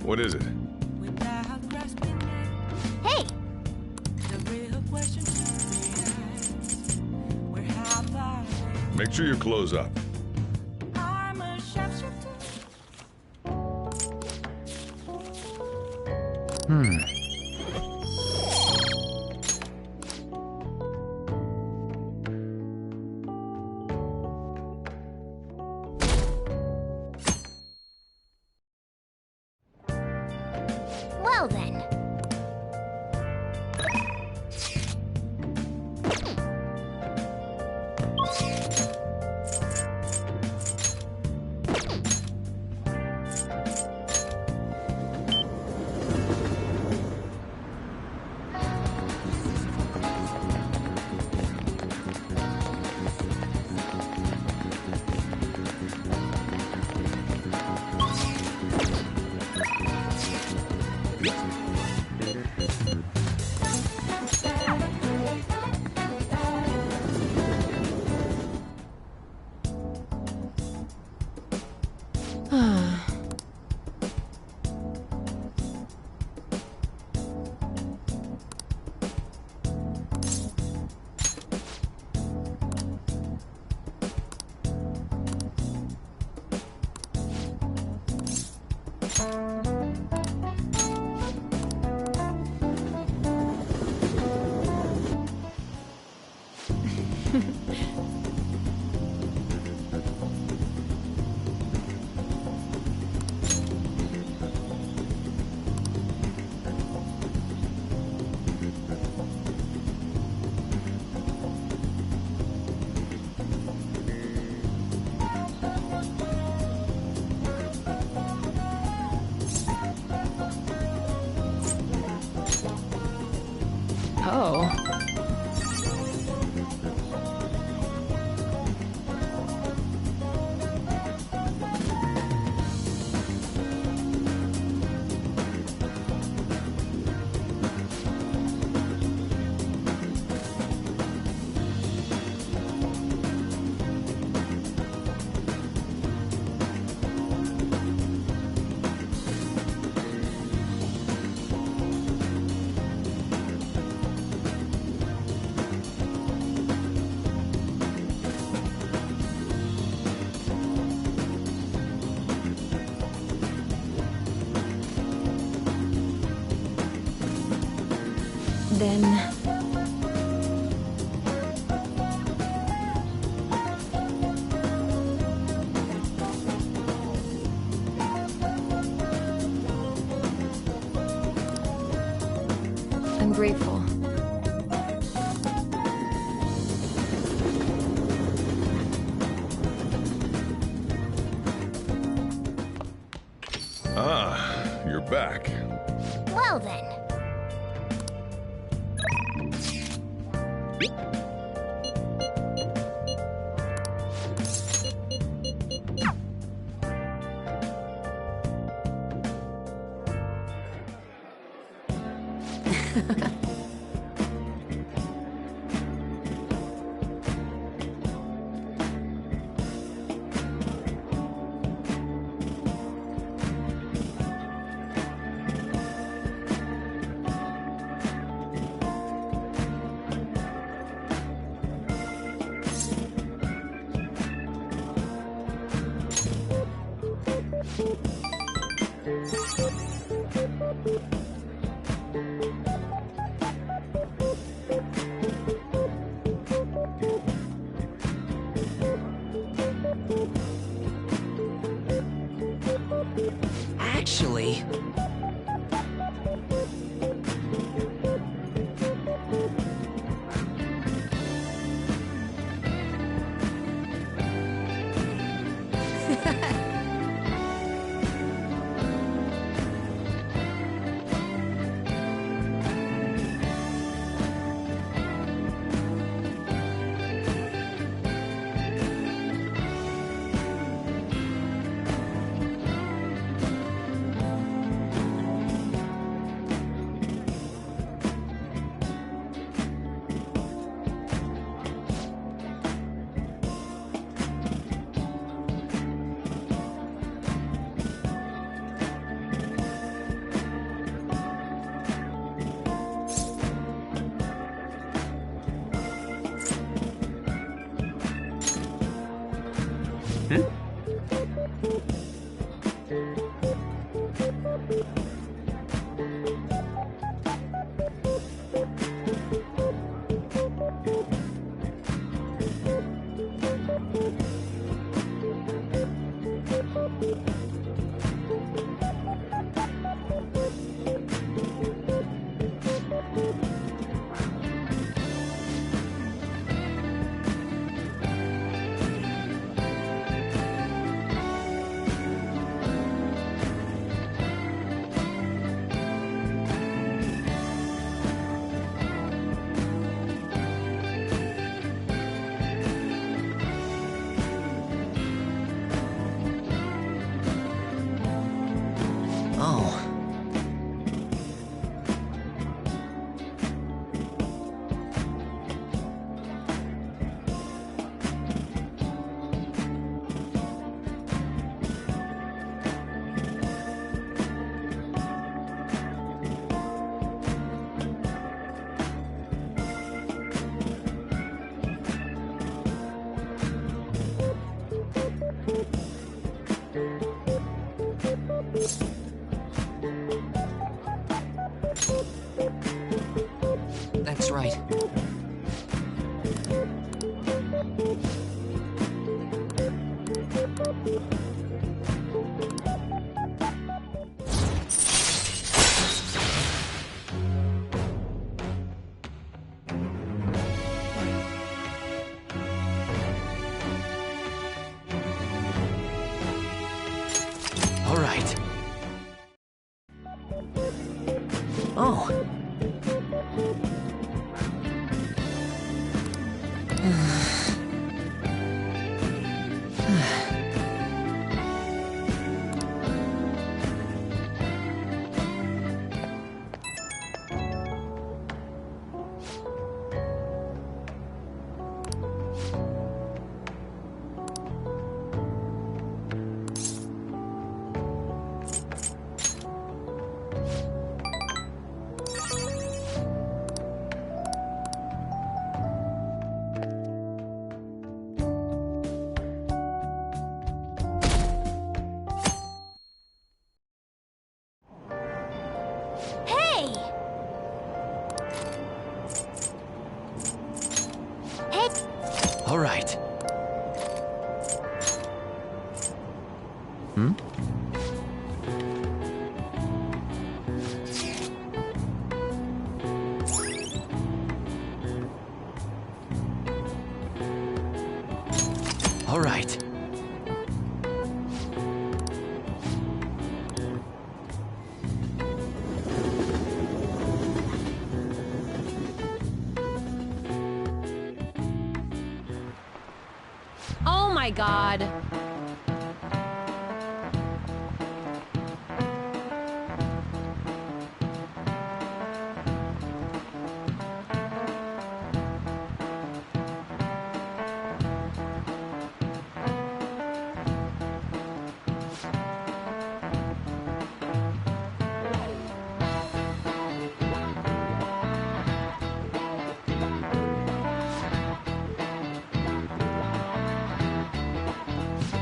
What is it? Hey! Make sure your clothes up. Well then. Oh. Then... I'm grateful. Ah, you're back. Well then. Actually... Oh. Hey! Hey! All right. Hmm? All right. Oh my god.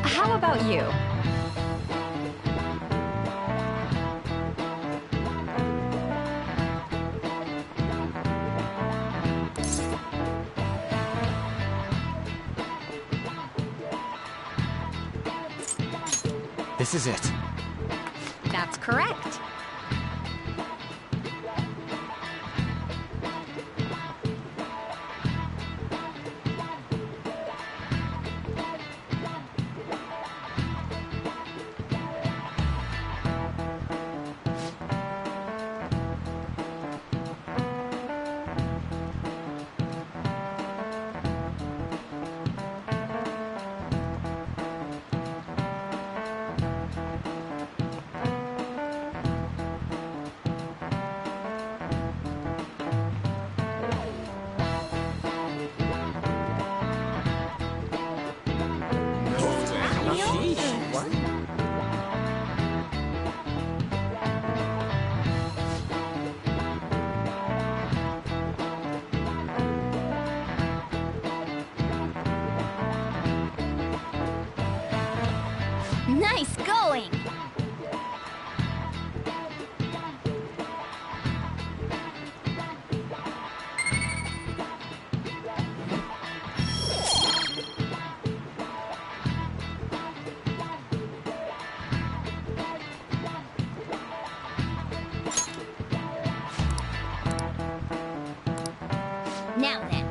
How about you? This is it. That's correct. Nice going! Now then.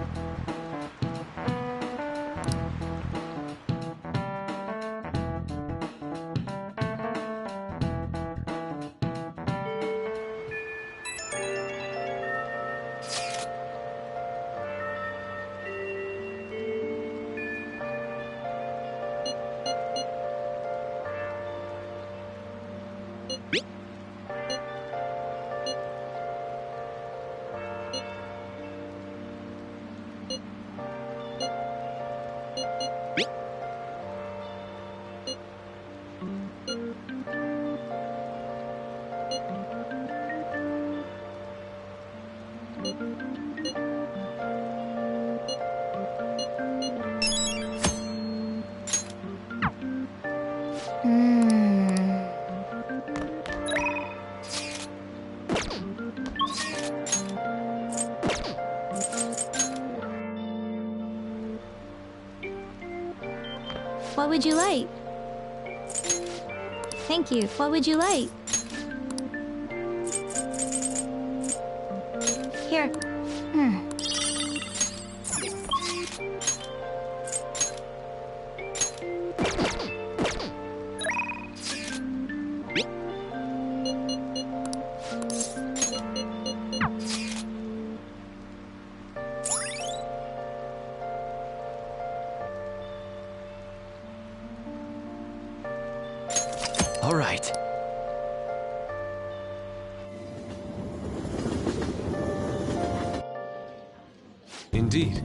What would you like? Thank you. What would you like? Here. Indeed.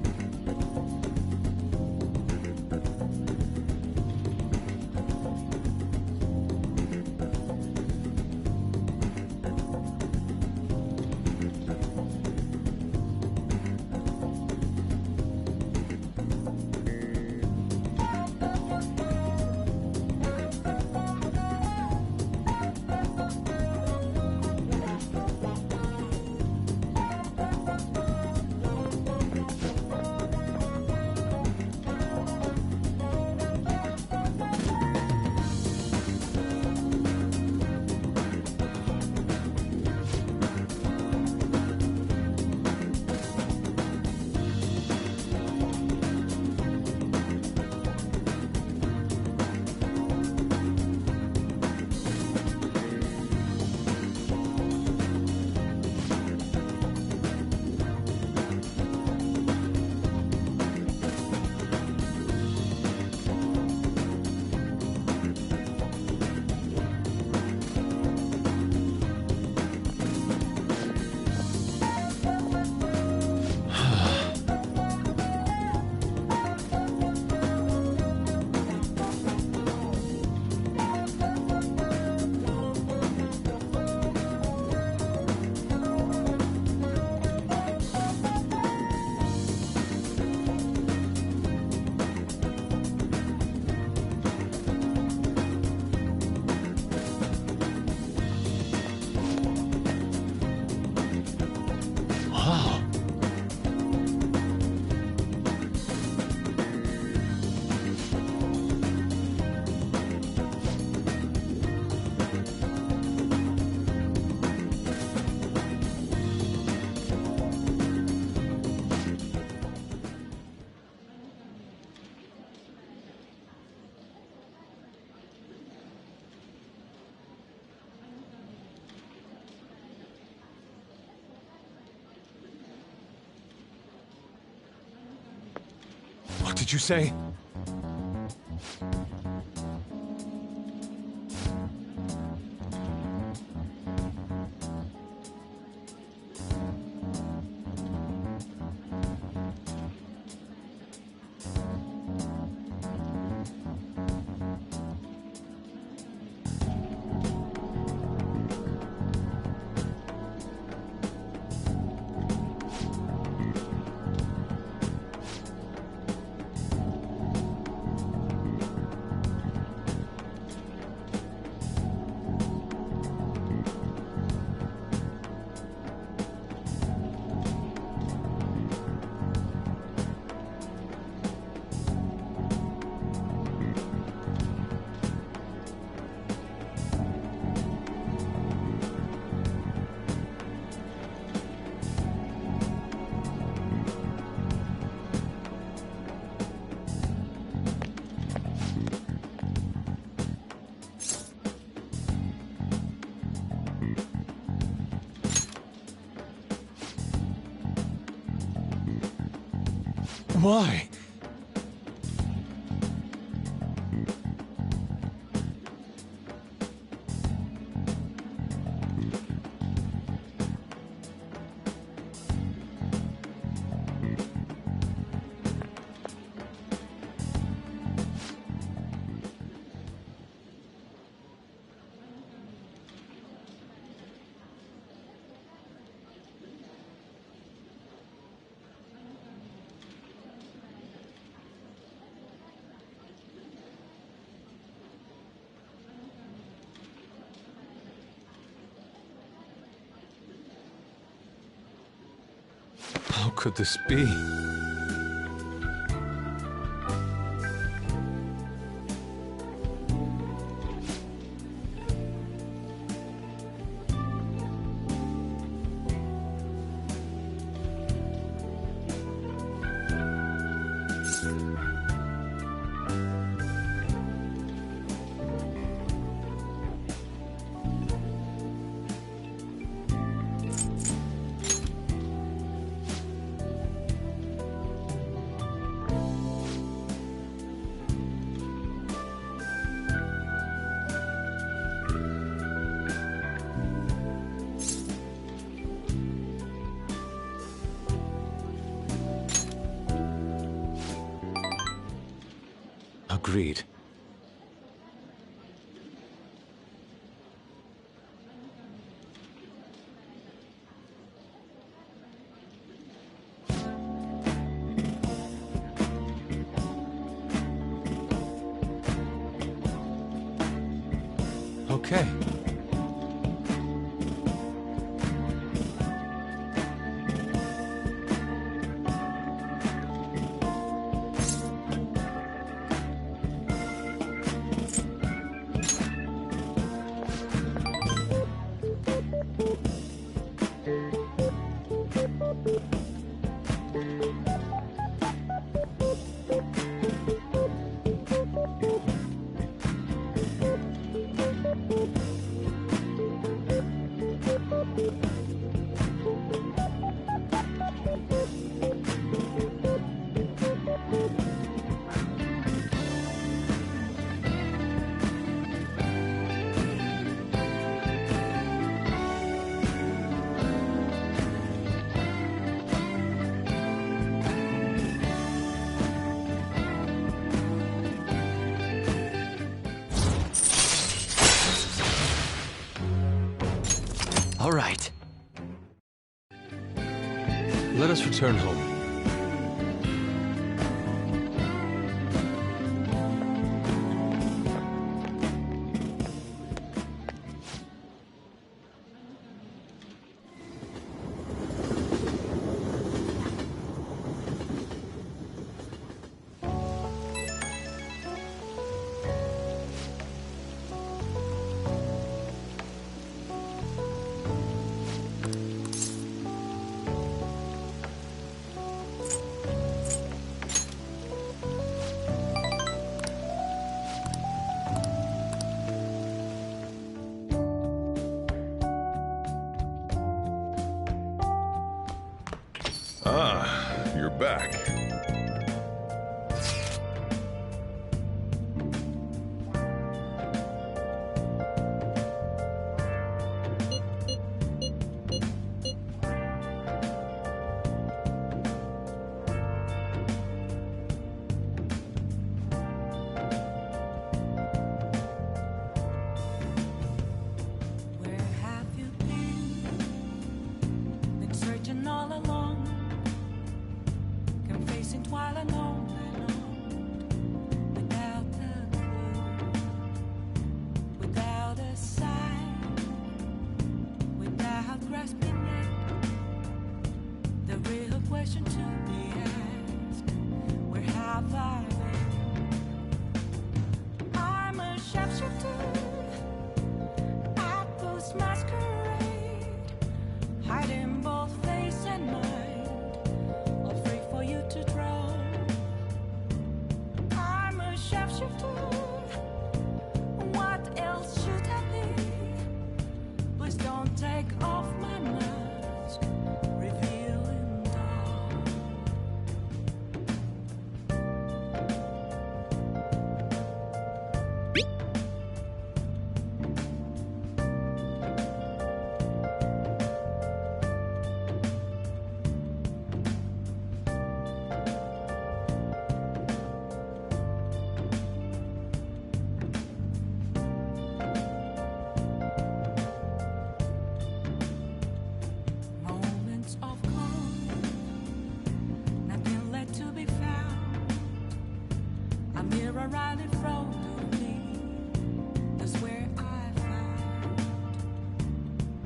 Wow. What did you say? Why? How could this be? Agreed. Okay. All right. Let us return home. Ah, you're back. Where have you been? Been searching all along, confessing while alone and on, without a clue, without a sign, without grasping it. The real question to be asked: where have I been? I'm a sharpshooter. Masquerade, hiding both face and mind, all free for you to draw. I'm a sharpshooter. What else should I be? Please don't take off my mask, revealing dawn. Moments of calm, nothing left to be found. A mirror right in front of me, that's where I found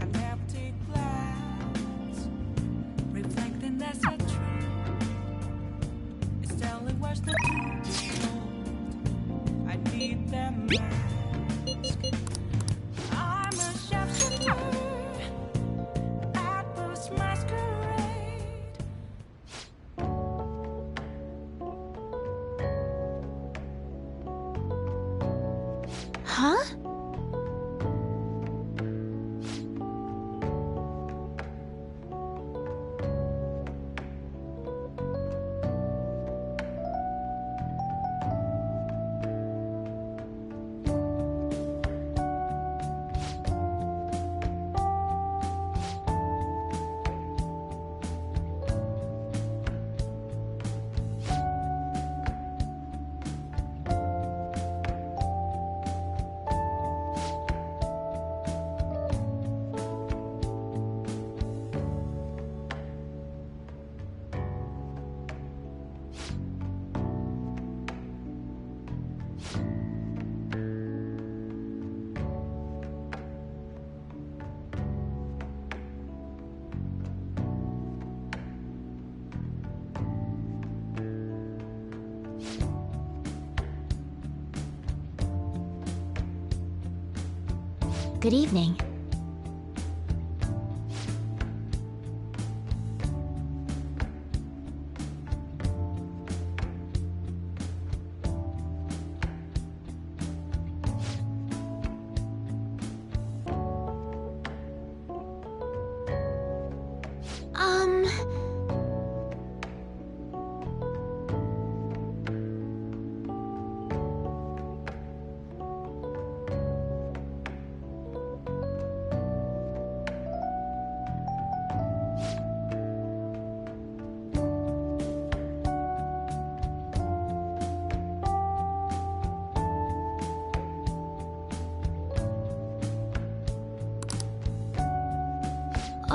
an empty glass, reflecting that's a truth. It's telling where's the truth is told. I need them mask. I'm a sharpshooter. Masquerade. Huh? Good evening.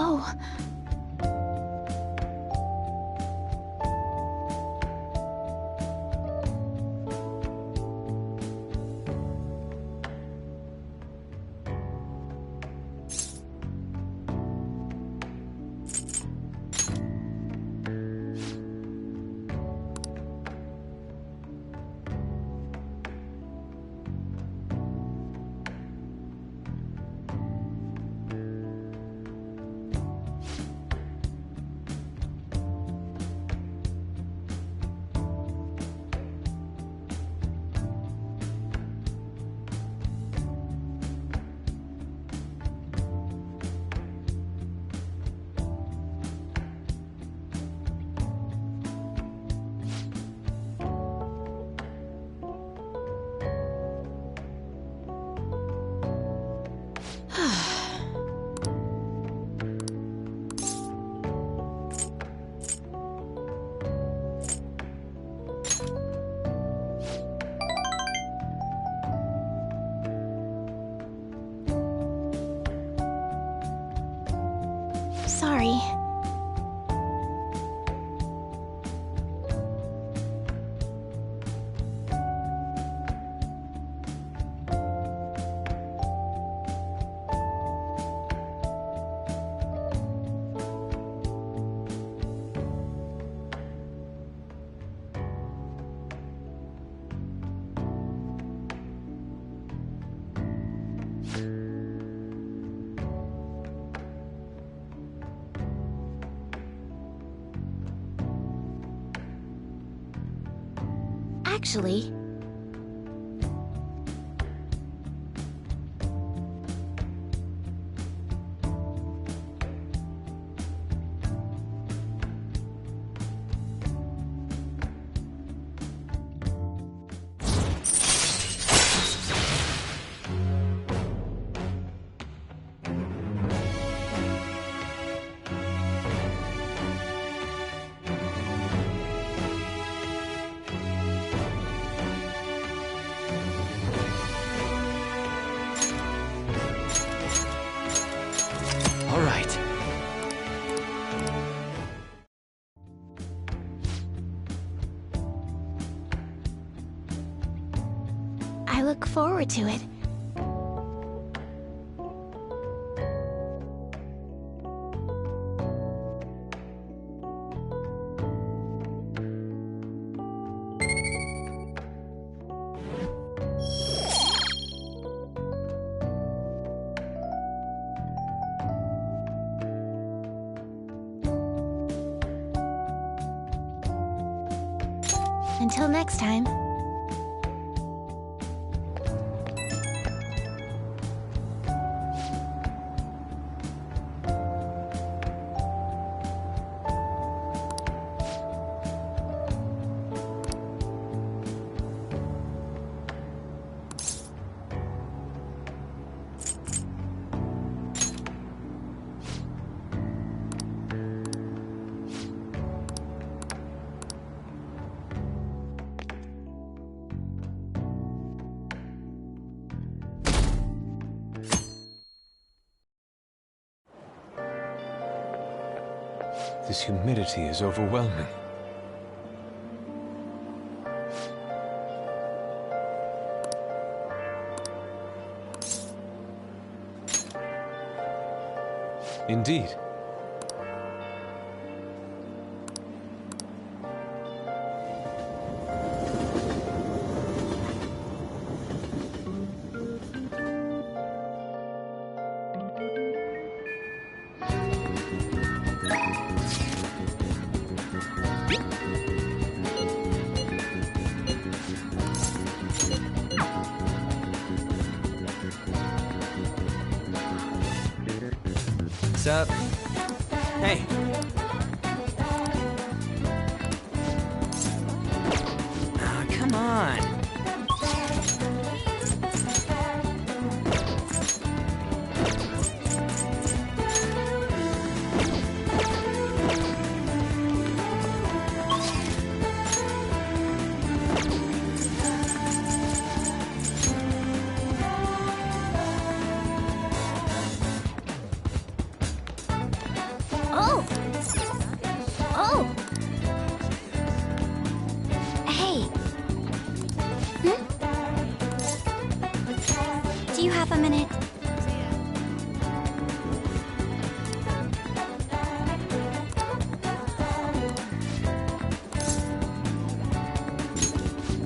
Oh. Sorry. Actually, All right. I look forward to it. Until next time. This humidity is overwhelming. Indeed. Hey. Ah, come on. Oh! Oh! Hey. Do you have a minute?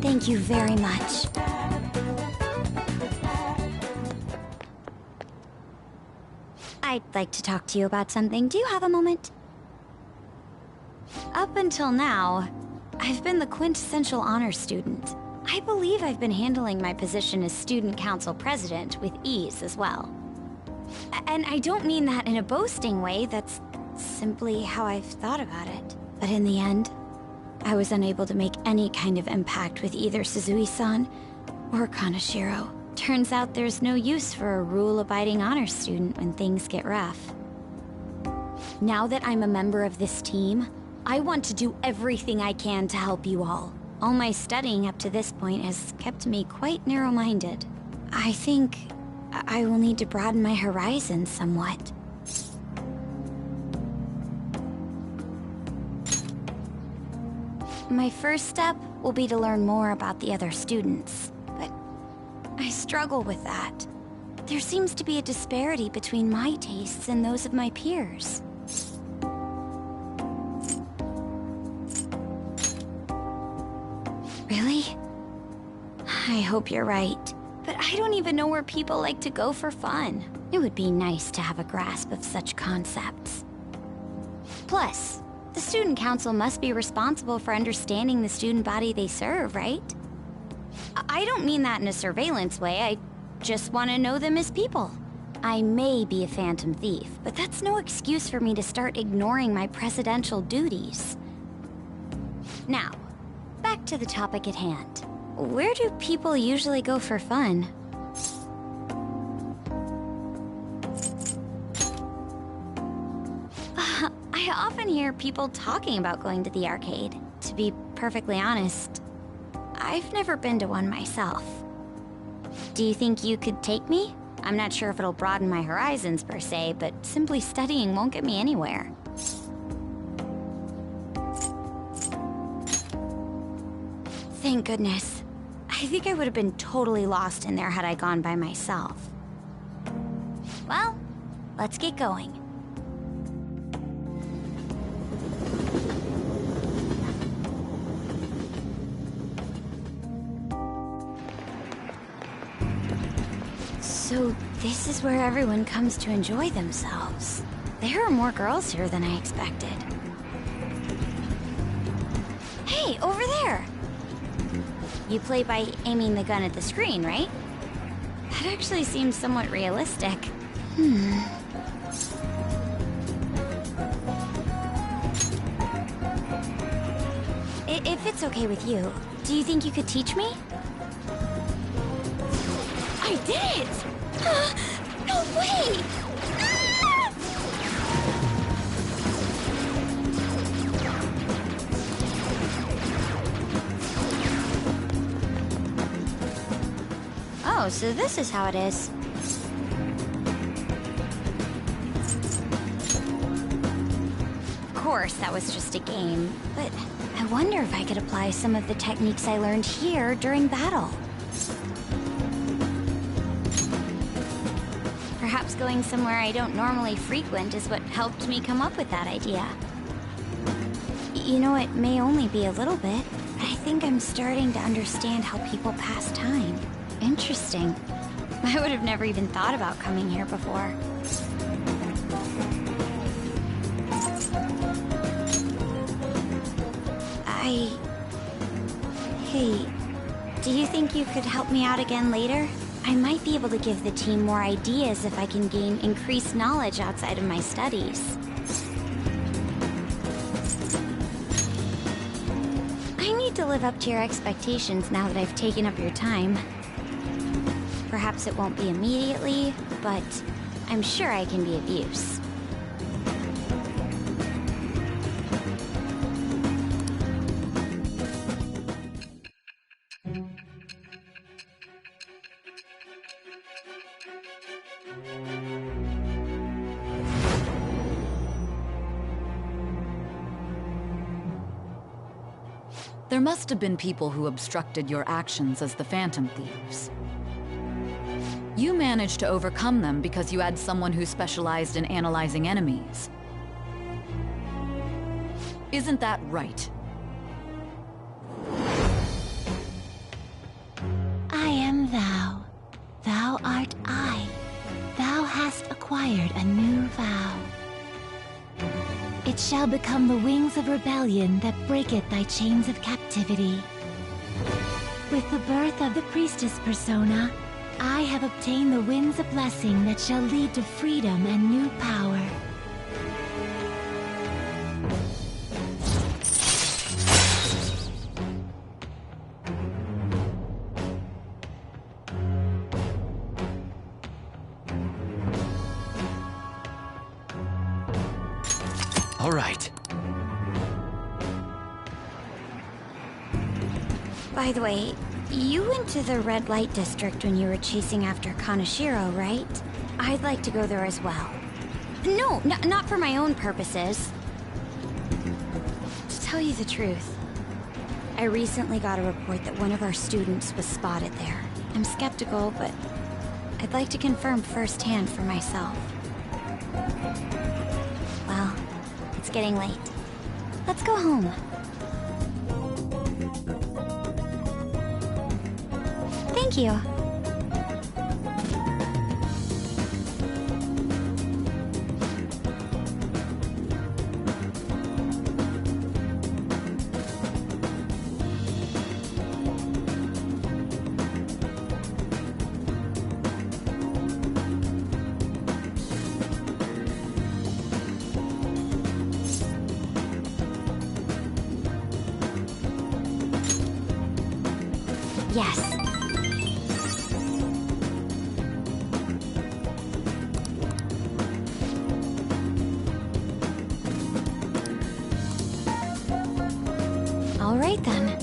Thank you very much. I'd like to talk to you about something. Do you have a moment? Up until now, I've been the quintessential honor student. I believe I've been handling my position as student council president with ease as well. And I don't mean that in a boasting way, that's simply how I've thought about it. But in the end, I was unable to make any kind of impact with either Suzui-san or Kanashiro. Turns out there's no use for a rule-abiding honor student when things get rough. Now that I'm a member of this team, I want to do everything I can to help you all. All my studying up to this point has kept me quite narrow-minded. I think I will need to broaden my horizons somewhat. My first step will be to learn more about the other students, but I struggle with that. There seems to be a disparity between my tastes and those of my peers. Really? I hope you're right. But I don't even know where people like to go for fun. It would be nice to have a grasp of such concepts. Plus, the student council must be responsible for understanding the student body they serve, right? I don't mean that in a surveillance way. I just want to know them as people. I may be a phantom thief, but that's no excuse for me to start ignoring my presidential duties. Now, back to the topic at hand. Where do people usually go for fun? I often hear people talking about going to the arcade. To be perfectly honest, I've never been to one myself. Do you think you could take me? I'm not sure if it'll broaden my horizons per se, but simply studying won't get me anywhere. Thank goodness. I think I would have been totally lost in there had I gone by myself. Well, let's get going. So this is where everyone comes to enjoy themselves. There are more girls here than I expected. Hey, over there! You play by aiming the gun at the screen, right? That actually seems somewhat realistic. If it's okay with you, do you think you could teach me? I did it! No way! Ah! Oh, so this is how it is. Of course, that was just a game, but I wonder if I could apply some of the techniques I learned here during battle. Perhaps going somewhere I don't normally frequent is what helped me come up with that idea. You know, it may only be a little bit, but I think I'm starting to understand how people pass time. Interesting. I would have never even thought about coming here before. Hey, do you think you could help me out again later? I might be able to give the team more ideas if I can gain increased knowledge outside of my studies. need to live up to your expectations now that I've taken up your time. Perhaps it won't be immediately, but I'm sure I can be of use. There must have been people who obstructed your actions as the Phantom Thieves. You managed to overcome them because you had someone who specialized in analyzing enemies. Isn't that right? I am thou. Thou art I. Thou hast acquired a new vow. It shall become the wings of rebellion that breaketh thy chains of captivity. With the birth of the priestess persona, I have obtained the winds of blessing that shall lead to freedom and new power. All right. By the way, you went to the red light district when you were chasing after Kaneshiro, right? I'd like to go there as well. No, not for my own purposes. To tell you the truth, I recently got a report that one of our students was spotted there. I'm skeptical, but I'd like to confirm firsthand for myself. Well, it's getting late. Let's go home. Thank you. Yes. All right then.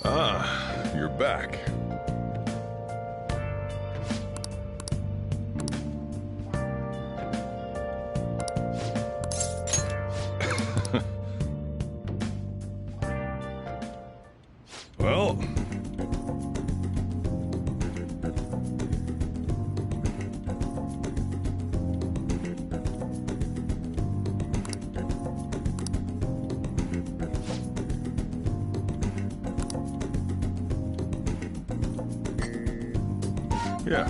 Ah, you're back. Well, yeah.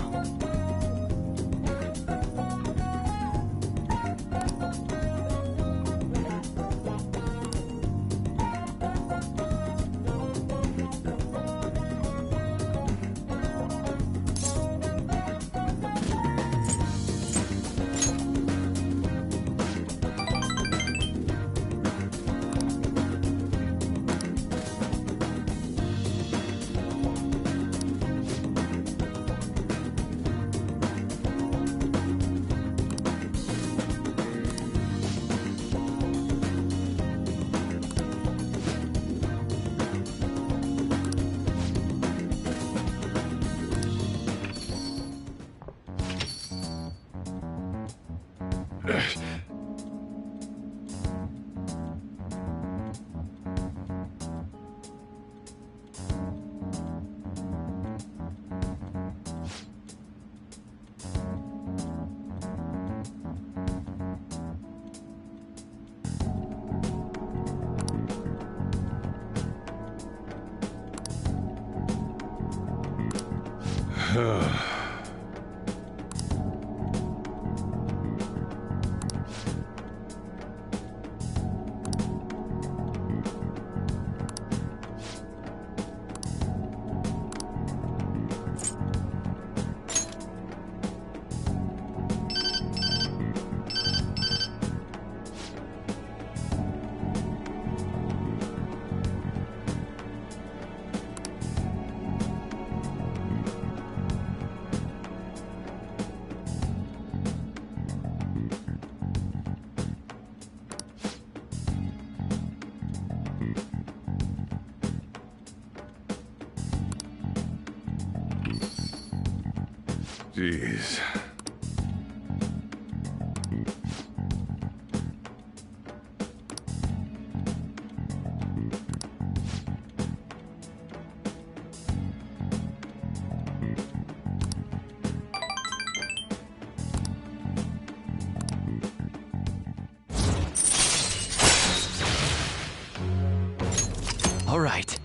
Jeez. All right.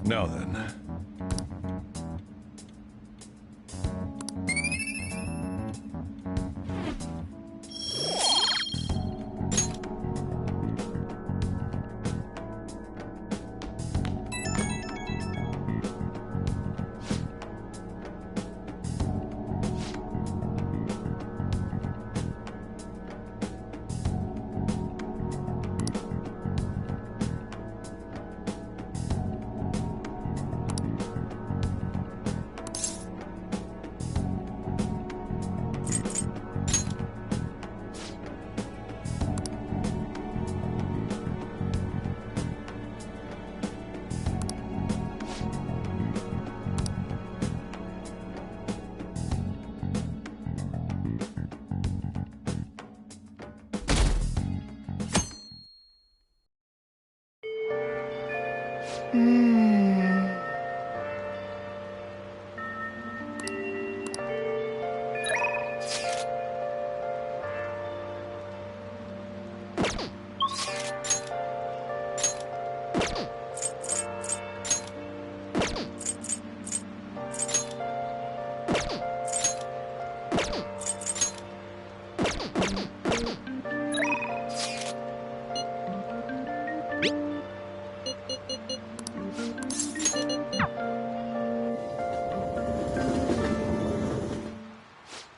Now then.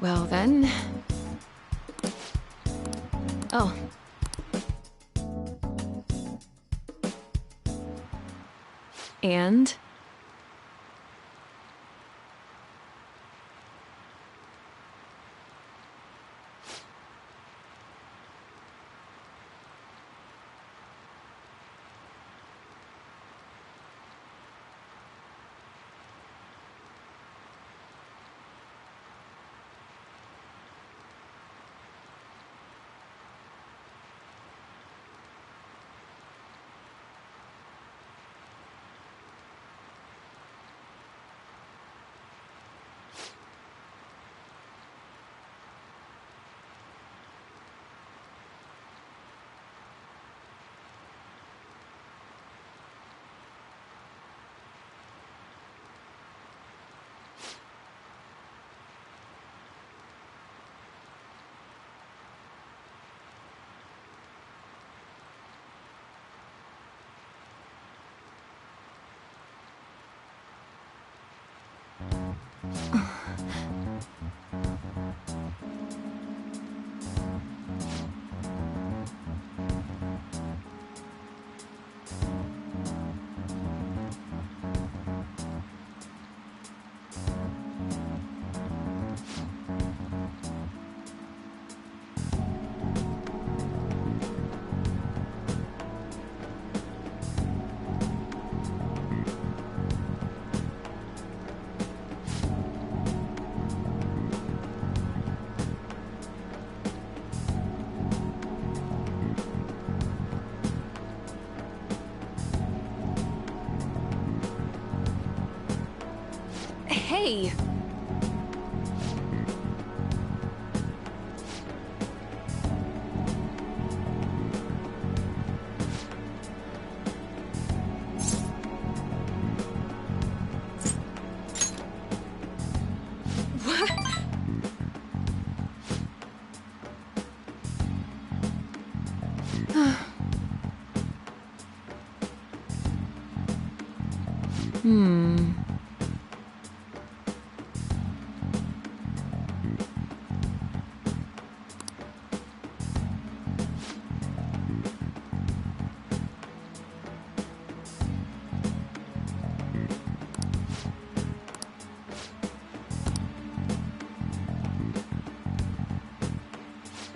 Well then... Oh. And? Hey!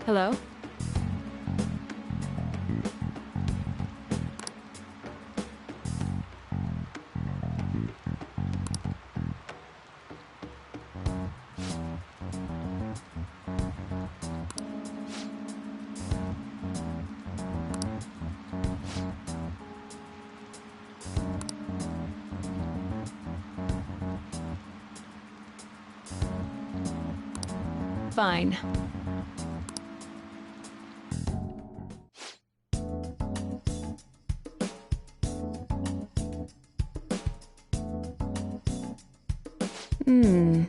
Hello? Fine. Hmm.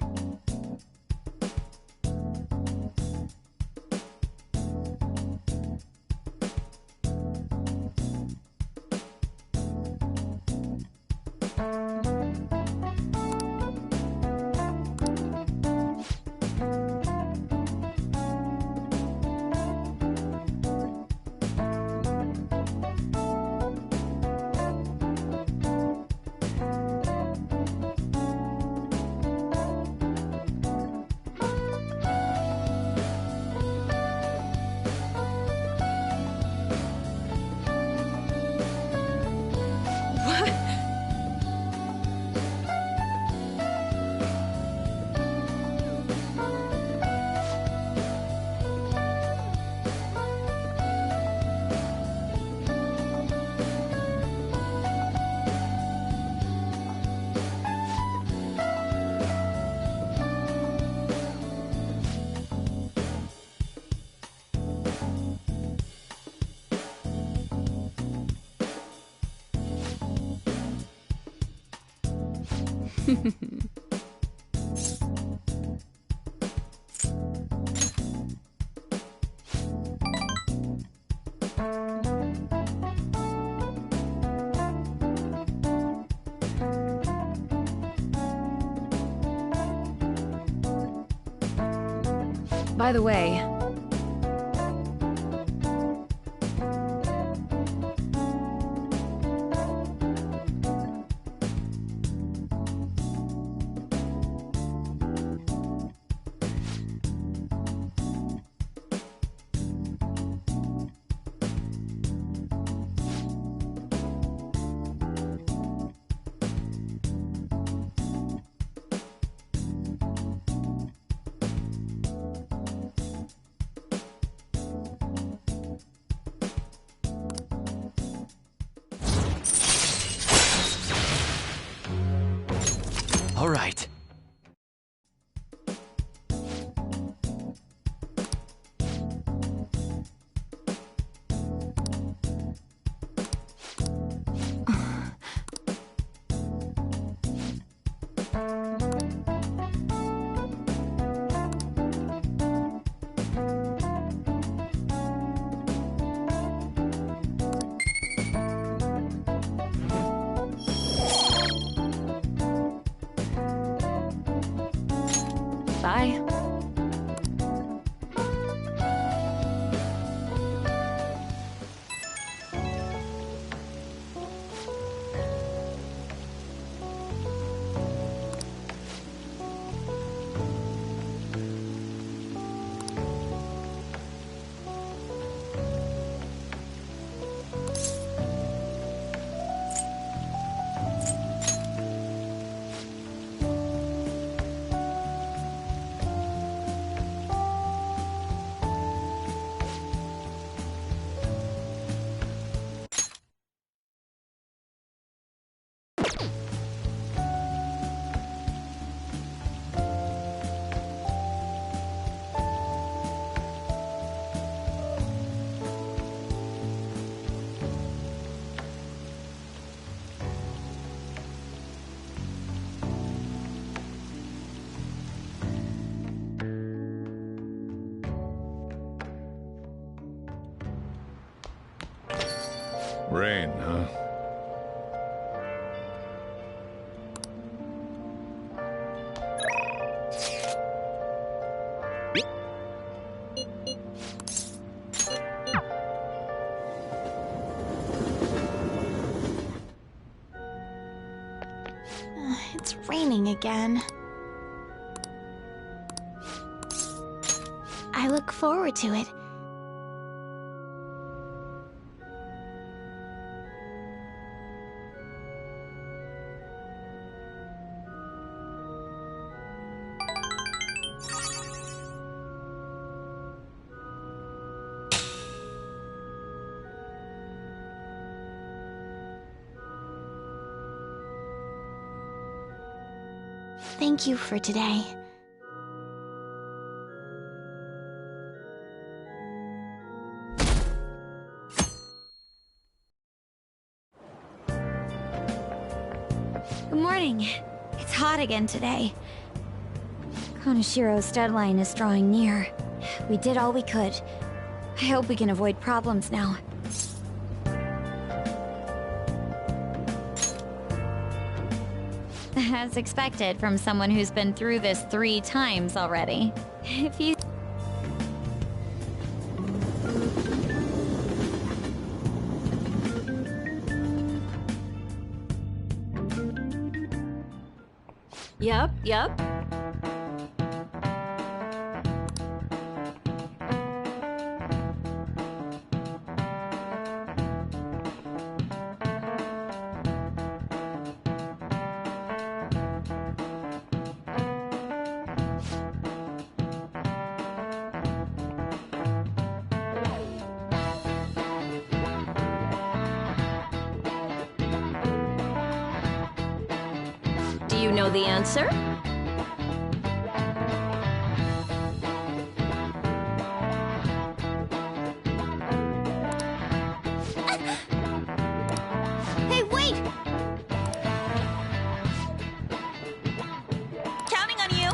By the way, All right. bye. Rain, huh? It's raining again. I look forward to it. Thank you for today. Good morning. It's hot again today. Konoshiro's deadline is drawing near. We did all we could. I hope we can avoid problems now. As expected from someone who's been through this 3 times already. If you... Yep. Do you know the answer? Hey, wait! Counting on you!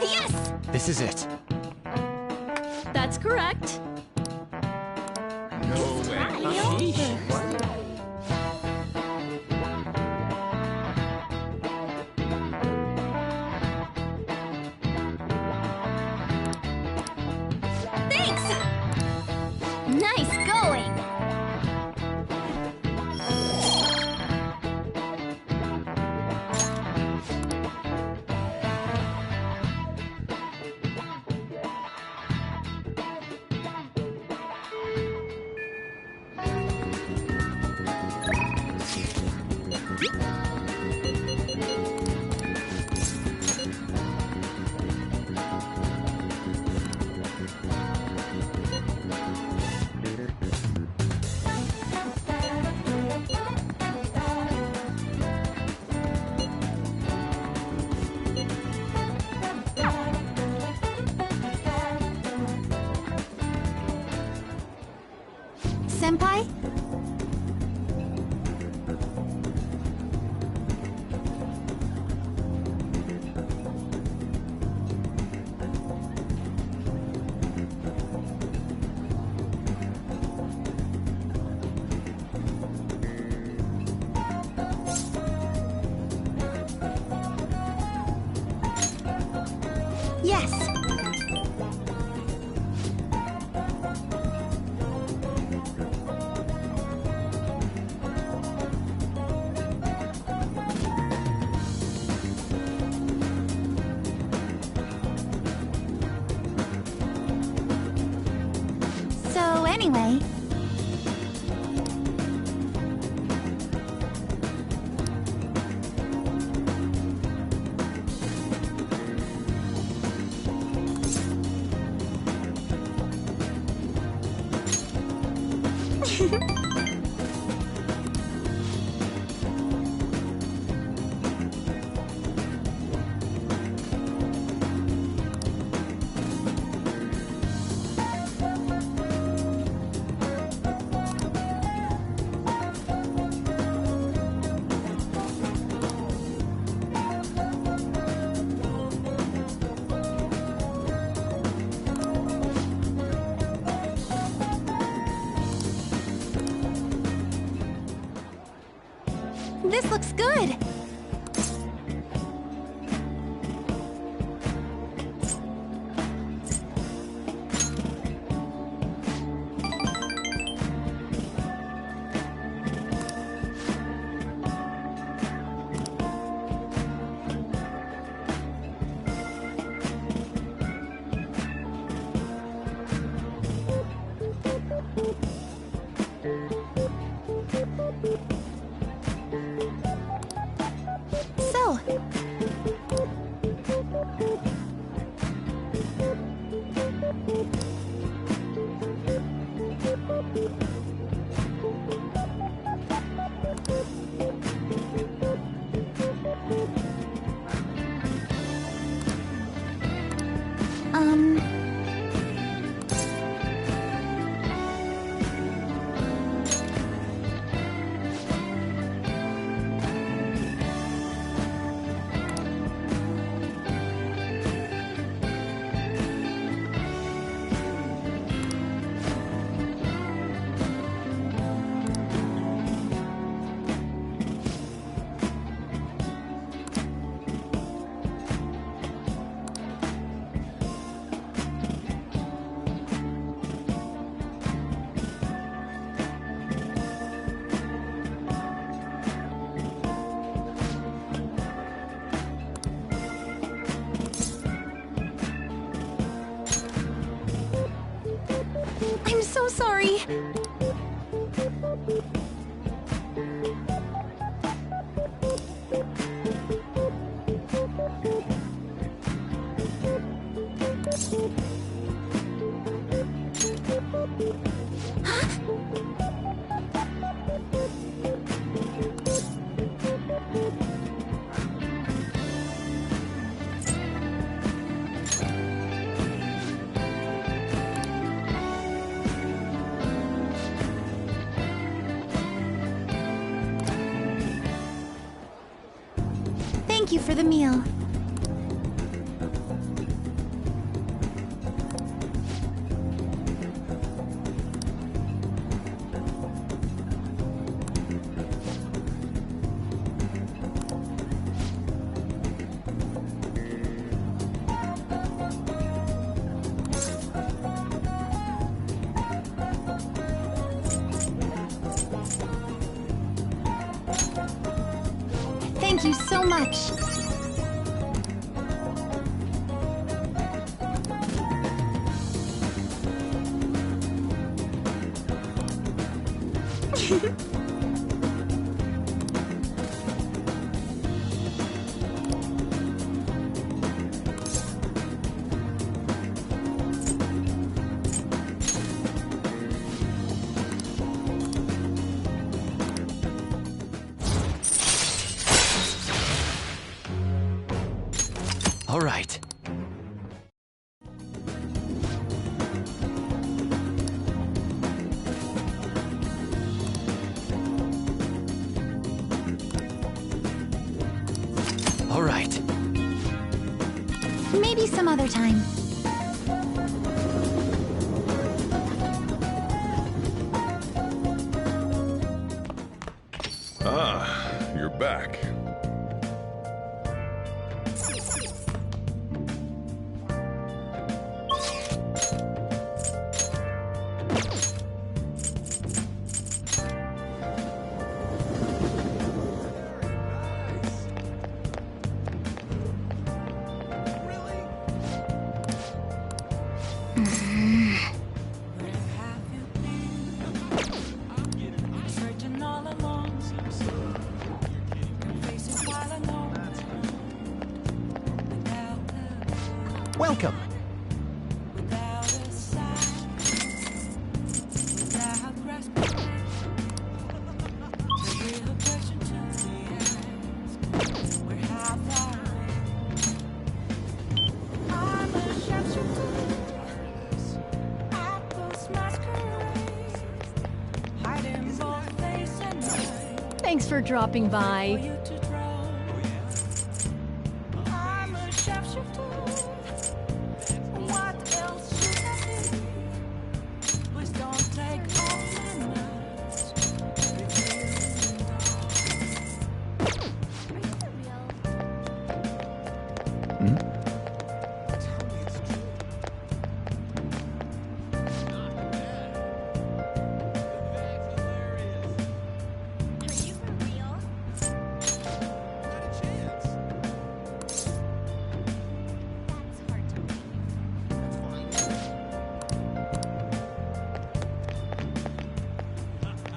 Yes! This is it. That's correct. No way. Thanks! Nice going! Senpai? Yes. So anyway, this looks good. I'm so sorry. Thank you for the meal. Thank you so much. All right. All right. Maybe some other time. Ah, you're back. Searching all along, facing while I know Welcome. without a sign, without grasping, the real question to be asked, where have I been? I'm a sharpshooter, apples masquerade, hiding both face and mind. Thanks for dropping For by. you to draw. I'm a sharpshooter. What else should I be? Please don't take off my mask.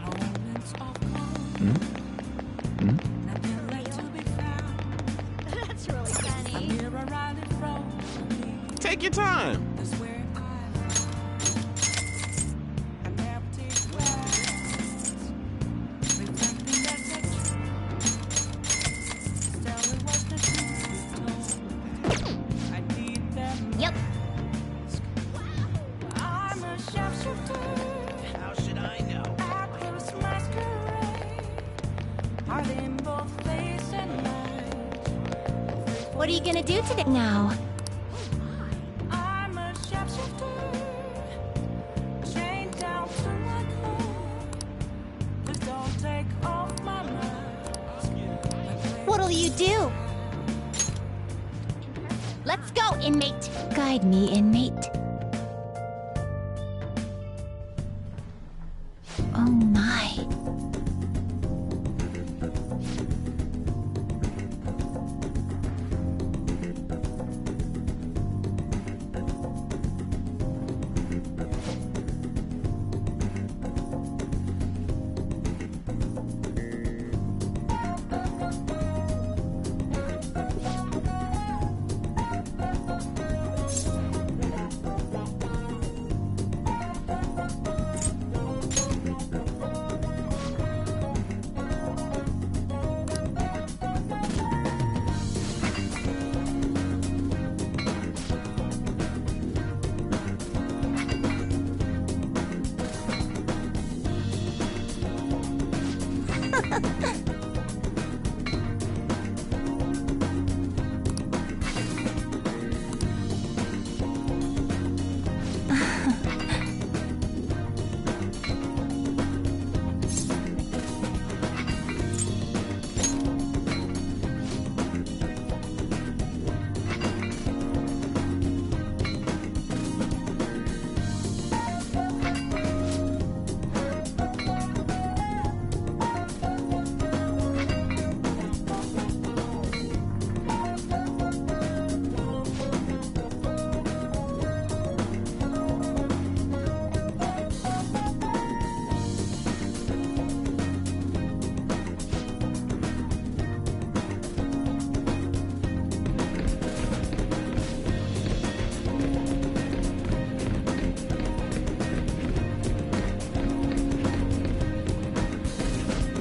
Moments of calm. Nothing left to be found. That's really funny. Mirror right in front of me. Take your time. That's where an empty glass, reflecting that texture. Still it was the truth we told. I need them. Yep. gonna do today? Now. I'm a shapeshifter, chained down to my core. Please don't take off my mask. What'll you do? Let's go, inmate. Guide me, inmate. Oh my.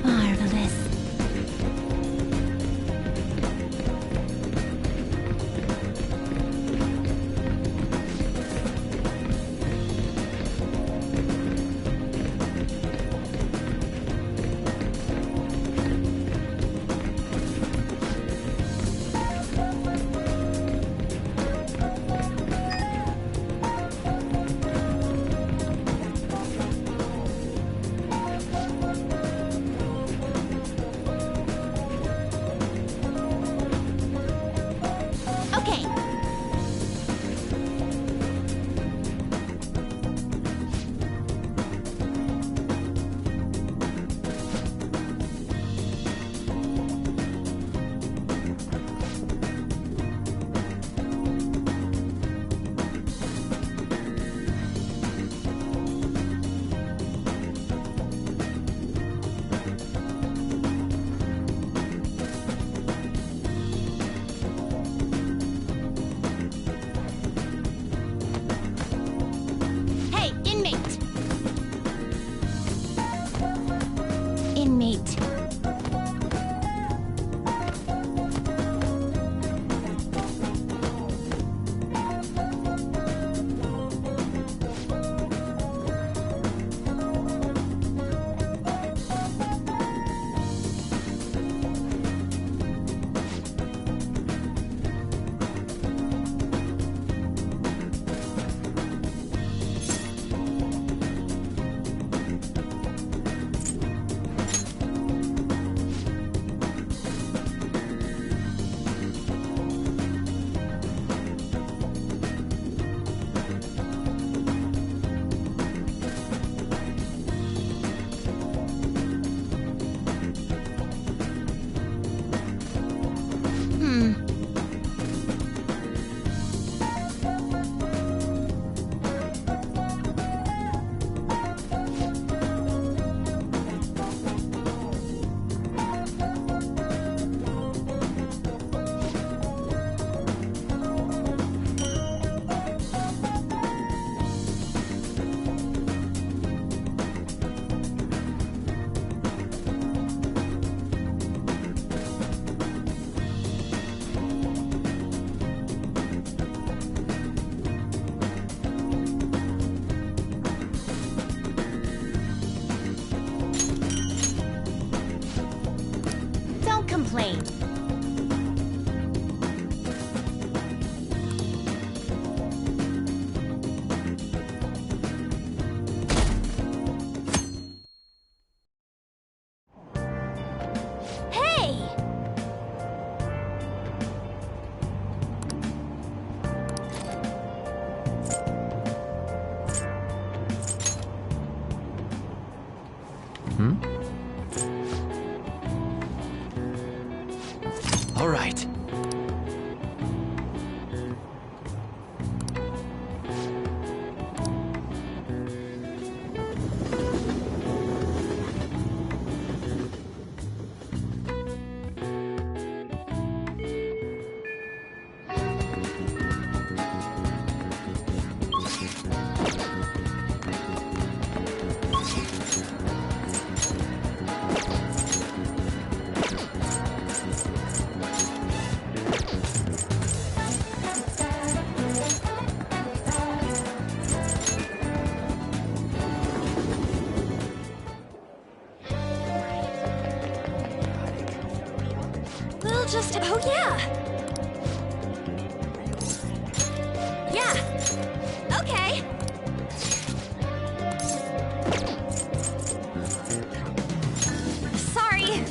Marvelous. Okay. Hey, inmate! Inmate. Don't complain. All right. We'll just... Oh, yeah! Yeah! Okay! Sorry!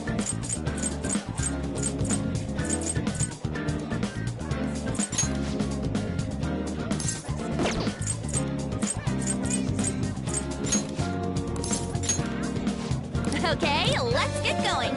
Okay, let's get going!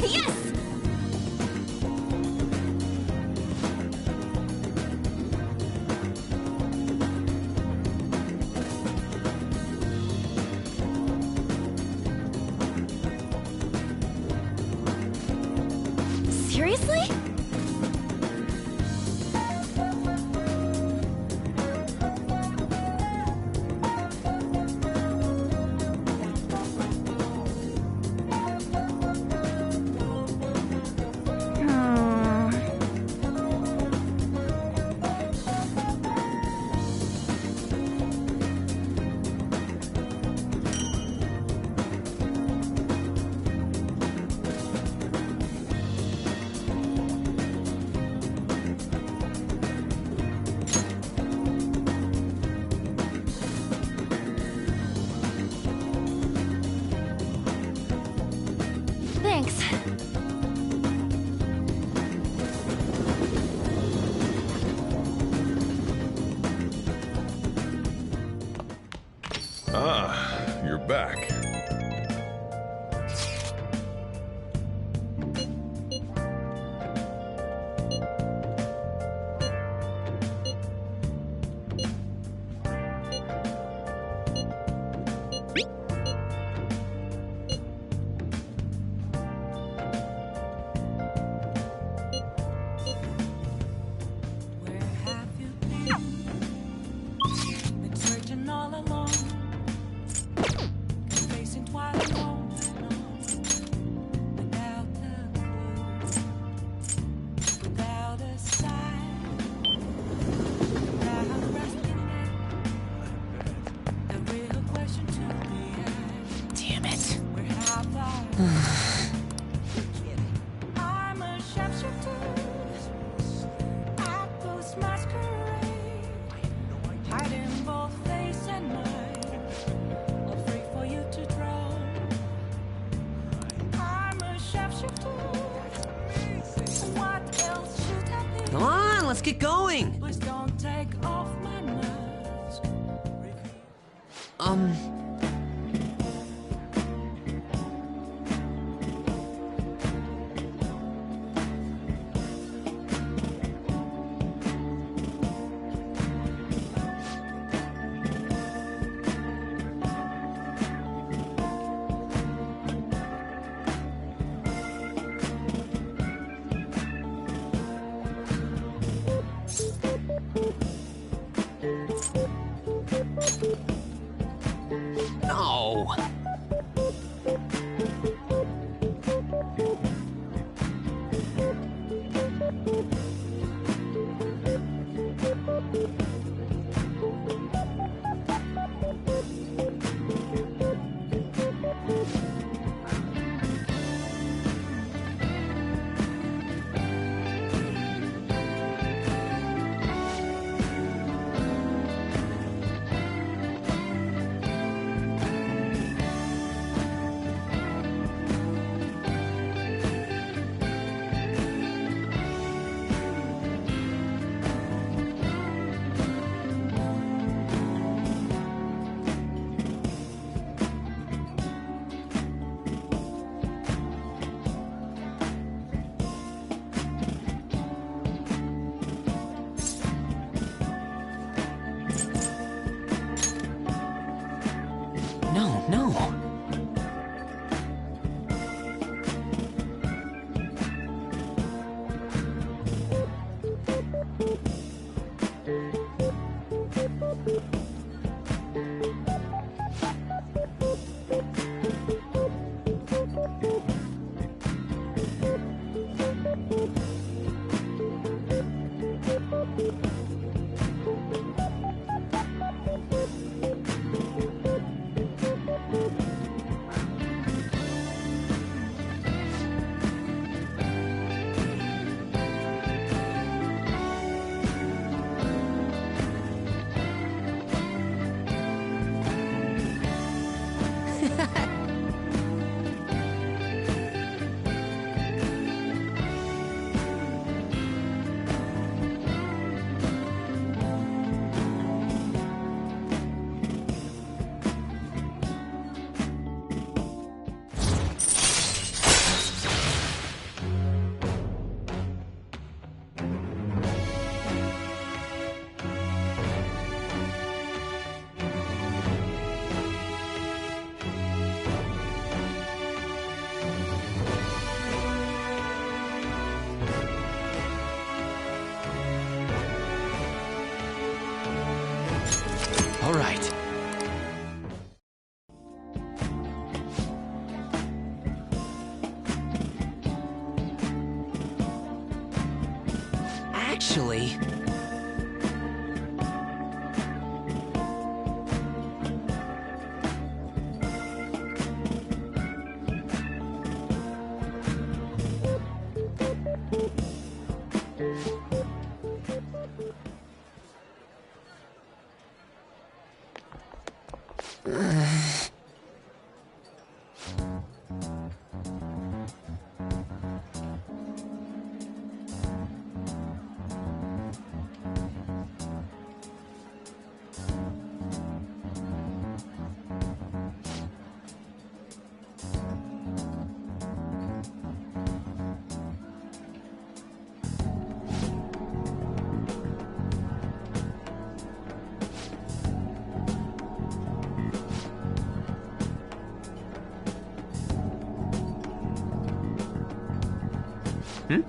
Yes! Seriously? Thanks. Ah, you're back. Where have you been? Been searching all along, facing twilight alone, without a clue, without a sign. Now resting in the real question to be asked. Damn it. Where have I? I'm a shapeshifter. I post masquerade, hiding both face and mind, afraid for you to drown. I'm a shapeshifter. What else should I be? Come on, let's get going. Please don't take off my mask. go! No, no. All right. Actually... Hmm?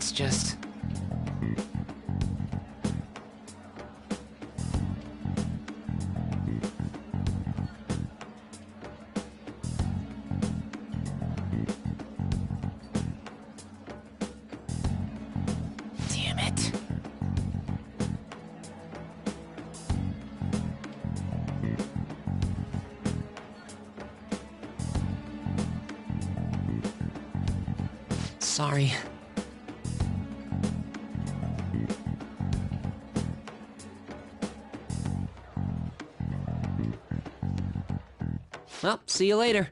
It's just... Damn it. Sorry. Well, see you later.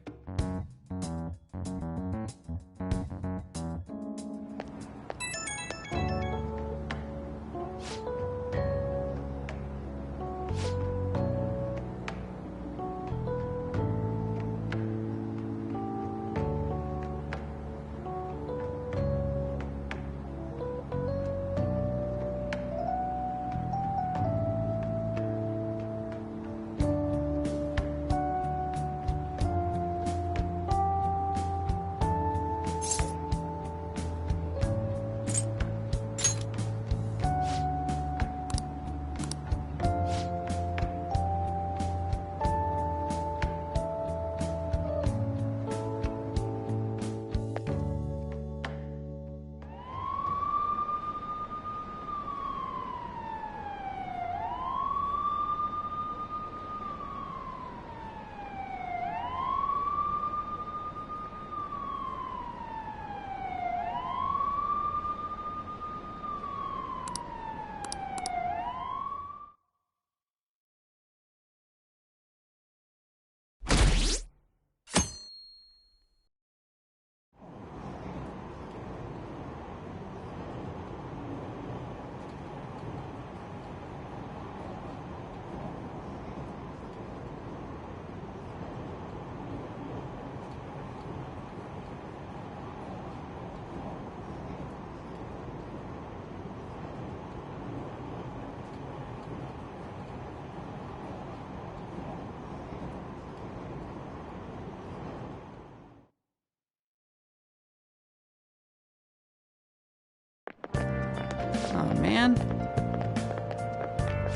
man?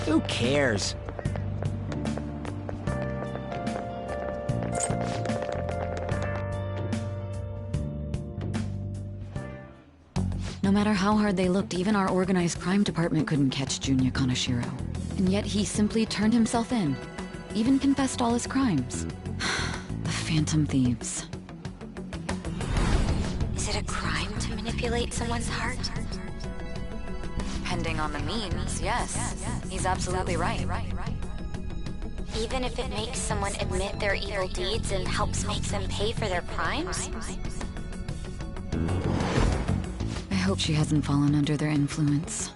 Who cares? No matter how hard they looked, even our organized crime department couldn't catch Junya Kaneshiro. And yet he simply turned himself in. Even confessed all his crimes. The Phantom Thieves. Is it a crime to manipulate someone's heart? Depending on the means, yes. He's absolutely right. Even if it makes someone admit their evil deeds and helps make them pay for their crimes? I hope she hasn't fallen under their influence.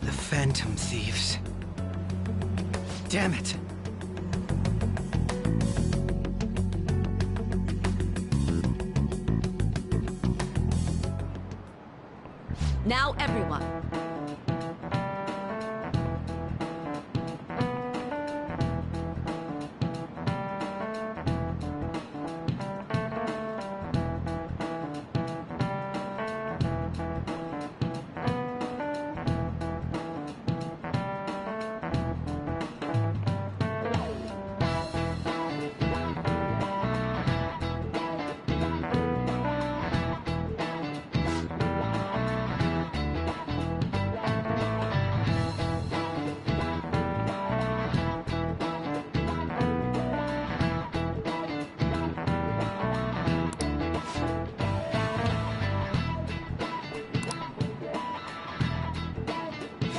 The Phantom Thieves. Damn it. Now, everyone.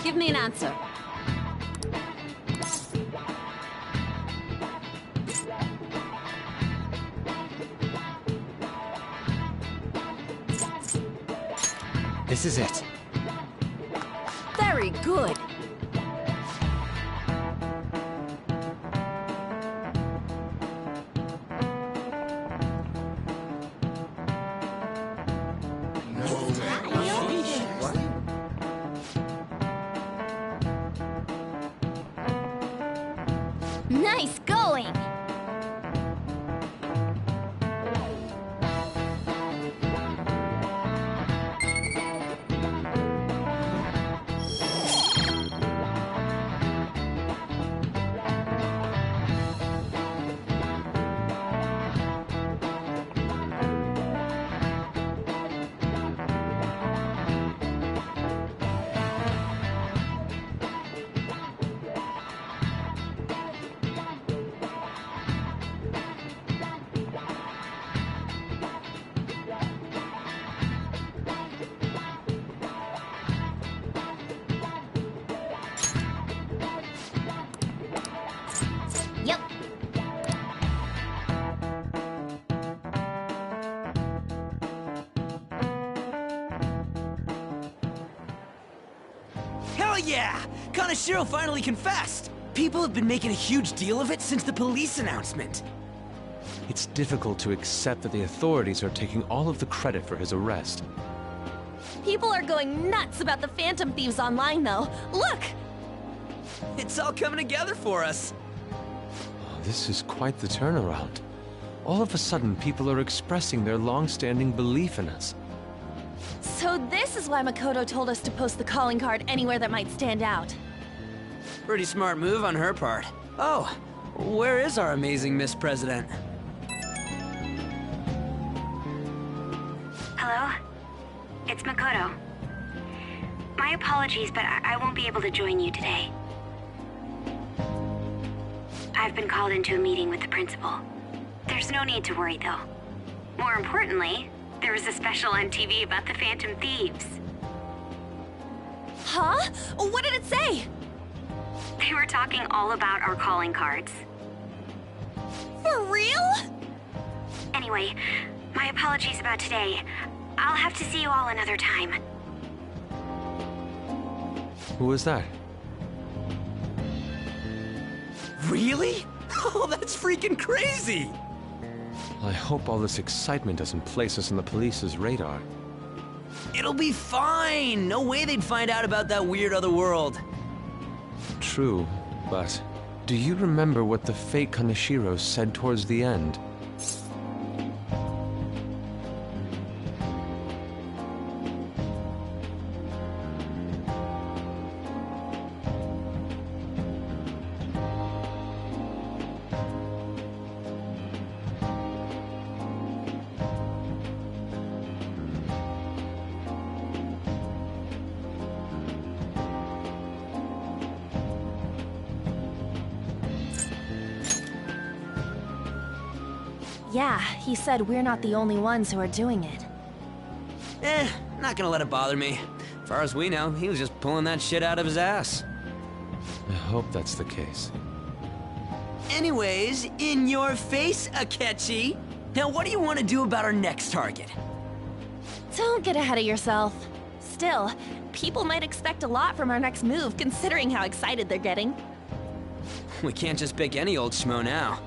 Give me an answer. This is it. Very good. Nice going! Yep. Hell yeah! Kaneshiro finally confessed! People have been making a huge deal of it since the police announcement. It's difficult to accept that the authorities are taking all of the credit for his arrest. People are going nuts about the Phantom Thieves online, though. Look! It's all coming together for us. Oh, this is quite the turnaround. All of a sudden, people are expressing their long-standing belief in us. So this is why Makoto told us to post the calling card anywhere that might stand out. Pretty smart move on her part. Oh, where is our amazing Miss President? Hello? It's Makoto. My apologies, but I won't be able to join you today. I've been called into a meeting with the principal. There's no need to worry, though. More importantly, there was a special on TV about the Phantom Thieves. Huh? What did it say? They were talking all about our calling cards. For real? Anyway, my apologies about today. I'll have to see you all another time. Who was that? Really? Oh, that's freaking crazy! I hope all this excitement doesn't place us on the police's radar. It'll be fine! No way they'd find out about that weird other world. True, but do you remember what the fake Kaneshiro said towards the end? Yeah, he said we're not the only ones who are doing it. Not gonna let it bother me. As far as we know, he was just pulling that shit out of his ass. I hope that's the case. Anyways, in your face, Akechi. Now what do you want to do about our next target? Don't get ahead of yourself. Still, people might expect a lot from our next move, considering how excited they're getting. We can't just pick any old schmo now.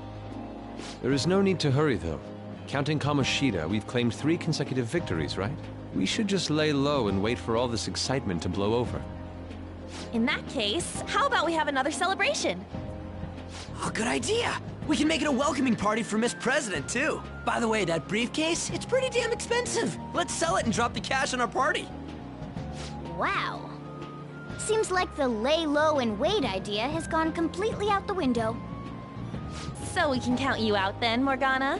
There is no need to hurry, though. Counting Kamoshida, we've claimed 3 consecutive victories, right? We should just lay low and wait for all this excitement to blow over. In that case, how about we have another celebration? Oh, good idea. We can make it a welcoming party for Miss President, too. By the way, that briefcase, it's pretty damn expensive. Let's sell it and drop the cash on our party. Wow. Seems like the lay low and wait idea has gone completely out the window. So we can count you out then, Morgana?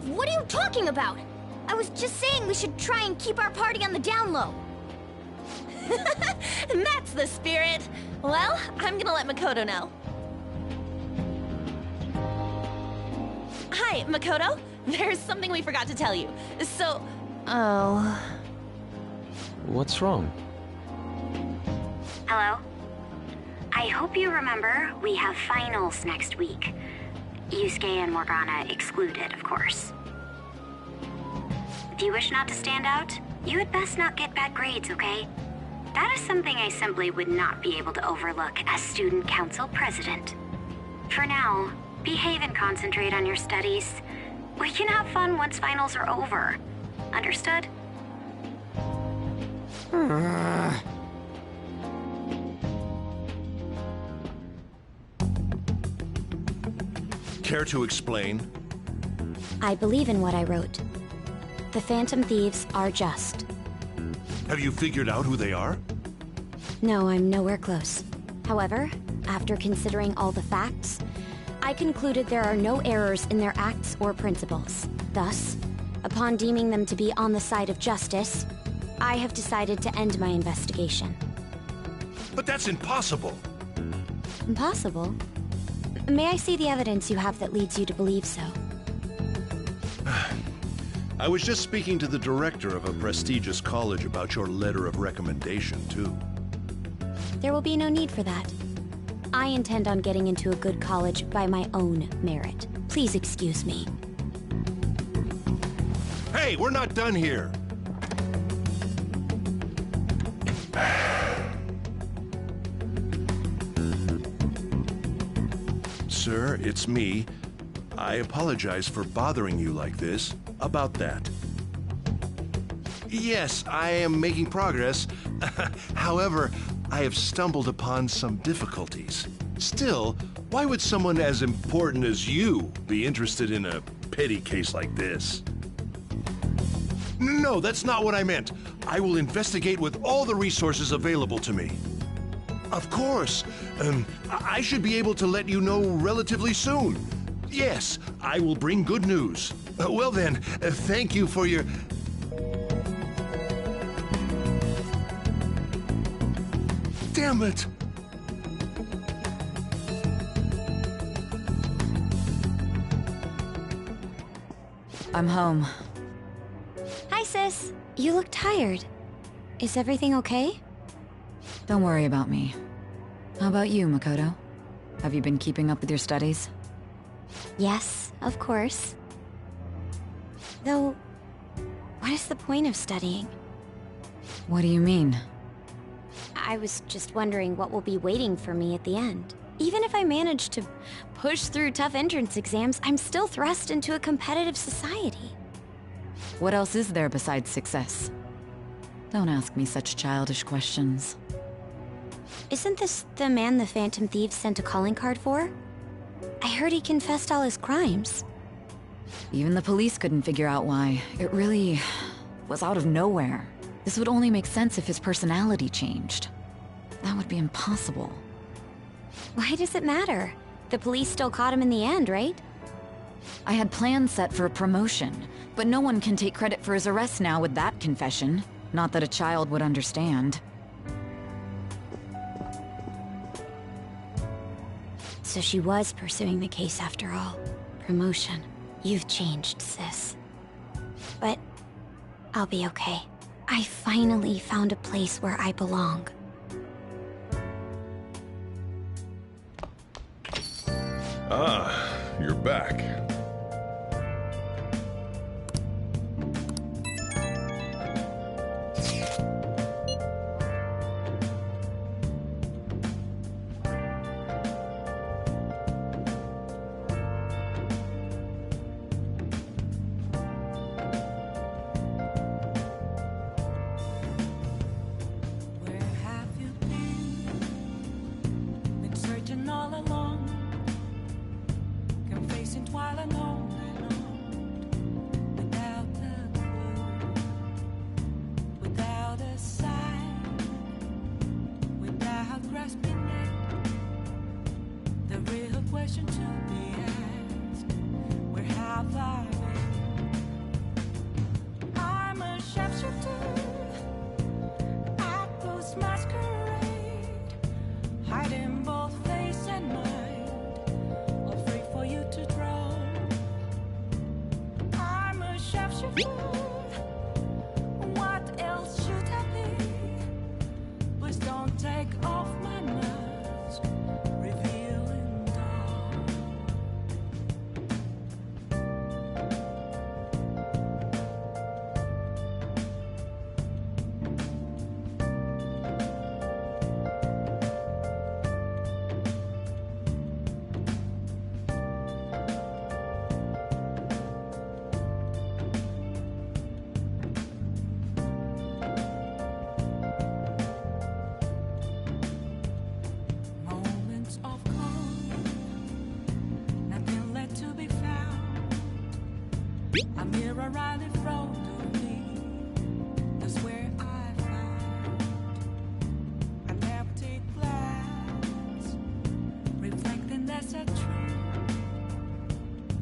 What are you talking about? I was just saying we should try and keep our party on the down low. That's the spirit. Well, I'm gonna let Makoto know. Hi, Makoto. There's something we forgot to tell you. So... Oh... What's wrong? Hello? I hope you remember we have finals next week. Yusuke and Morgana excluded, of course. If you wish not to stand out, you had best not get bad grades, okay? That is something I simply would not be able to overlook as student council president. For now, behave and concentrate on your studies. We can have fun once finals are over. Understood? Care to explain? I believe in what I wrote. The Phantom Thieves are just. Have you figured out who they are? No, I'm nowhere close. However, after considering all the facts, I concluded there are no errors in their acts or principles. Thus, upon deeming them to be on the side of justice, I have decided to end my investigation. But that's impossible! Impossible? May I see the evidence you have that leads you to believe so? I was just speaking to the director of a prestigious college about your letter of recommendation, too. There will be no need for that. I intend on getting into a good college by my own merit. Please excuse me. Hey, we're not done here! Sir, it's me. I apologize for bothering you like this. About that. Yes, I am making progress. However, I have stumbled upon some difficulties. Still, why would someone as important as you be interested in a petty case like this? No, that's not what I meant. I will investigate with all the resources available to me. Of course. I should be able to let you know relatively soon. Yes, I will bring good news. Well then, thank you for your... Damn it! I'm home. Hi, sis. You look tired. Is everything okay? Don't worry about me. How about you, Makoto? Have you been keeping up with your studies? Yes, of course. Though, what is the point of studying? What do you mean? I was just wondering what will be waiting for me at the end. Even if I manage to push through tough entrance exams, I'm still thrust into a competitive society. What else is there besides success? Don't ask me such childish questions. Isn't this the man the Phantom Thieves sent a calling card for? I heard he confessed all his crimes. Even the police couldn't figure out why. It really was out of nowhere. This would only make sense if his personality changed. That would be impossible. Why does it matter? The police still caught him in the end, right? I had plans set for a promotion, but no one can take credit for his arrest now with that confession. Not that a child would understand. So she was pursuing the case after all. promotion. You've changed, sis. But I'll be okay. I finally found a place where I belong. Ah, you're back. Where have you been? Been searching all along, confessing while alone and on, without a clue, without a sign, without grasping it. The real question to be asked: where have I been? I'm a sharpshooter. Apples masquerade, hiding both face and mind, afraid for you to draw. I'm a sharpshooter. What else should I be? Please don't take off my mask, revealing dawn. Moments of calm, nothing left to be found. A mirror right in front of me, that's where I found an empty glass, reflecting that's a truth.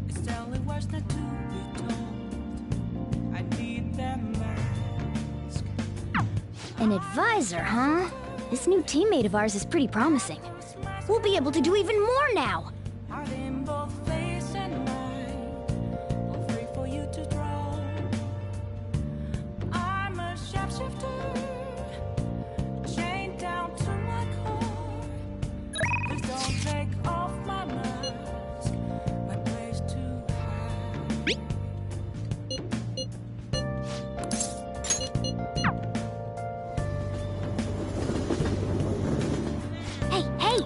It's telling words not to be told. I need that mask. An advisor, huh? This new teammate of ours is pretty promising. We'll be able to do even more now! Hiding both face and mind, afraid for you to draw. I'm a sharpshooter, chained down to my core. Please don't take off my mask, my place to hide. Hey, hey!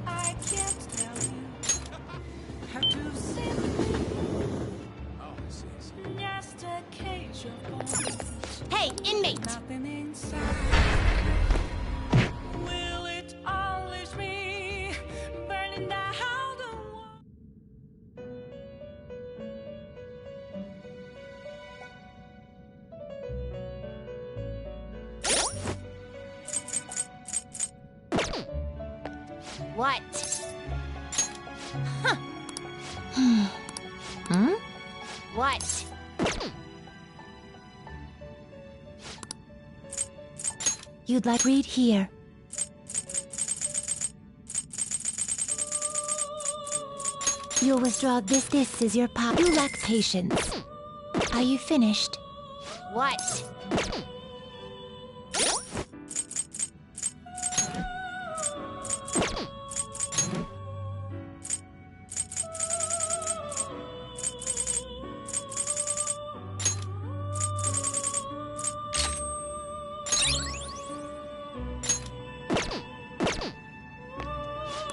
I can't tell you how to say just a cage of bones. Hey, inmate! Nothing inside. Will it unleash me, burning down the wall? What? Hmm? What? You'd like read here. You'll withdraw this. This is your pop. You lack patience. Are you finished? What?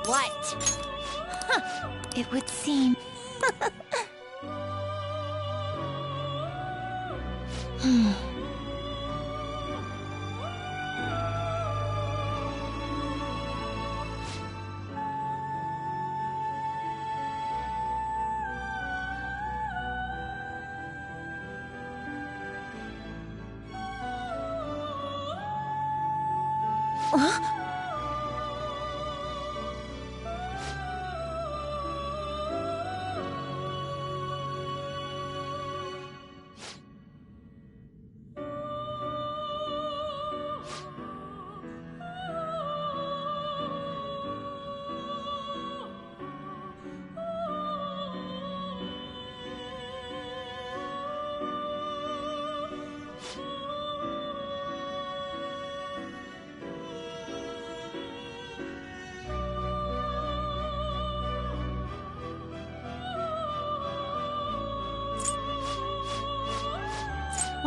What? It would seem.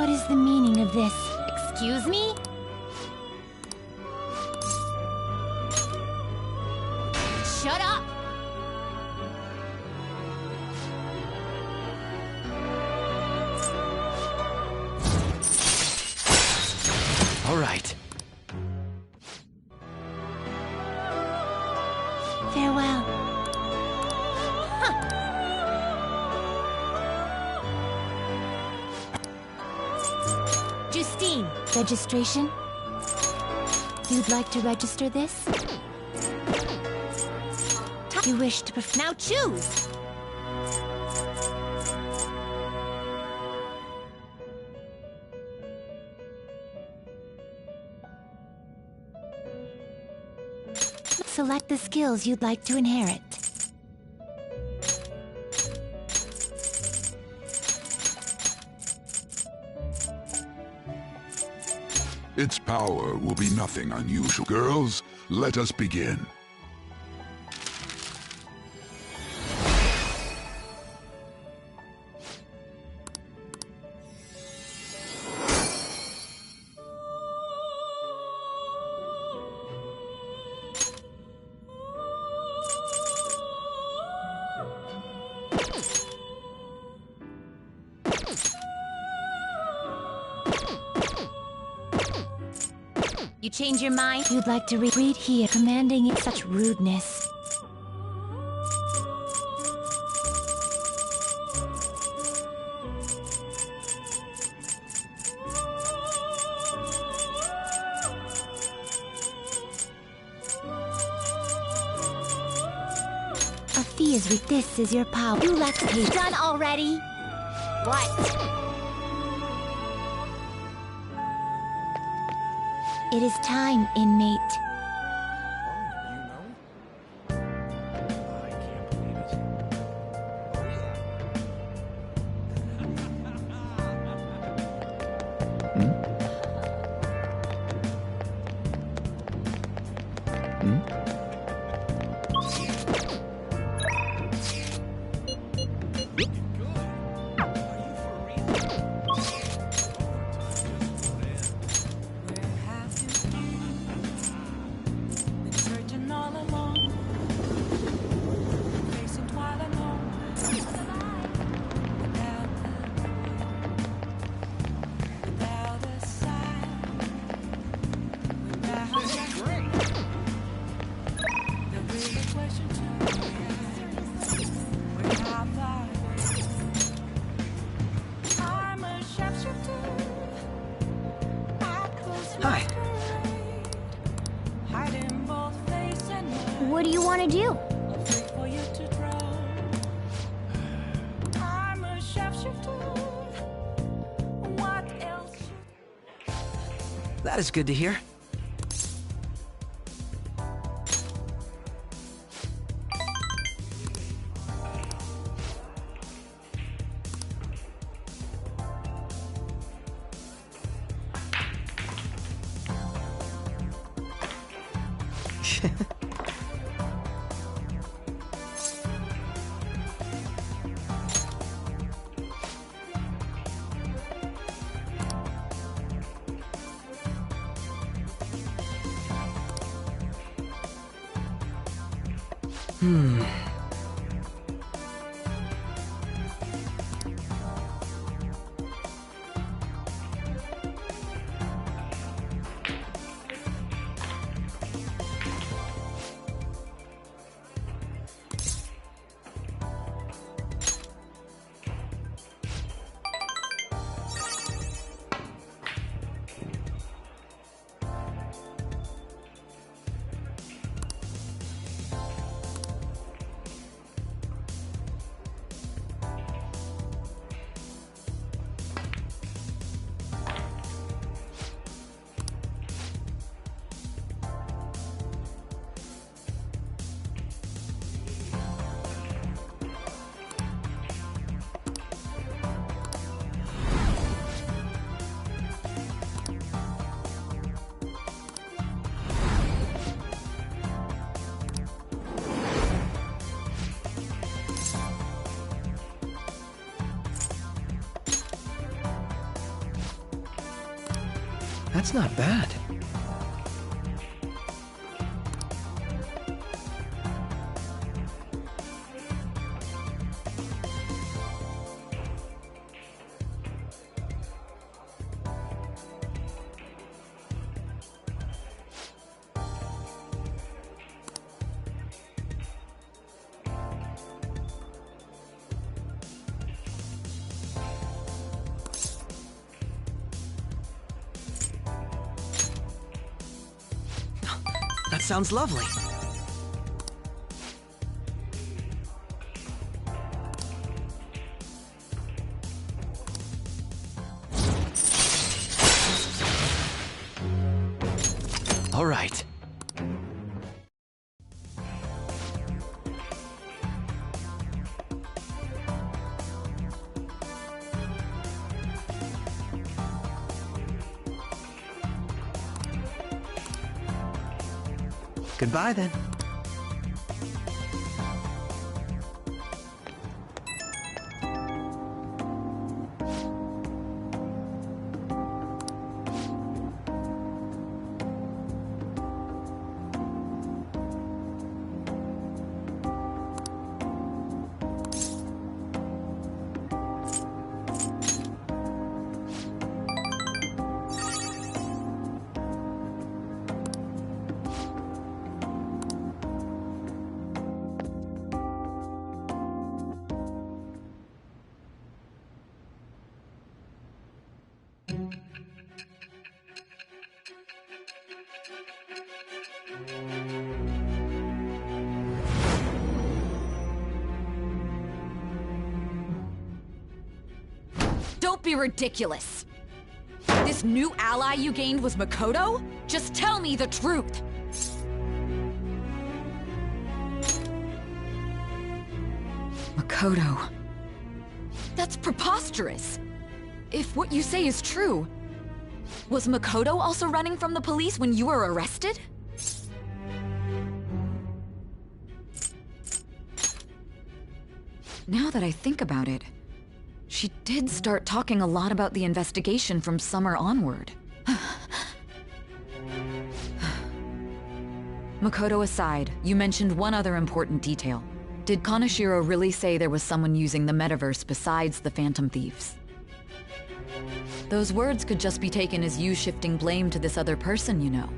What is the meaning of this? Excuse me? Shut up! All right. Farewell. Justine! Registration? You'd like to register this? You wish to Now choose! select the skills you'd like to inherit. Its power will be nothing unusual. Girls, let us begin. You change your mind? You'd like to read here, commanding in such rudeness. A fee is this is your power. You lack patience. Done already? What? It is time, inmate. Hi. What do you want to do? That is good to hear. That's not bad. That sounds lovely. All right. Goodbye, then. Don't be ridiculous! This new ally you gained was Makoto? Just tell me the truth! Makoto... That's preposterous! If what you say is true, was Makoto also running from the police when you were arrested? Now that I think about it, she did start talking a lot about the investigation from summer onward. Makoto aside, you mentioned one other important detail. Did Kaneshiro really say there was someone using the metaverse besides the Phantom Thieves? Those words could just be taken as you shifting blame to this other person, you know.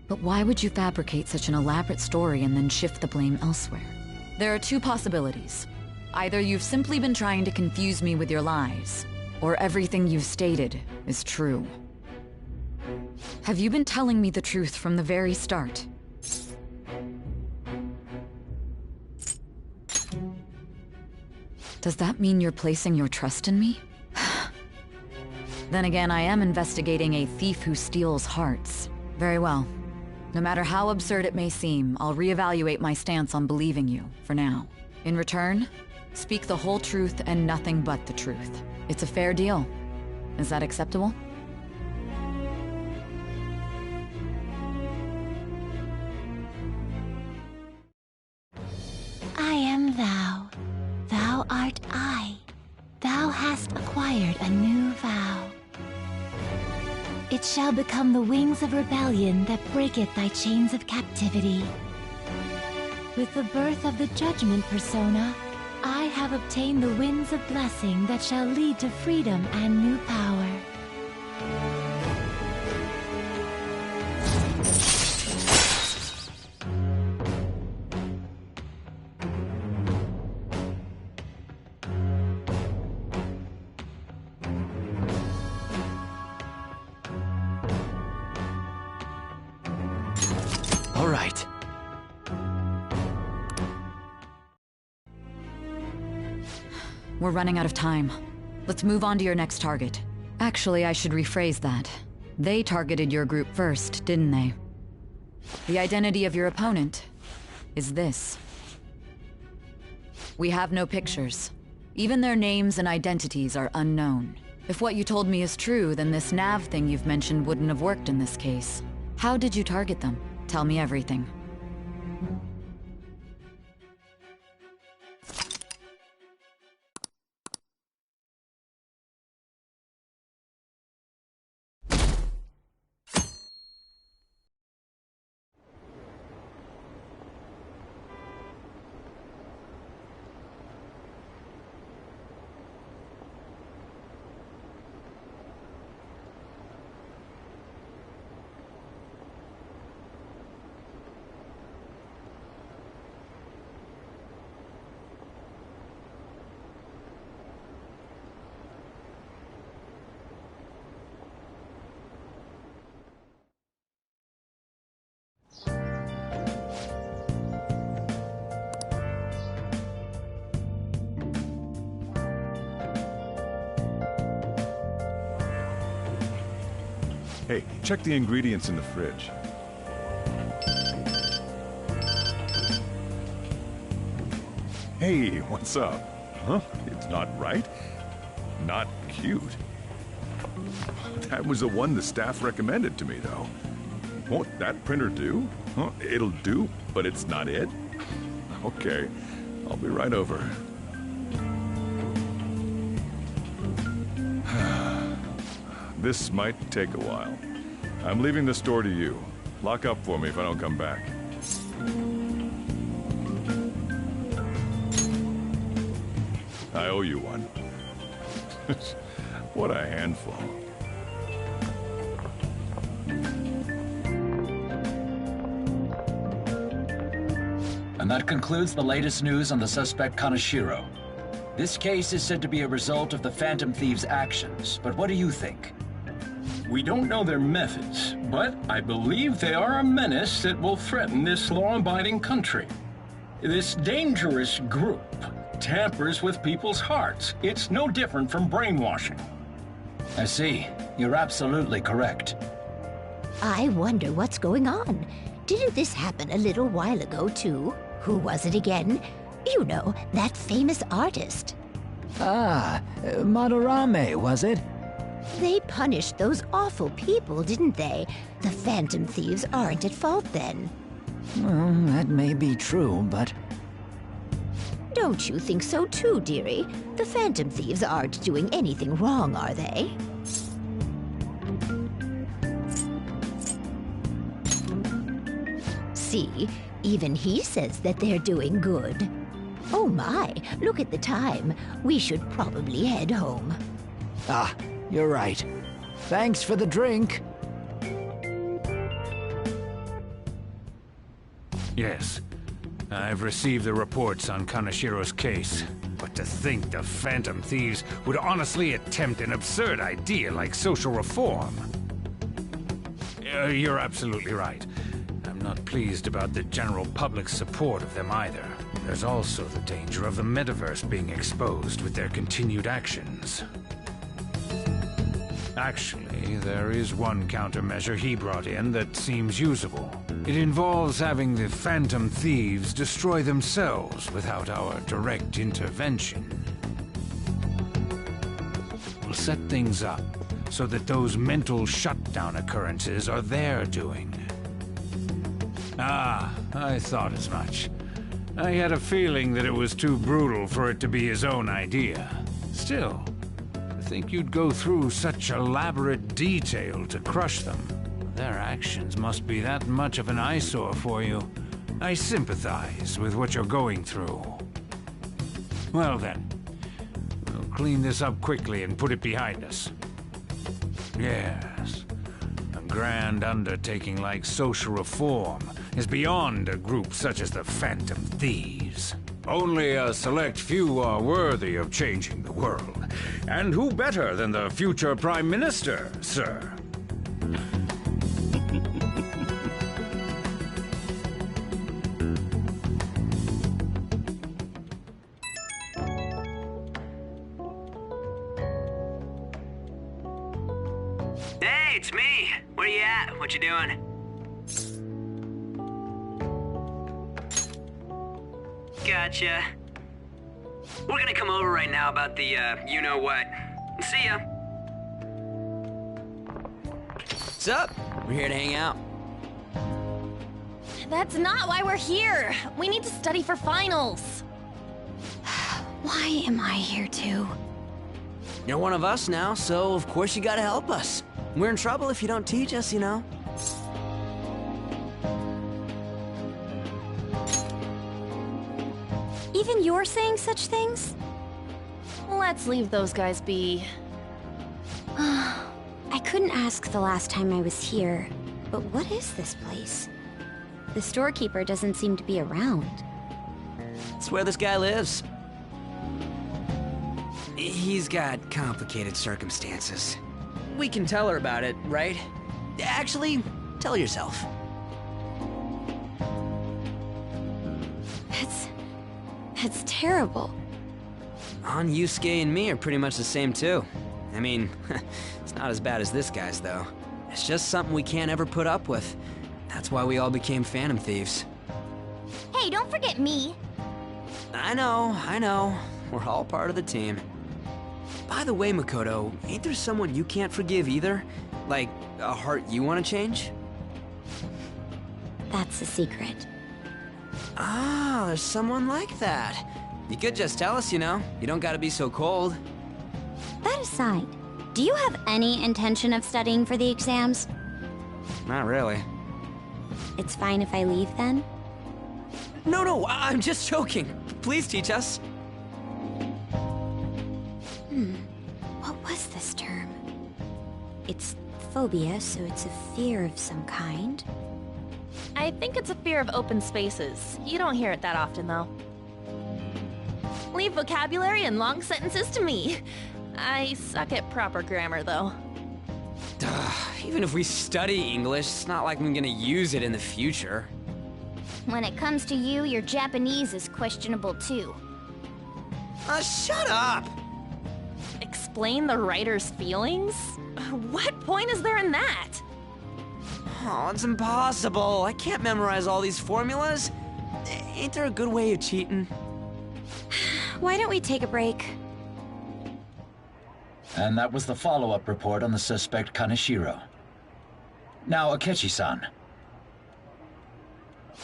But why would you fabricate such an elaborate story and then shift the blame elsewhere? There are two possibilities. Either you've simply been trying to confuse me with your lies, or everything you've stated is true. Have you been telling me the truth from the very start? Does that mean you're placing your trust in me? Then again, I am investigating a thief who steals hearts. Very well. No matter how absurd it may seem, I'll reevaluate my stance on believing you, for now. In return, speak the whole truth and nothing but the truth. It's a fair deal. Is that acceptable? I am thou. Thou art I. Thou hast acquired a new vow. It shall become the wings of rebellion that breaketh thy chains of captivity. With the birth of the judgment persona, I have obtained the winds of blessing that shall lead to freedom and new power. All right. We're running out of time. Let's move on to your next target. Actually, I should rephrase that. They targeted your group first, didn't they? The identity of your opponent is this. We have no pictures. Even their names and identities are unknown. If what you told me is true, then this nav thing you've mentioned wouldn't have worked in this case. How did you target them? Tell me everything. Hey, check the ingredients in the fridge. Hey, what's up? Huh? It's not right? Not cute. That was the one the staff recommended to me, though. Won't that printer do? Huh? It'll do, but it's not it? Okay, I'll be right over. This might take a while. I'm leaving the store to you. Lock up for me if I don't come back. I owe you one. What a handful. And that concludes the latest news on the suspect Kaneshiro. This case is said to be a result of the Phantom Thieves' actions, but what do you think? We don't know their methods, but I believe they are a menace that will threaten this law-abiding country. This dangerous group tampers with people's hearts. It's no different from brainwashing. I see. You're absolutely correct. I wonder what's going on. Didn't this happen a little while ago, too? Who was it again? You know, that famous artist. Ah, Madarame, was it? They punished those awful people, didn't they? The Phantom Thieves aren't at fault then. Well, that may be true, but... Don't you think so too, dearie? The Phantom Thieves aren't doing anything wrong, are they? See, even he says that they're doing good. Oh my, look at the time. We should probably head home. Ah, you're right. Thanks for the drink. Yes. I've received the reports on Kaneshiro's case. But to think the Phantom Thieves would honestly attempt an absurd idea like social reform. You're absolutely right. I'm not pleased about the general public's support of them either. There's also the danger of the metaverse being exposed with their continued actions. Actually, there is one countermeasure he brought in that seems usable. It involves having the Phantom Thieves destroy themselves without our direct intervention. We'll set things up so that those mental shutdown occurrences are their doing. Ah, I thought as much. I had a feeling that it was too brutal for it to be his own idea. Still, to think you'd go through such elaborate detail to crush them. Their actions must be that much of an eyesore for you. I sympathize with what you're going through. Well then, we'll clean this up quickly and put it behind us. Yes, a grand undertaking like social reform is beyond a group such as the Phantom Thieves. Only a select few are worthy of changing the world. And who better than the future Prime Minister, sir? Hey, it's me. Where you at? What you doing? Gotcha. We're gonna come over right now about the, you-know-what. See ya. What's up? We're here to hang out. That's not why we're here. We need to study for finals. Why am I here too? You're one of us now, so of course you gotta help us. We're in trouble if you don't teach us, you know. Even you're saying such things? Let's leave those guys be. I couldn't ask the last time I was here, but what is this place? The storekeeper doesn't seem to be around. It's where this guy lives. He's got complicated circumstances. We can tell her about it, right? Actually, tell yourself. That's terrible. On Yusuke and me are pretty much the same too. I mean, it's not as bad as this guy's though. It's just something we can't ever put up with. That's why we all became Phantom Thieves. Hey, don't forget me. I know. We're all part of the team. By the way, Makoto, ain't there someone you can't forgive either? Like, a heart you want to change? That's a secret. Ah, there's someone like that. You could just tell us, you know. You don't gotta be so cold. That aside, do you have any intention of studying for the exams? Not really. It's fine if I leave then? No, I'm just joking. Please teach us. What was this term? It's phobia, so it's a fear of some kind. I think it's a fear of open spaces. You don't hear it that often, though. Leave vocabulary and long sentences to me. I suck at proper grammar, though. Even if we study English, it's not like I'm gonna use it in the future. When it comes to you, your Japanese is questionable too. Shut up! Explain the writer's feelings? What point is there in that? Oh, it's impossible. I can't memorize all these formulas. Ain't there a good way of cheating? Why don't we take a break? And that was the follow-up report on the suspect Kaneshiro. Now, Akechi-san.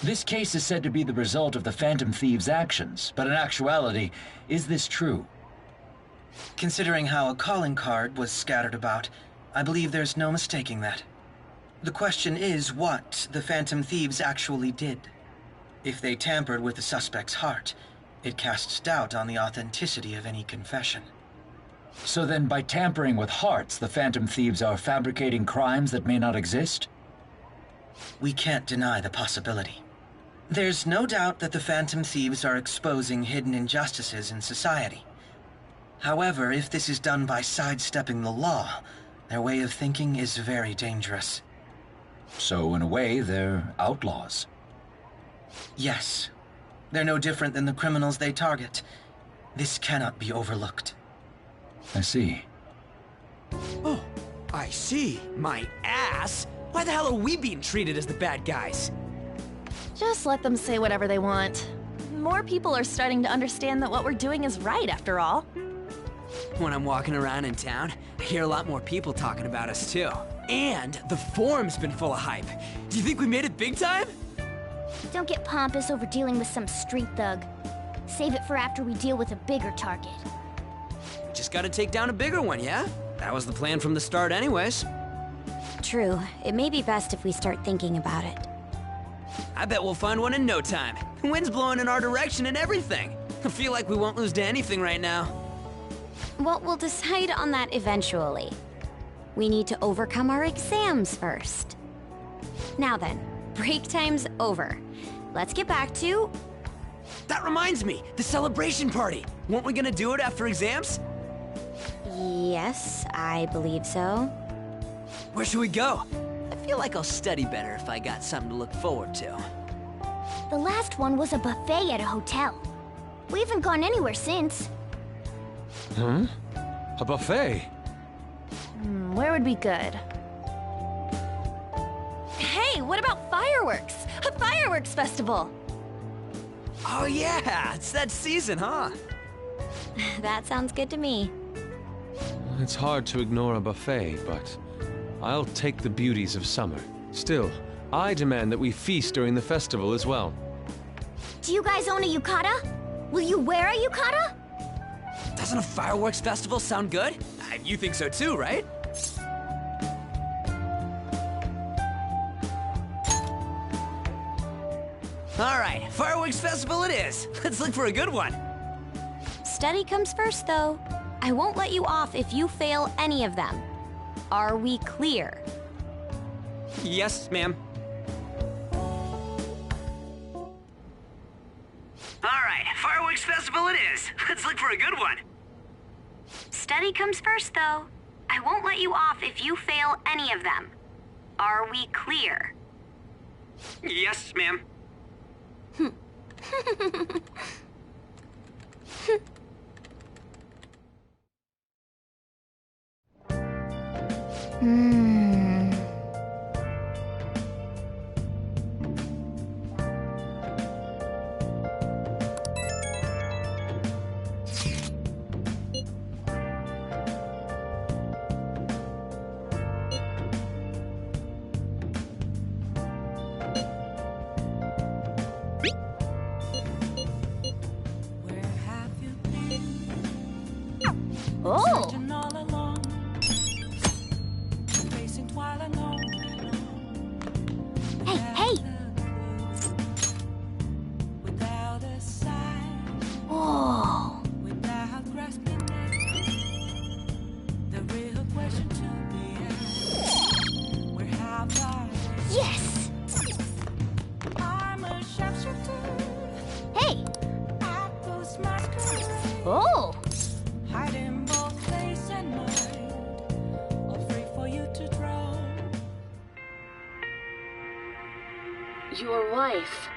This case is said to be the result of the Phantom Thieves' actions, but in actuality, is this true? Considering how a calling card was scattered about, I believe there's no mistaking that. The question is what the Phantom Thieves actually did. If they tampered with the suspect's heart, it casts doubt on the authenticity of any confession. So then, by tampering with hearts, the Phantom Thieves are fabricating crimes that may not exist? We can't deny the possibility. There's no doubt that the Phantom Thieves are exposing hidden injustices in society. However, if this is done by sidestepping the law, their way of thinking is very dangerous. So, in a way, they're outlaws. Yes. They're no different than the criminals they target. This cannot be overlooked. I see. Oh, I see. My ass? Why the hell are we being treated as the bad guys? Just let them say whatever they want. More people are starting to understand that what we're doing is right, after all. When I'm walking around in town, I hear a lot more people talking about us, too. And the forum's been full of hype. Do you think we made it big time? Don't get pompous over dealing with some street thug. Save it for after we deal with a bigger target. Just gotta take down a bigger one, yeah? That was the plan from the start anyways. True. It may be best if we start thinking about it. I bet we'll find one in no time. The wind's blowing in our direction and everything. I feel like we won't lose to anything right now. Well, we'll decide on that eventually. We need to overcome our exams first. Now then, break time's over. Let's get back to... That reminds me, the celebration party. Weren't we gonna do it after exams? Yes, I believe so. Where should we go? I feel like I'll study better if I got something to look forward to. The last one was a buffet at a hotel. We haven't gone anywhere since. Huh? A buffet? Where would be good? Hey, what about fireworks? A fireworks festival! Oh yeah, it's that season, huh? That sounds good to me. It's hard to ignore a buffet, but I'll take the beauties of summer. Still, I demand that we feast during the festival as well. Do you guys own a yukata? Will you wear a yukata? Doesn't a fireworks festival sound good? You think so too, right? All right, fireworks festival it is. Let's look for a good one. Study comes first, though. I won't let you off if you fail any of them. Are we clear? Yes, ma'am. All right, fireworks festival it is. Let's look for a good one. Study comes first, though. I won't let you off if you fail any of them. Are we clear? Yes, ma'am. Oh! Searching all along, facing twilight alone. Hey, hey! Without a sign, Whoa! without grasping it, the real question to be asked: where have I? Yes! I'm a sharpshooter. Hey! I post masquerade. Oh! Hiding both face and mind, all free for you to draw. Your wife.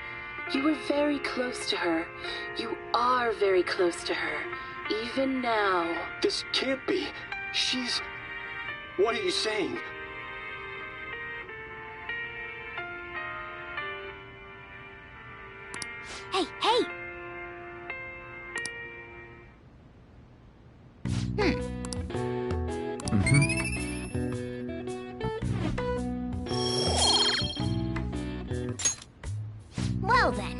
You were very close to her. You are very close to her. Even now. This can't be. She's... What are you saying? Hey, hey! Well then.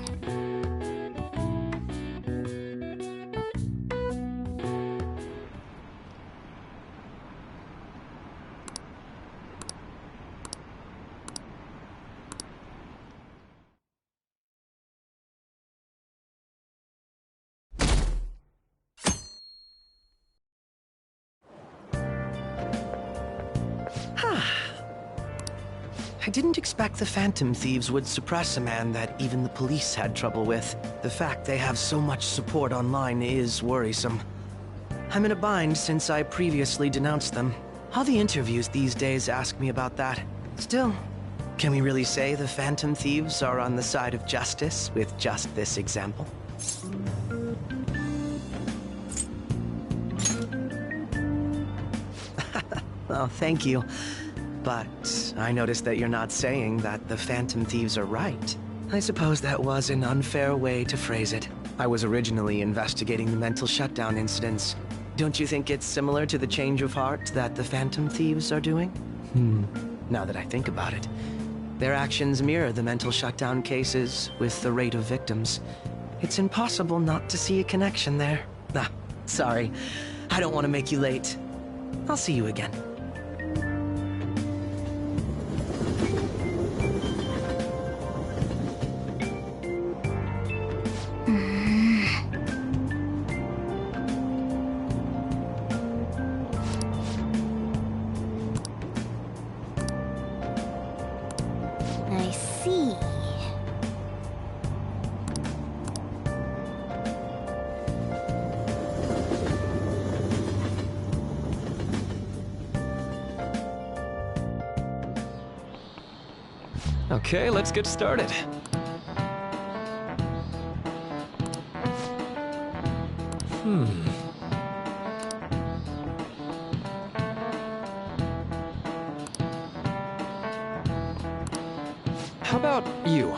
I didn't expect the Phantom Thieves would suppress a man that even the police had trouble with. The fact they have so much support online is worrisome. I'm in a bind since I previously denounced them. All the interviews these days ask me about that. Still, can we really say the Phantom Thieves are on the side of justice with just this example? Oh, thank you. But I noticed that you're not saying that the Phantom Thieves are right. I suppose that was an unfair way to phrase it. I was originally investigating the mental shutdown incidents. Don't you think it's similar to the change of heart that the Phantom Thieves are doing? Now that I think about it, their actions mirror the mental shutdown cases with the rate of victims. It's impossible not to see a connection there. Ah, sorry. I don't want to make you late. I'll see you again. I see. Okay, let's get started. How about you?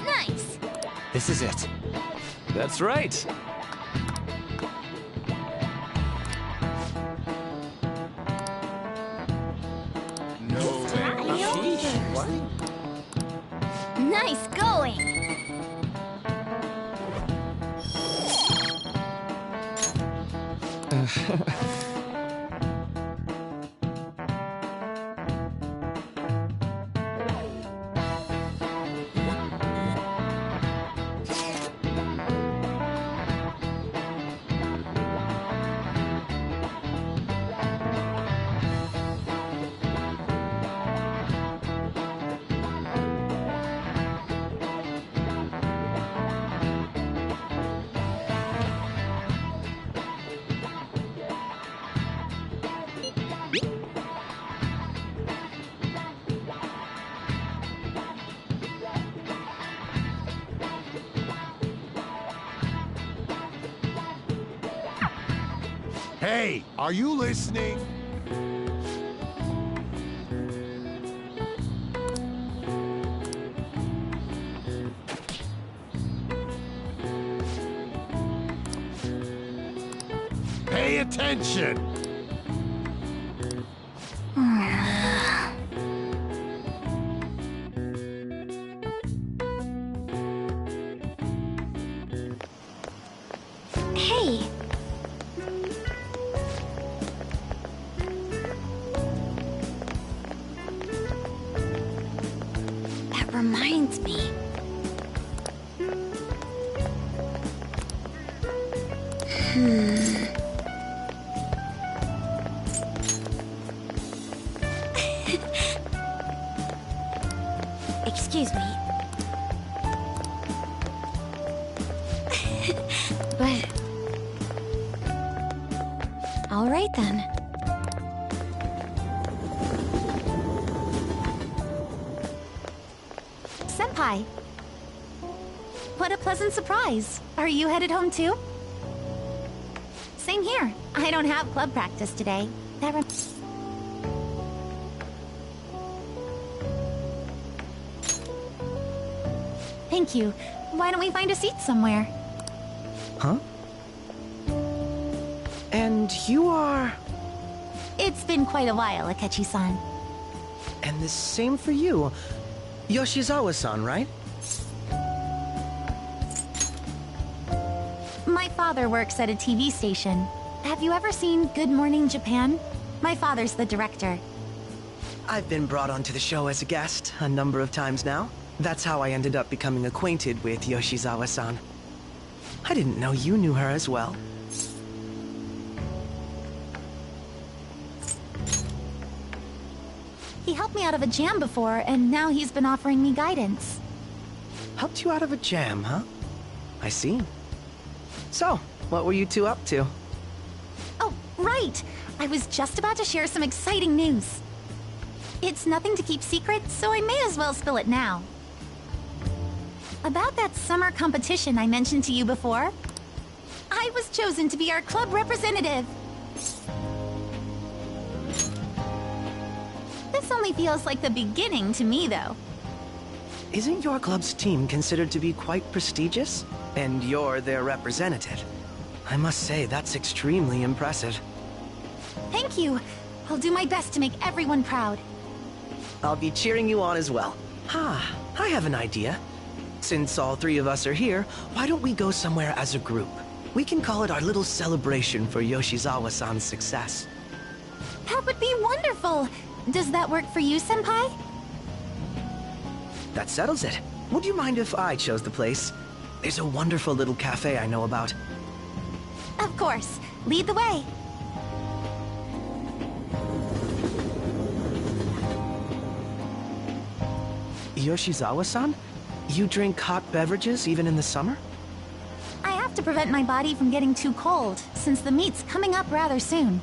Nice. This is it. That's right. Nice going. Hey, are you listening? Pay attention! Hey! That reminds me. Excuse me. But... all right then. Senpai! What a pleasant surprise. Are you headed home too? Same here. I don't have club practice today. Thank you. Why don't we find a seat somewhere? Huh? And you are... It's been quite a while, Akechi-san. And the same for you. Yoshizawa-san, right? My father works at a TV station. Have you ever seen Good Morning Japan? My father's the director. I've been brought onto the show as a guest a number of times now. That's how I ended up becoming acquainted with Yoshizawa-san. I didn't know you knew her as well. He helped me out of a jam before, and now he's been offering me guidance. Helped you out of a jam, huh? I see. So, what were you two up to? Oh, right! I was just about to share some exciting news. It's nothing to keep secret, so I may as well spill it now. About that summer competition I mentioned to you before, I was chosen to be our club representative. This only feels like the beginning to me, though. Isn't your club's team considered to be quite prestigious? And you're their representative. I must say, that's extremely impressive. Thank you. I'll do my best to make everyone proud. I'll be cheering you on as well. I have an idea. Since all three of us are here, why don't we go somewhere as a group? We can call it our little celebration for Yoshizawa-san's success. That would be wonderful! Does that work for you, Senpai? That settles it. Would you mind if I chose the place? There's a wonderful little cafe I know about. Of course. Lead the way. Yoshizawa-san? You drink hot beverages even in the summer? I have to prevent my body from getting too cold, since the meet's coming up rather soon.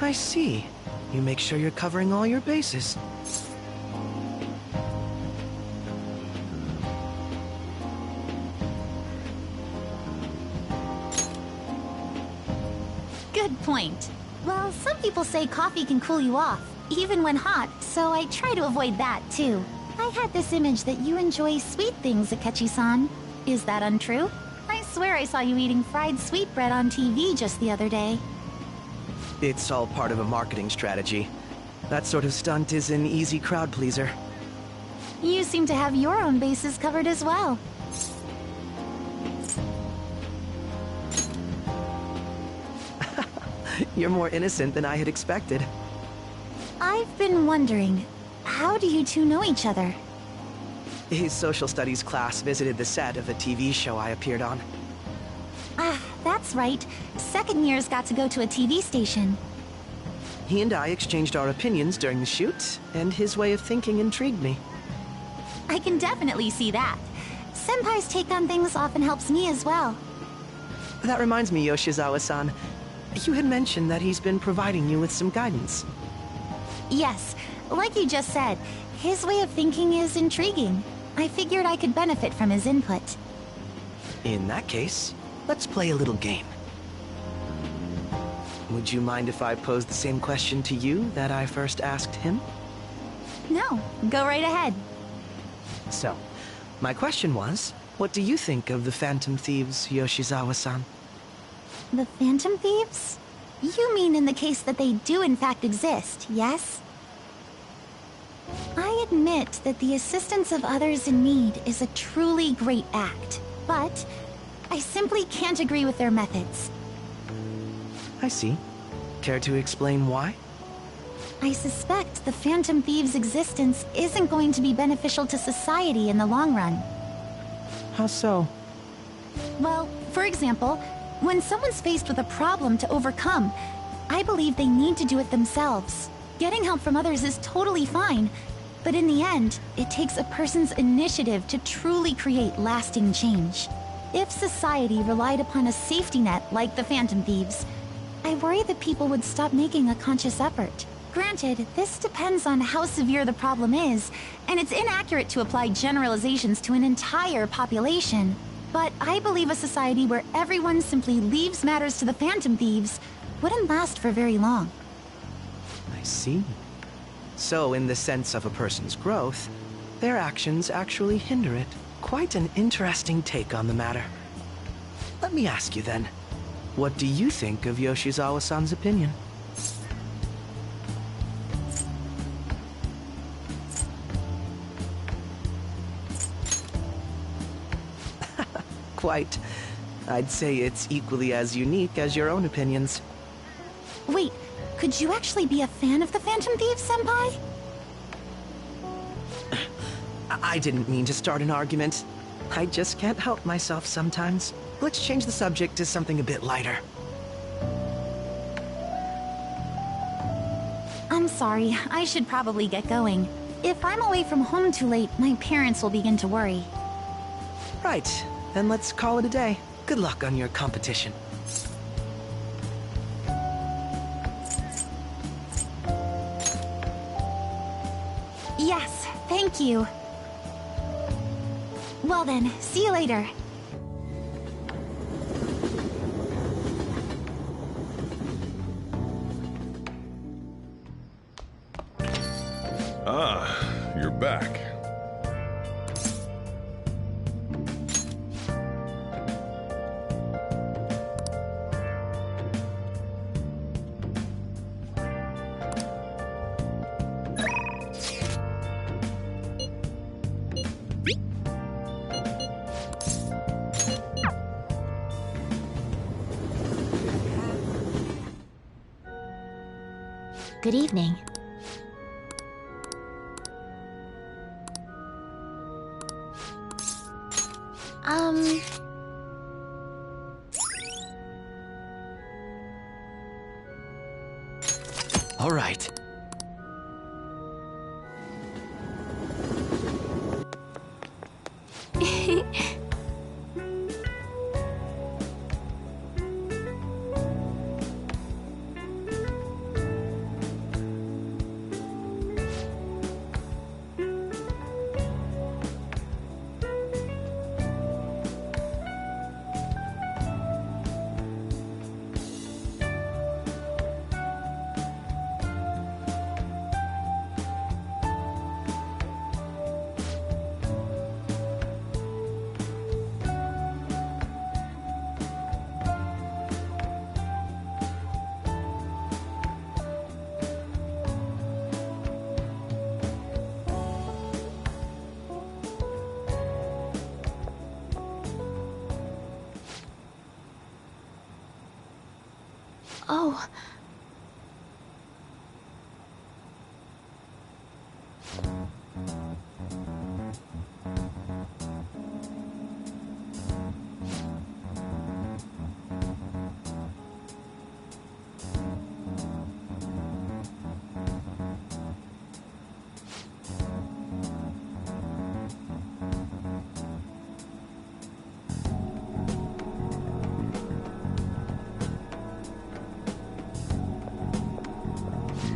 I see. You make sure you're covering all your bases. Good point. Well, some people say coffee can cool you off, even when hot, so I try to avoid that, too. I had this image that you enjoy sweet things, Akechi-san. Is that untrue? I swear I saw you eating fried sweetbread on TV just the other day. It's all part of a marketing strategy. That sort of stunt is an easy crowd pleaser. You seem to have your own bases covered as well. You're more innocent than I had expected. I've been wondering, how do you two know each other? His social studies class visited the set of a TV show I appeared on. Ah, that's right. Second years got to go to a TV station. He and I exchanged our opinions during the shoot, and his way of thinking intrigued me. I can definitely see that. Senpai's take on things often helps me as well. That reminds me, Yoshizawa-san. You had mentioned that he's been providing you with some guidance. Yes, like you just said, his way of thinking is intriguing. I figured I could benefit from his input. In that case, let's play a little game. would you mind if I posed the same question to you that I first asked him? No, go right ahead. So, my question was, what do you think of the Phantom Thieves, Yoshizawa-san? The Phantom Thieves? You mean in the case that they do in fact exist, yes? I admit that the assistance of others in need is a truly great act, but I simply can't agree with their methods. I see. Care to explain why? I suspect the Phantom Thieves' existence isn't going to be beneficial to society in the long run. How so? Well, for example, when someone's faced with a problem to overcome, I believe they need to do it themselves. Getting help from others is totally fine, but in the end, it takes a person's initiative to truly create lasting change. If society relied upon a safety net like the Phantom Thieves, I worry that people would stop making a conscious effort. Granted, this depends on how severe the problem is, and it's inaccurate to apply generalizations to an entire population. But I believe a society where everyone simply leaves matters to the Phantom Thieves wouldn't last for very long. I see. So, in the sense of a person's growth, their actions actually hinder it. Quite an interesting take on the matter. Let me ask you then, what do you think of Yoshizawa-san's opinion? Quite. I'd say it's equally as unique as your own opinions. Wait, could you actually be a fan of the Phantom Thieves, Senpai? I didn't mean to start an argument. I just can't help myself sometimes. Let's change the subject to something a bit lighter. I'm sorry, I should probably get going. If I'm away from home too late, my parents will begin to worry. Right, then let's call it a day. Good luck on your competition. Yes, thank you. Well then, see you later. Ah, you're back. Good evening. All right. Oh.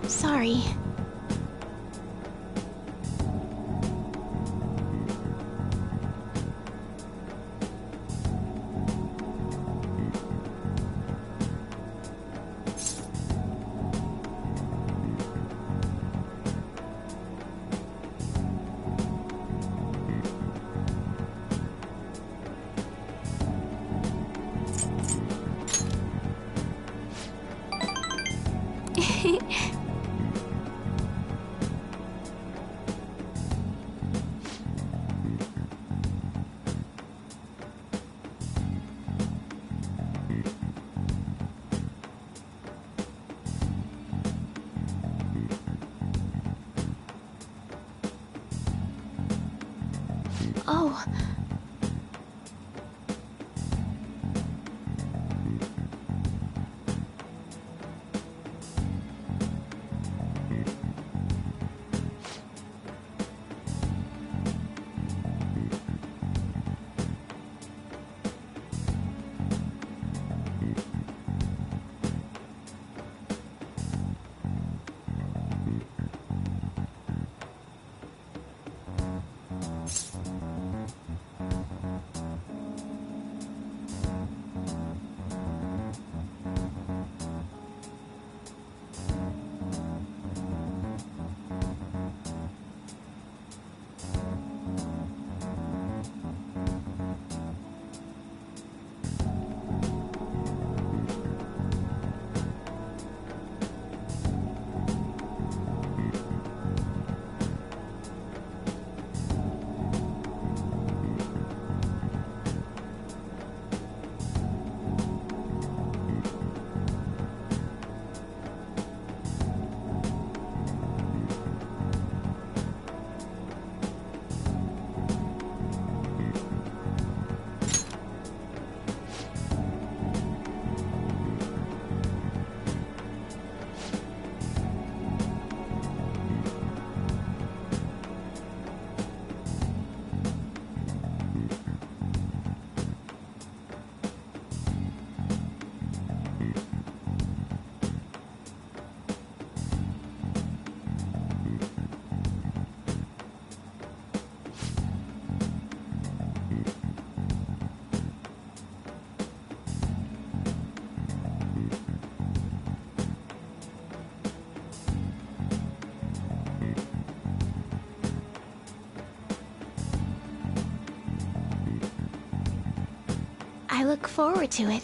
Sorry. Oh. I look forward to it.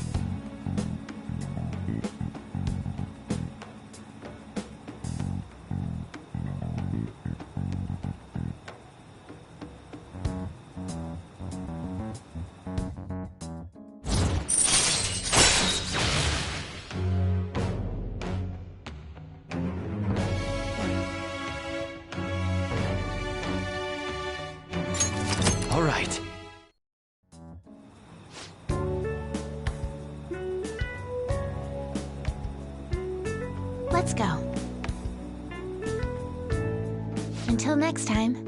All right. Let's go. Until next time.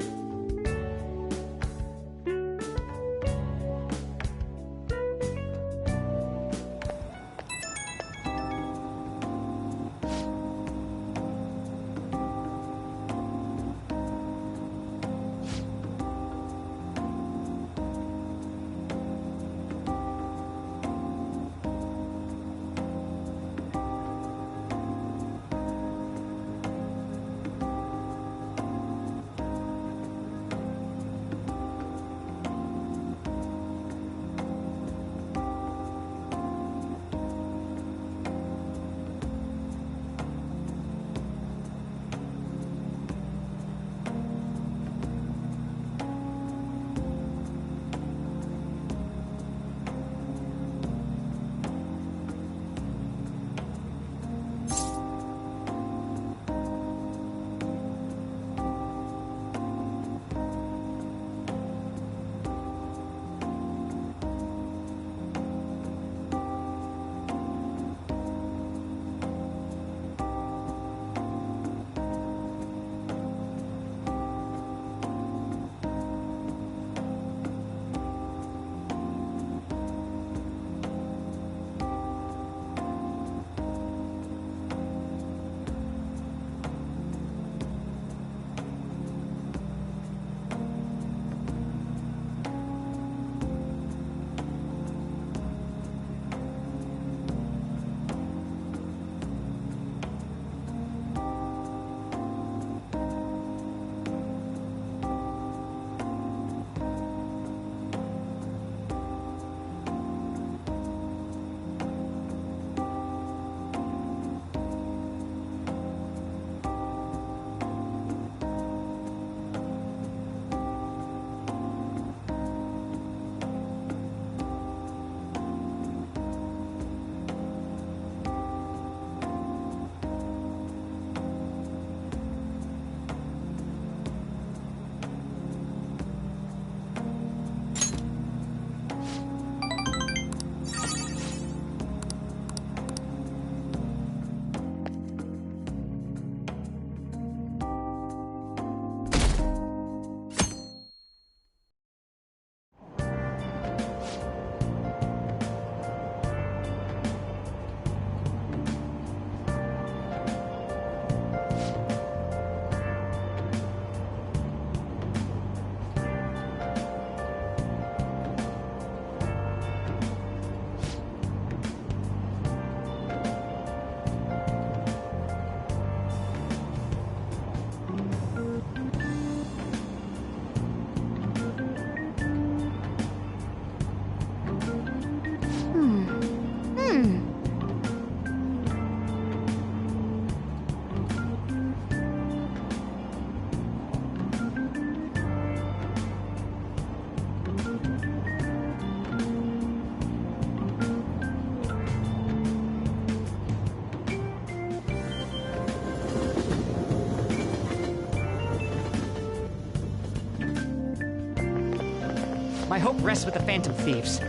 My hope rests with the Phantom Thieves.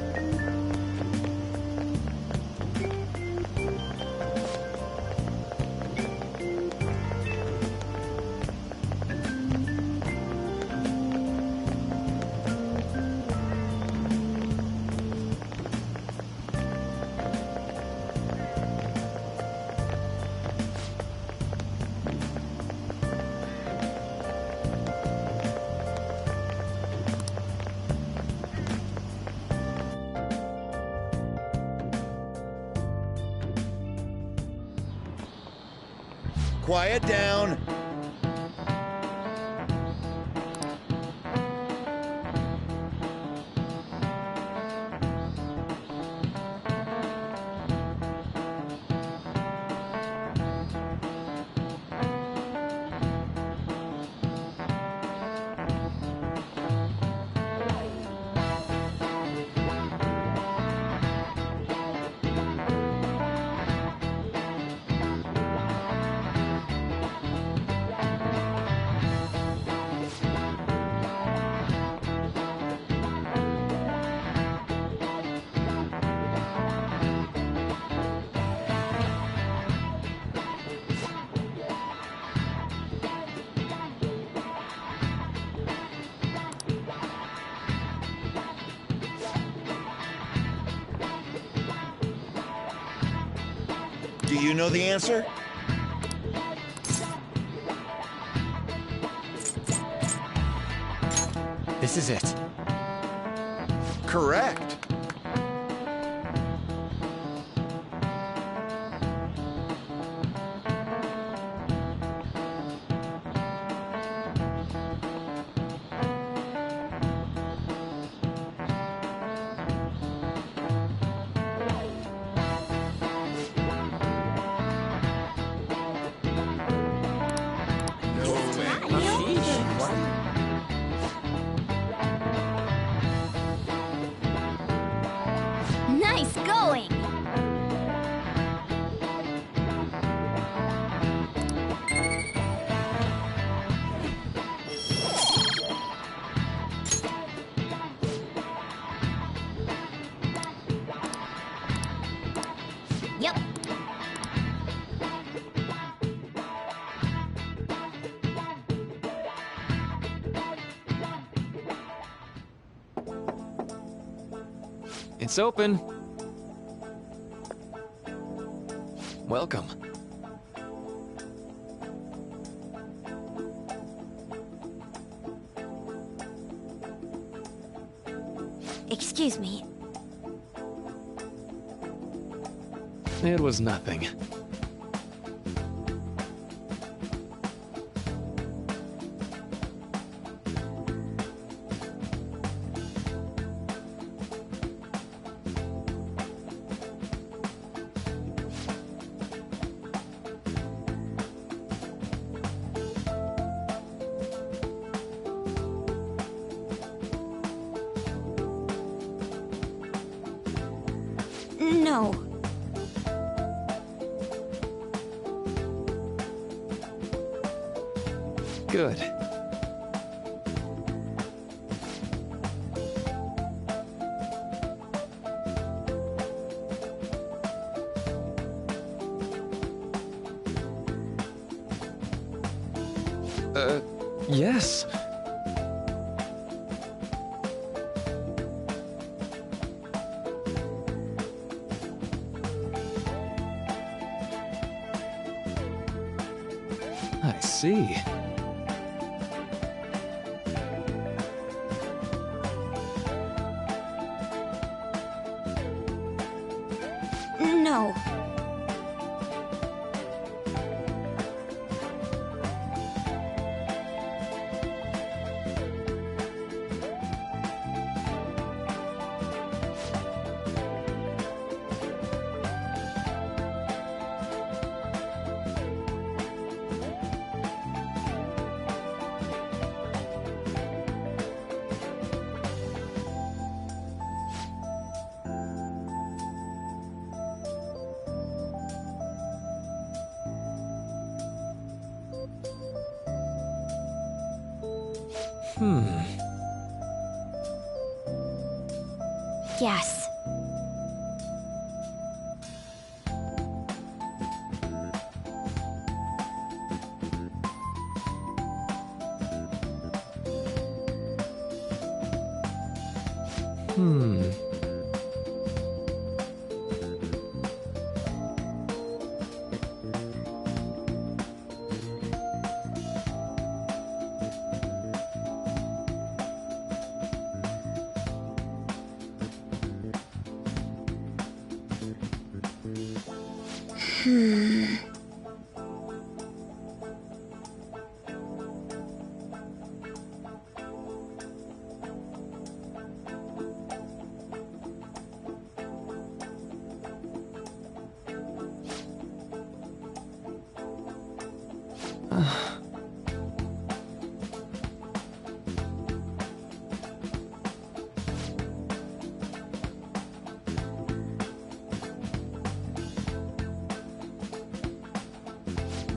Quiet down. Do you know the answer? This is it. Correct. Nice going! Yep. It's open. Welcome. Excuse me. It was nothing. No. Good. Yes. I see. No. Yes.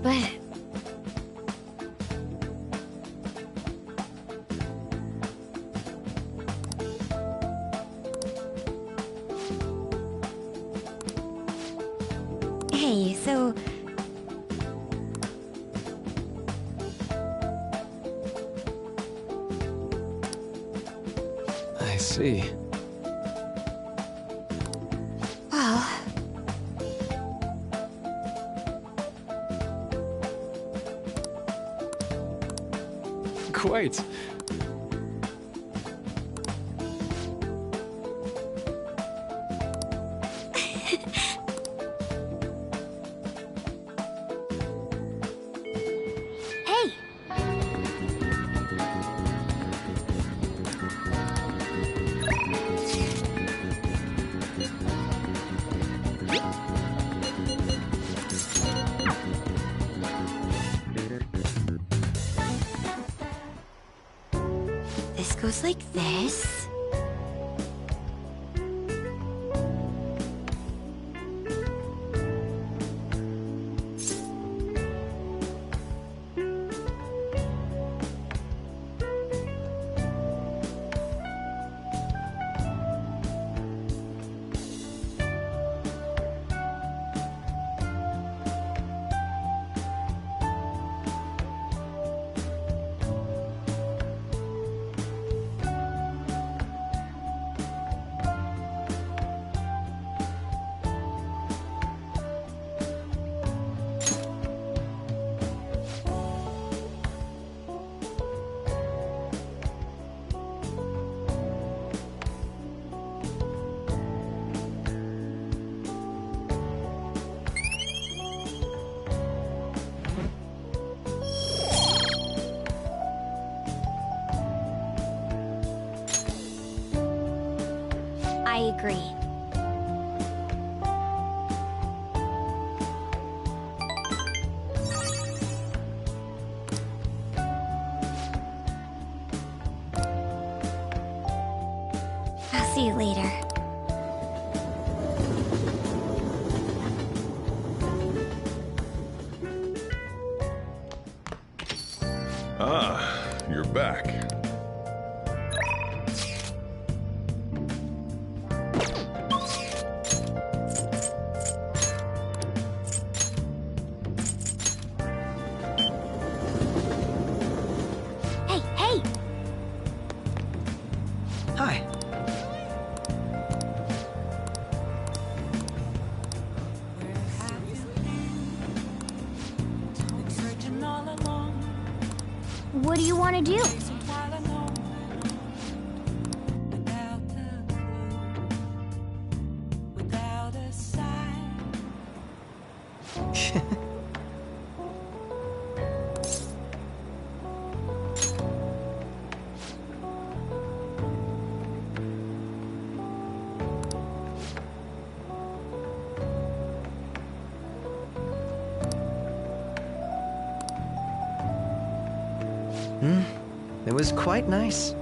But... Hey, so... I see. Well... Quite. Hey! This goes like this. I agree. I'll see you later. Ah, you're back. Hey, hey! Hi. What do you want to do? It was quite nice.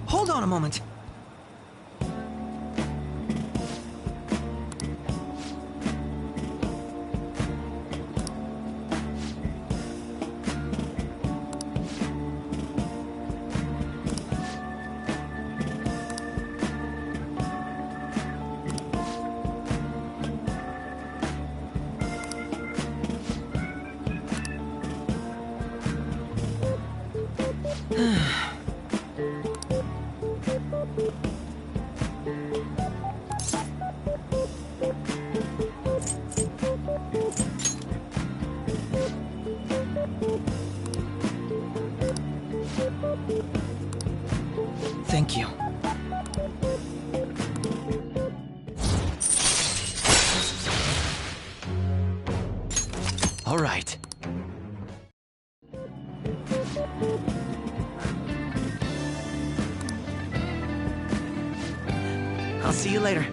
Hold on a moment. Thank you. All right. I'll see you later.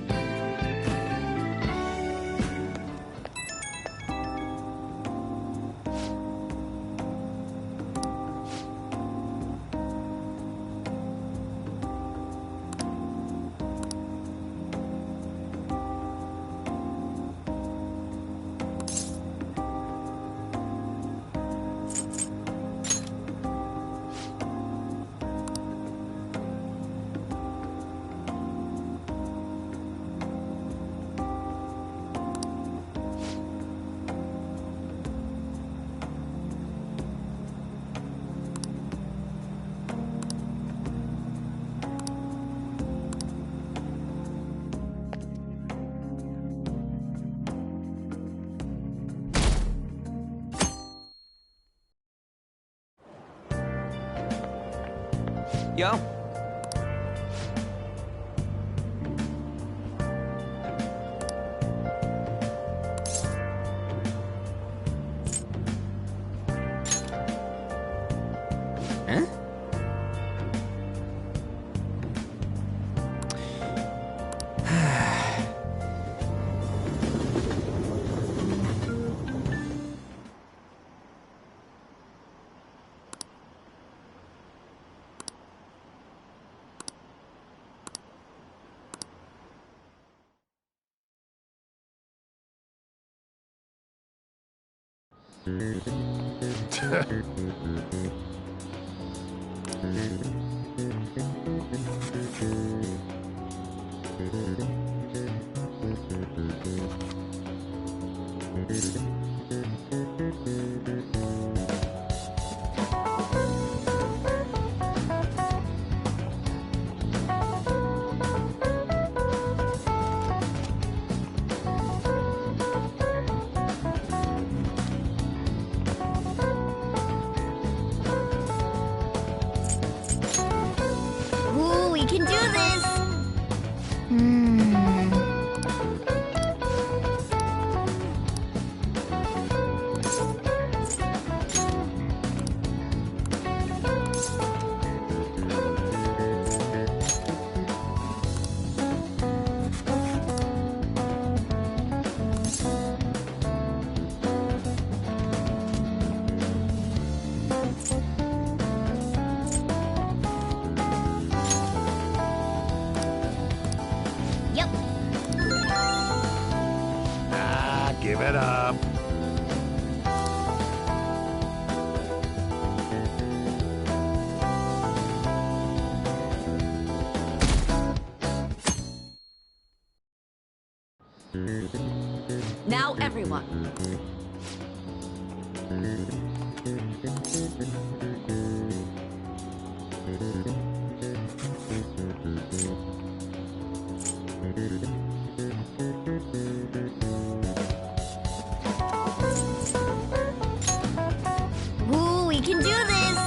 Yo. Huh? Ooh, we can do this! Yep. Ah, give it up. Now, everyone. Ooh, we can do this!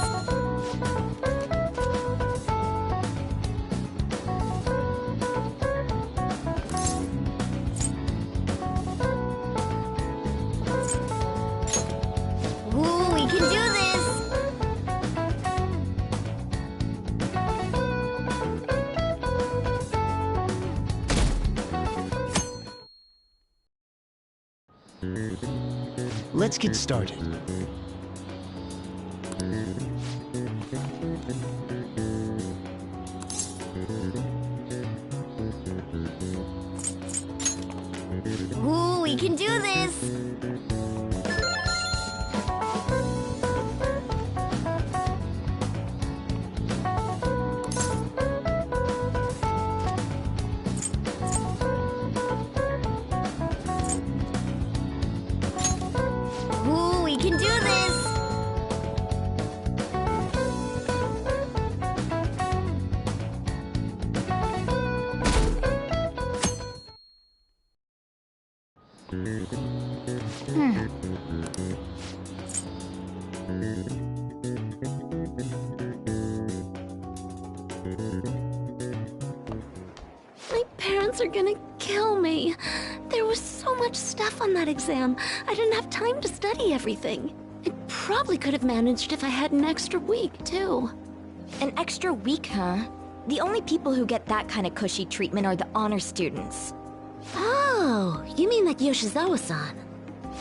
Ooh, we can do this! Let's get started. Ooh, we can do this! Ooh, we can do this! My parents are gonna kill me. There was so much stuff on that exam. I didn't have time to study everything. I probably could have managed if I had an extra week, too. An extra week, huh? The only people who get that kind of cushy treatment are the honor students. Oh, you mean like Yoshizawa-san?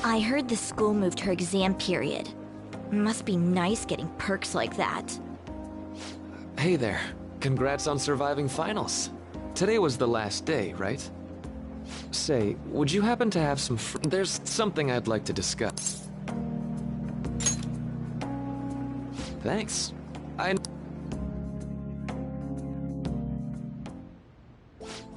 I heard the school moved her exam period. Must be nice getting perks like that. Hey there. Congrats on surviving finals. Today was the last day, right? Say, would you happen to have some There's something I'd like to discuss. Thanks.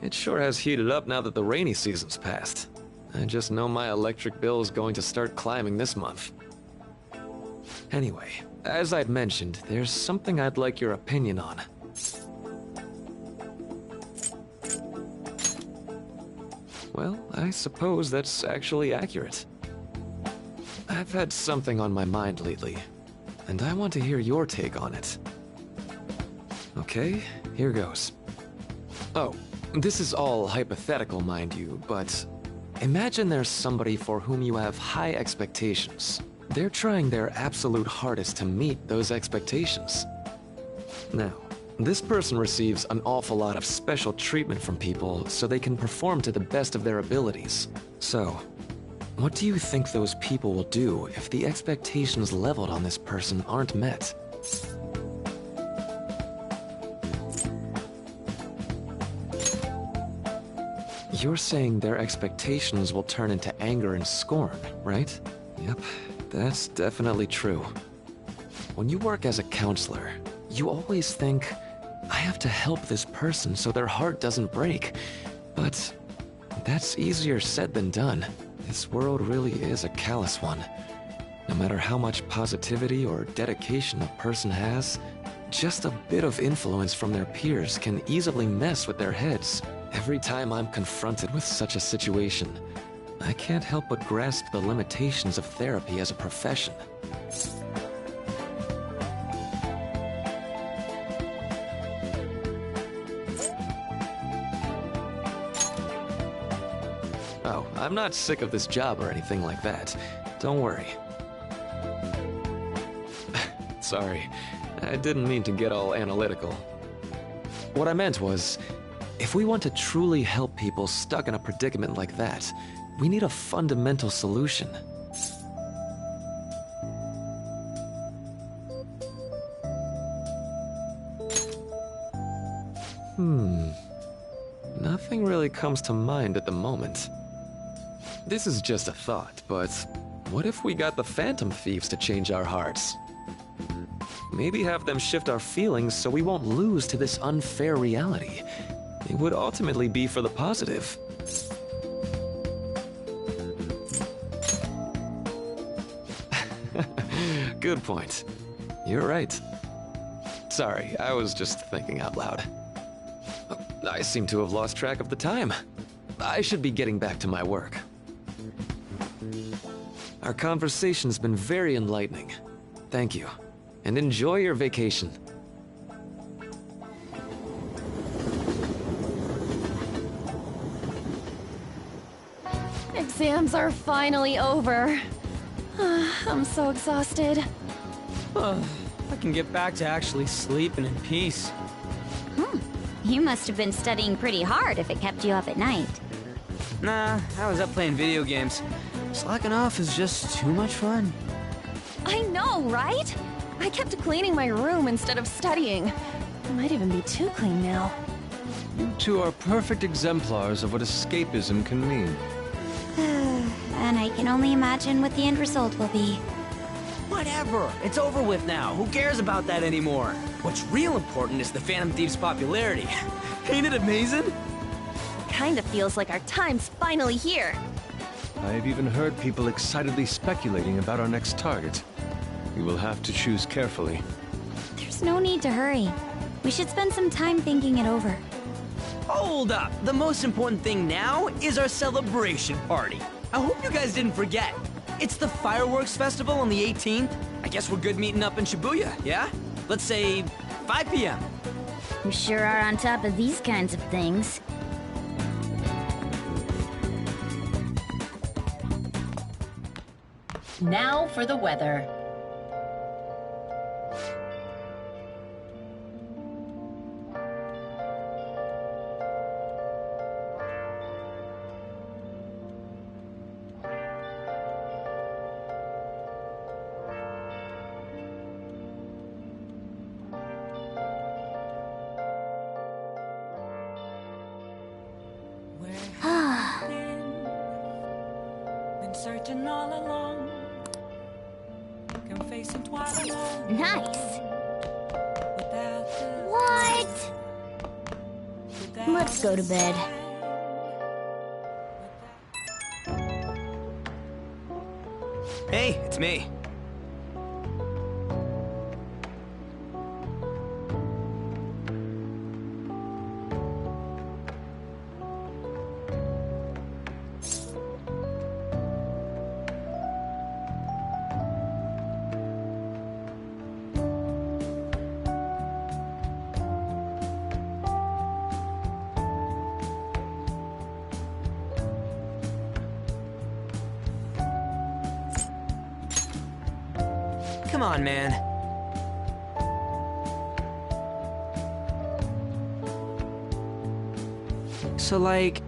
It sure has heated up now that the rainy season's passed. I just know my electric bill is going to start climbing this month. Anyway, as I'd mentioned, there's something I'd like your opinion on. Well, I suppose that's actually accurate. I've had something on my mind lately, and I want to hear your take on it. Okay, here goes. Oh, this is all hypothetical, mind you, but imagine there's somebody for whom you have high expectations. They're trying their absolute hardest to meet those expectations. Now, this person receives an awful lot of special treatment from people so they can perform to the best of their abilities. So, what do you think those people will do if the expectations leveled on this person aren't met? You're saying their expectations will turn into anger and scorn, right? Yep, that's definitely true. When you work as a counselor, you always think, I have to help this person so their heart doesn't break. But that's easier said than done. This world really is a callous one. No matter how much positivity or dedication a person has, just a bit of influence from their peers can easily mess with their heads. Every time I'm confronted with such a situation, I can't help but grasp the limitations of therapy as a profession. Oh, I'm not sick of this job or anything like that. Don't worry. Sorry, I didn't mean to get all analytical. What I meant was, if we want to truly help people stuck in a predicament like that, we need a fundamental solution. Nothing really comes to mind at the moment. This is just a thought, but what if we got the Phantom Thieves to change our hearts? Maybe have them shift our feelings so we won't lose to this unfair reality. It would ultimately be for the positive. Good point. You're right. Sorry, I was just thinking out loud. I seem to have lost track of the time. I should be getting back to my work. Our conversation's been very enlightening. Thank you, and enjoy your vacation. Exams are finally over. I'm so exhausted. I can get back to actually sleeping in peace. You must have been studying pretty hard if it kept you up at night. Nah, I was up playing video games. Slacking off is just too much fun. I know, right? I kept cleaning my room instead of studying. It might even be too clean now. You two are perfect exemplars of what escapism can mean. And I can only imagine what the end result will be. Whatever. It's over with now. Who cares about that anymore? What's real important is the Phantom Thieves' popularity. Ain't it amazing? Kinda feels like our time's finally here. I've even heard people excitedly speculating about our next target. We will have to choose carefully. There's no need to hurry. We should spend some time thinking it over. Hold up! The most important thing now is our celebration party. I hope you guys didn't forget. It's the fireworks festival on the 18th. I guess we're good meeting up in Shibuya, yeah? Let's say 5 p.m. You sure are on top of these kinds of things. Now for the weather. Been searching all along. Confessing twice alone. Nice. Without the What? Let's go to bed. Hey, it's me. Come on, man. So, like...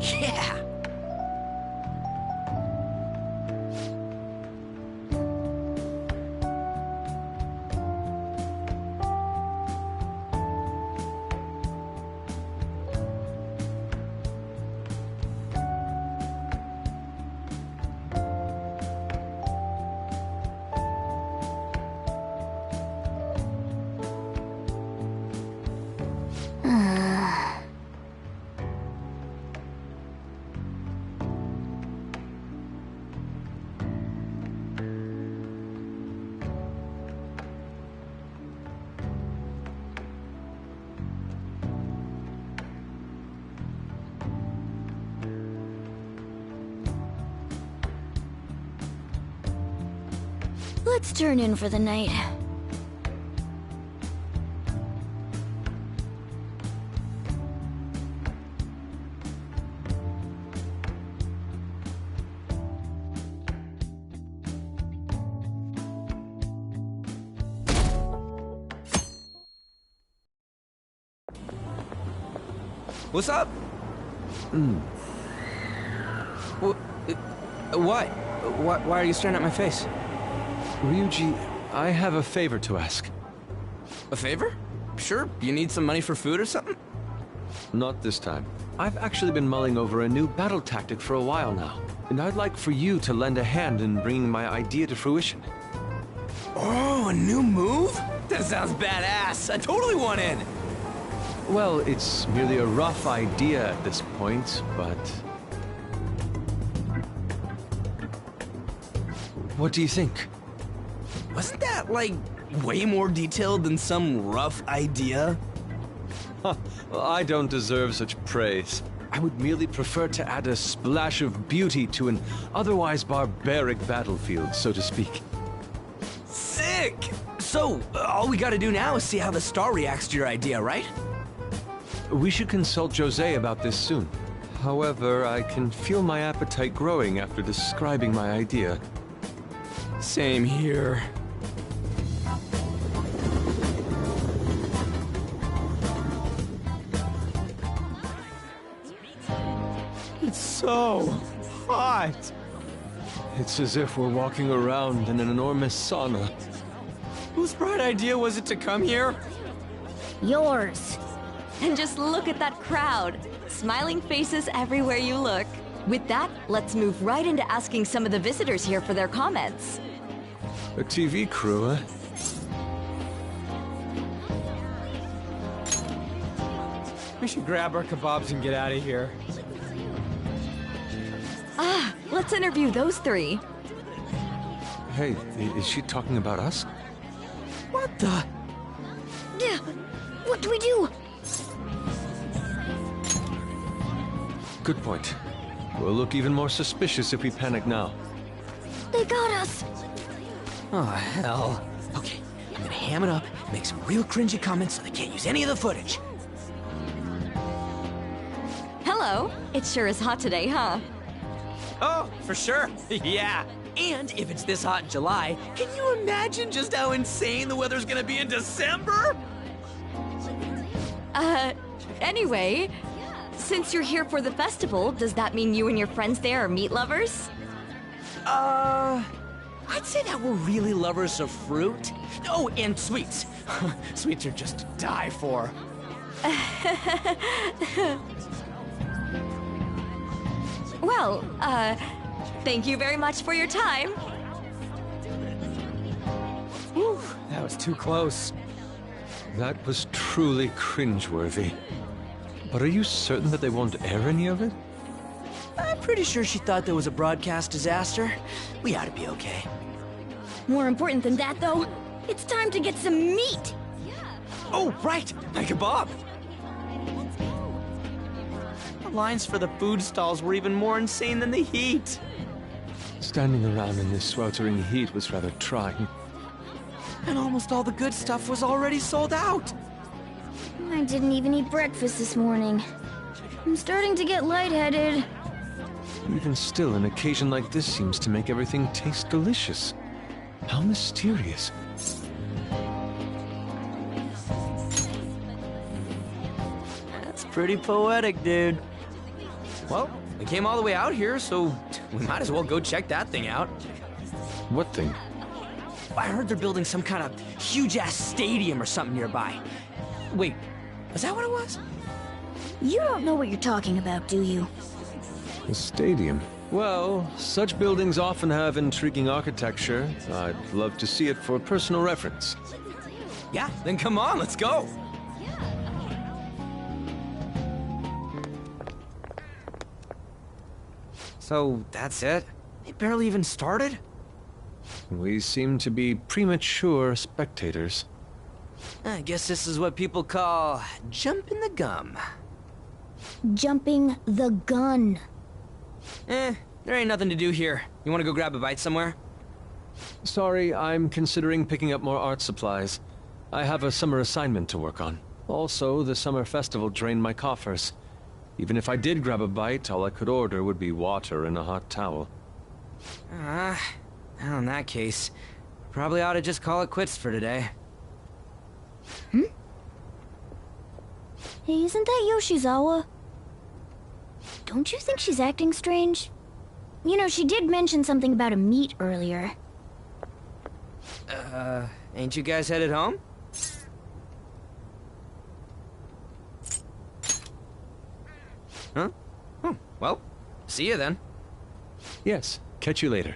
Yeah! Let's turn in for the night. What's up? What? Why are you staring at my face? Ryuji, I have a favor to ask. A favor? Sure. You need some money for food or something? Not this time. I've actually been mulling over a new battle tactic for a while now, and I'd like for you to lend a hand in bringing my idea to fruition. Oh, a new move? That sounds badass. I totally want in. Well, it's merely a rough idea at this point, but... What do you think? Wasn't that, like, way more detailed than some rough idea? Huh, well, I don't deserve such praise. I would merely prefer to add a splash of beauty to an otherwise barbaric battlefield, so to speak. Sick! So, all we gotta do now is see how the star reacts to your idea, right? We should consult Jose about this soon. However, I can feel my appetite growing after describing my idea. Same here. It's so hot. It's as if we're walking around in an enormous sauna. Whose bright idea was it to come here? Yours. And just look at that crowd. Smiling faces everywhere you look. With that, let's move right into asking some of the visitors here for their comments. A TV crew, huh? We should grab our kebabs and get out of here. Ah, let's interview those three. Hey, is she talking about us? What the? Yeah, what do we do? Good point. We'll look even more suspicious if we panic now. They got us. Oh, hell. Okay, I'm gonna ham it up, make some real cringy comments so they can't use any of the footage. Hello. It sure is hot today, huh? Oh, for sure. Yeah. And if it's this hot in July, can you imagine just how insane the weather's gonna be in December? Anyway, since you're here for the festival, does that mean you and your friends there are meat lovers? I'd say that we're really lovers of fruit. Oh, and sweets. Sweets are just to die for. Well, thank you very much for your time. Whew, that was too close. That was truly cringeworthy. But are you certain that they won't air any of it? I'm pretty sure she thought there was a broadcast disaster. We ought to be okay. More important than that, though, it's time to get some meat. Oh, right, my kebab. The lines for the food stalls were even more insane than the heat. Standing around in this sweltering heat was rather trying. And almost all the good stuff was already sold out. I didn't even eat breakfast this morning. I'm starting to get lightheaded. Even still, an occasion like this seems to make everything taste delicious. How mysterious. That's pretty poetic, dude. Well, we came all the way out here, so we might as well go check that thing out. What thing? I heard they're building some kind of huge-ass stadium or something nearby. Wait, was that what it was? You don't know what you're talking about, do you? A stadium. Well, such buildings often have intriguing architecture. I'd love to see it for personal reference. Yeah, then come on, let's go. So, that's it? They barely even started? We seem to be premature spectators. I guess this is what people call jumping the gum. Jumping the gun. There ain't nothing to do here. You want to go grab a bite somewhere? Sorry, I'm considering picking up more art supplies. I have a summer assignment to work on. Also, the summer festival drained my coffers. Even if I did grab a bite, all I could order would be water and a hot towel. Well, in that case, probably ought to just call it quits for today. Hey, isn't that Yoshizawa? Don't you think she's acting strange? You know, she did mention something about a meet earlier. Ain't you guys headed home? Huh? Oh, well, see you then. Yes, catch you later.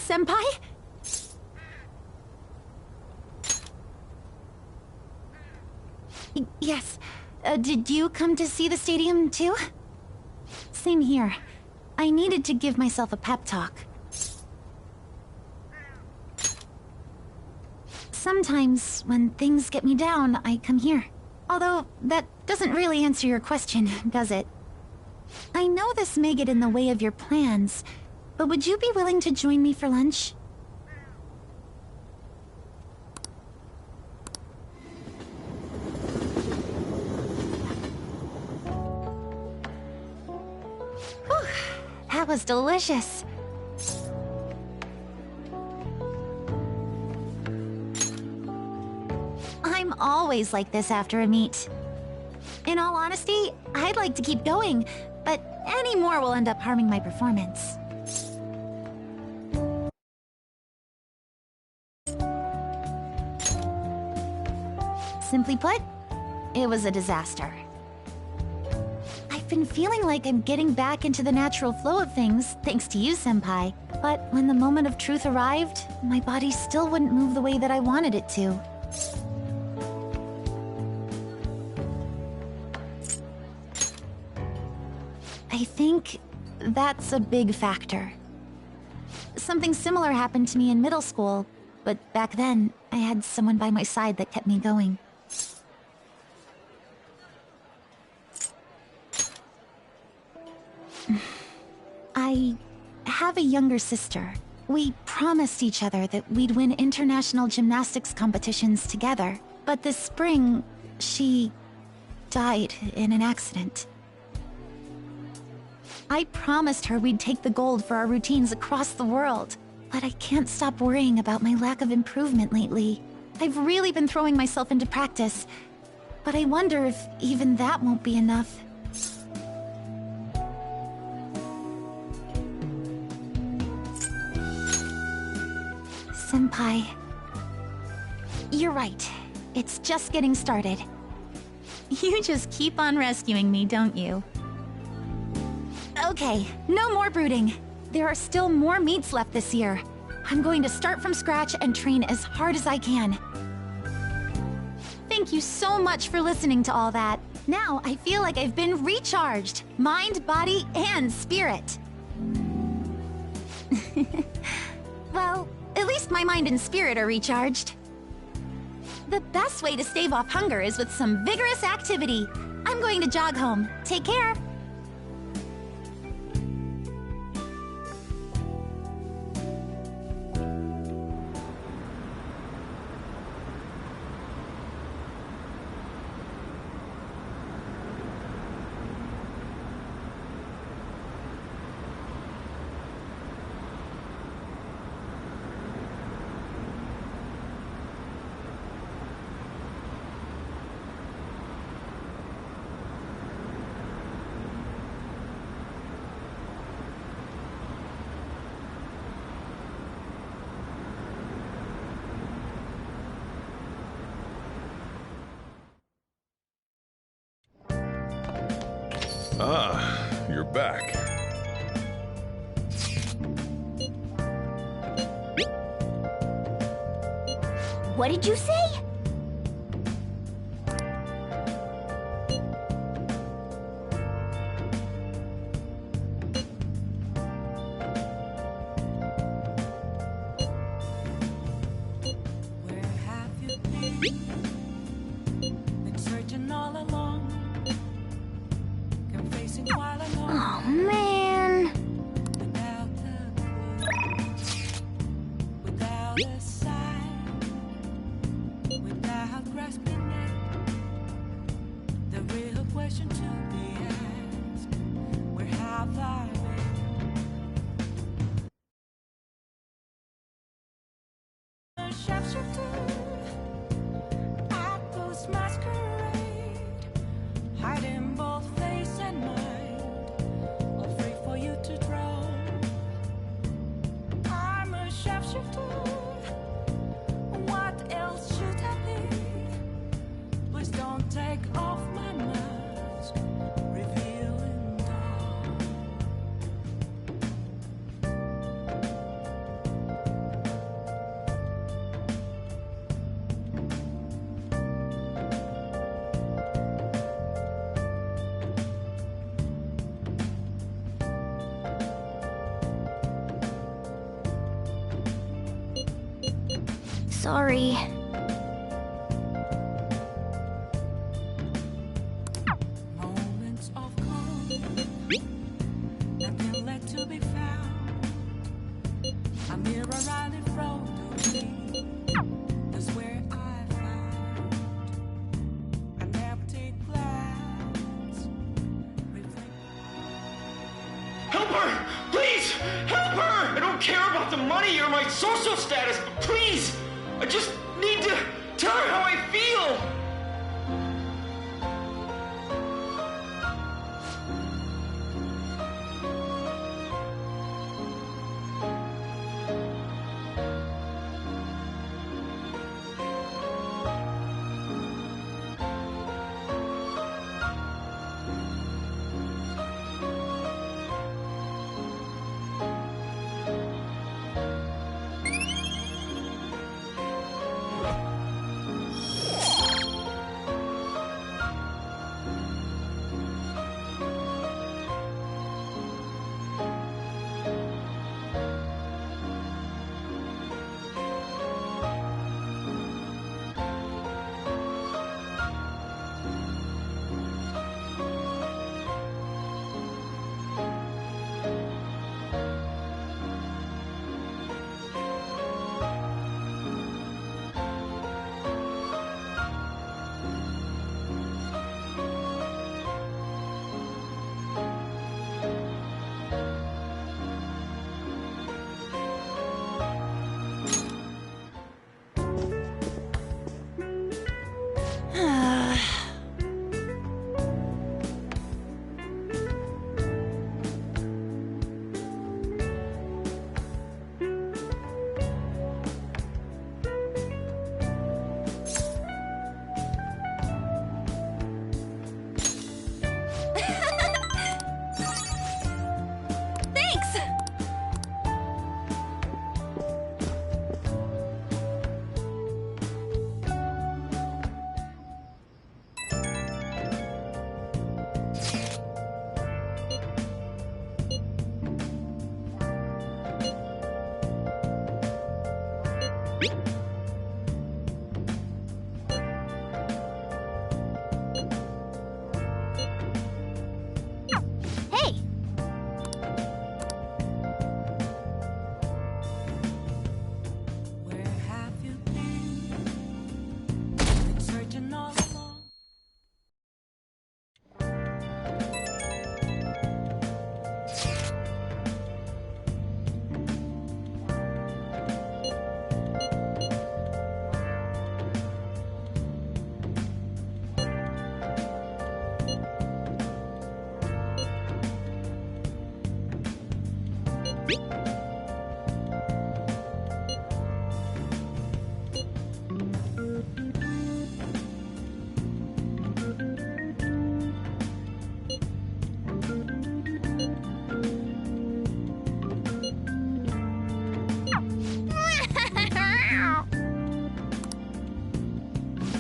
Senpai? Yes. Did you come to see the stadium, too? Same here. I needed to give myself a pep talk. Sometimes, when things get me down, I come here. Although, that doesn't really answer your question, does it? I know this may get in the way of your plans, but would you be willing to join me for lunch? Whew, that was delicious. I'm always like this after a meet. In all honesty, I'd like to keep going, but any more will end up harming my performance. Simply put, it was a disaster. I've been feeling like I'm getting back into the natural flow of things, thanks to you, Senpai. But when the moment of truth arrived, my body still wouldn't move the way that I wanted it to. I think that's a big factor. Something similar happened to me in middle school, but back then, I had someone by my side that kept me going. I have a younger sister. We promised each other that we'd win international gymnastics competitions together, but this spring, she died in an accident. I promised her we'd take the gold for our routines across the world, but I can't stop worrying about my lack of improvement lately. I've really been throwing myself into practice, but I wonder if even that won't be enough. Senpai, you're right. It's just getting started. You just keep on rescuing me, don't you? Okay, no more brooding. There are still more meets left this year. I'm going to start from scratch and train as hard as I can. Thank you so much for listening to all that. Now I feel like I've been recharged. Mind, body, and spirit. Well, at least my mind and spirit are recharged. The best way to stave off hunger is with some vigorous activity. I'm going to jog home. Take care. Ah, you're back. What did you say? Where have you been? Been searching all along. Confessing while alone. Oh, man. Without a clue. Without a sign. Without grasping it. The real question to be asked. Where have I been? A sharpshooter at this masquerade, hiding both face and mind, all free for you to draw. I'm a sharpshooter. What else should I be? Please don't take off my mask, revealing dawn. Sorry. Moments of calm, nothing left to be found. A mirror right in front of me. That's where I found an empty glass. Help her! Please! Help her! I don't care about the money or my social status, but please! I just need to tell her how I feel!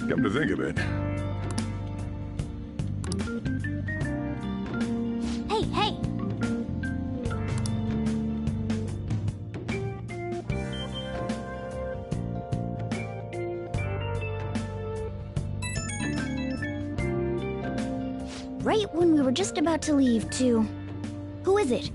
Come to think of it, Hey, hey! Right when we were just about to leave, too. Who is it?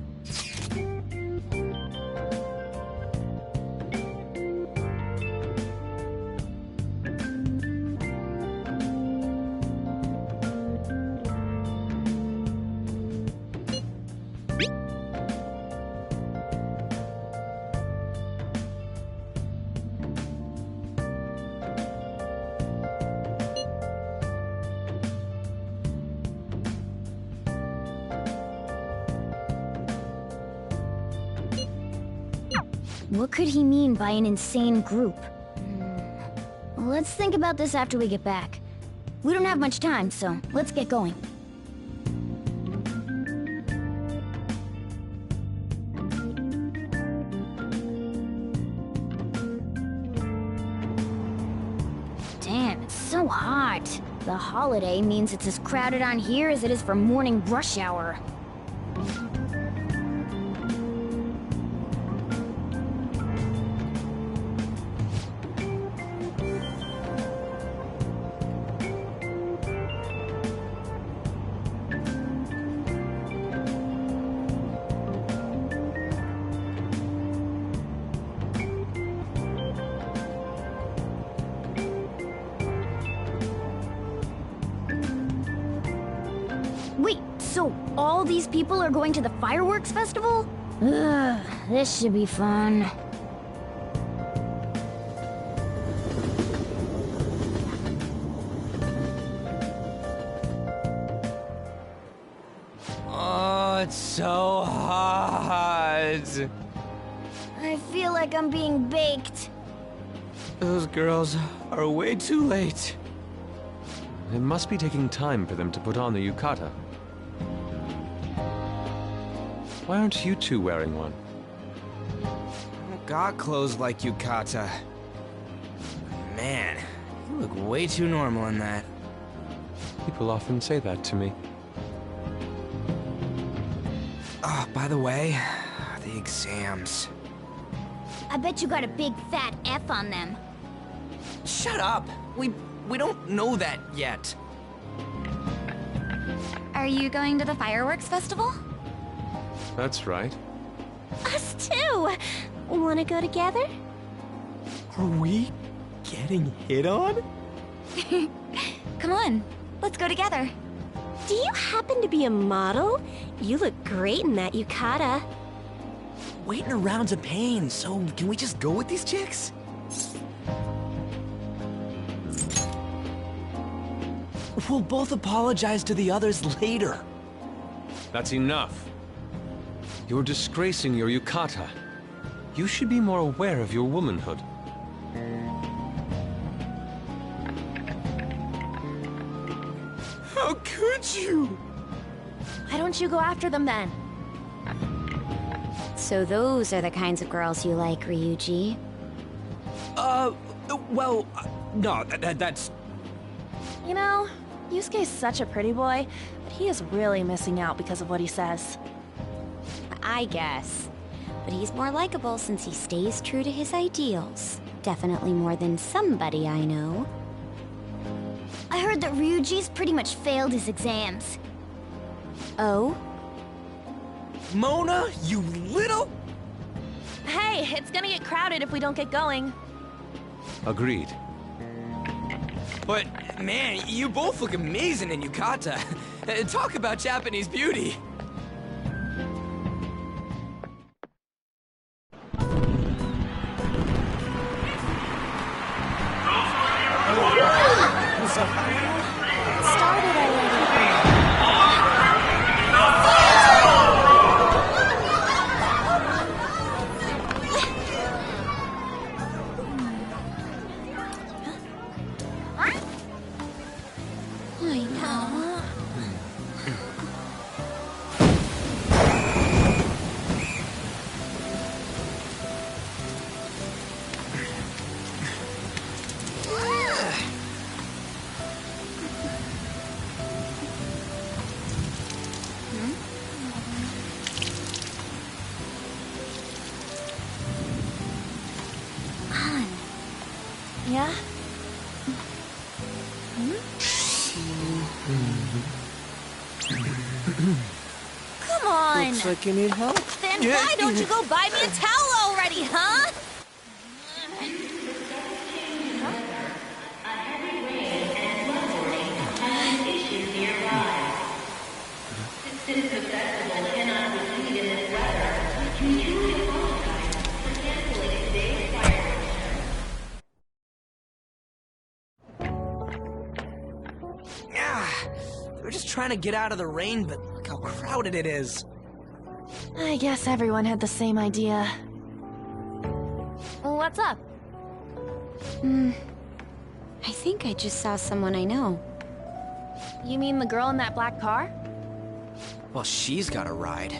What could he mean by an insane group? Let's think about this after we get back. We don't have much time, so let's get going. Damn, it's so hot. The holiday means it's as crowded on here as it is for morning rush hour. All these people are going to the fireworks festival? Ugh, this should be fun. Oh, it's so hot. I feel like I'm being baked. Those girls are way too late. It must be taking time for them to put on the yukata. Why aren't you two wearing one? I don't got clothes like yukata. Man, you look way too normal in that. People often say that to me. Oh, by the way, the exams. I bet you got a big fat F on them. Shut up! We don't know that yet. Are you going to the fireworks festival? That's right. Us too! Wanna go together? Are we getting hit on? Come on, let's go together. Do you happen to be a model? You look great in that yukata. Waiting around's a pain, so can we just go with these chicks? We'll both apologize to the others later. That's enough. You're disgracing your yukata. You should be more aware of your womanhood. How could you? Why don't you go after them then? So those are the kinds of girls you like, Ryuji. Well, no, that's... You know, Yusuke's such a pretty boy, but he is really missing out because of what he says. I guess. But he's more likable since he stays true to his ideals. Definitely more than somebody I know. I heard that Ryuji's pretty much failed his exams. Oh? Mona, you little... Hey, it's gonna get crowded if we don't get going. Agreed. But, man, you both look amazing in yukata. Talk about Japanese beauty. Started already. I know. Yeah? Come on! Looks like you need help. Then why don't you go buy me a towel already, huh? Since the festival cannot proceed in this weather, we truly apologize for canceling today's fireworks. Yeah, we're just trying to get out of the rain, but look how crowded it is. I guess everyone had the same idea. What's up? I think I just saw someone I know. You mean the girl in that black car? Well, she's got a ride.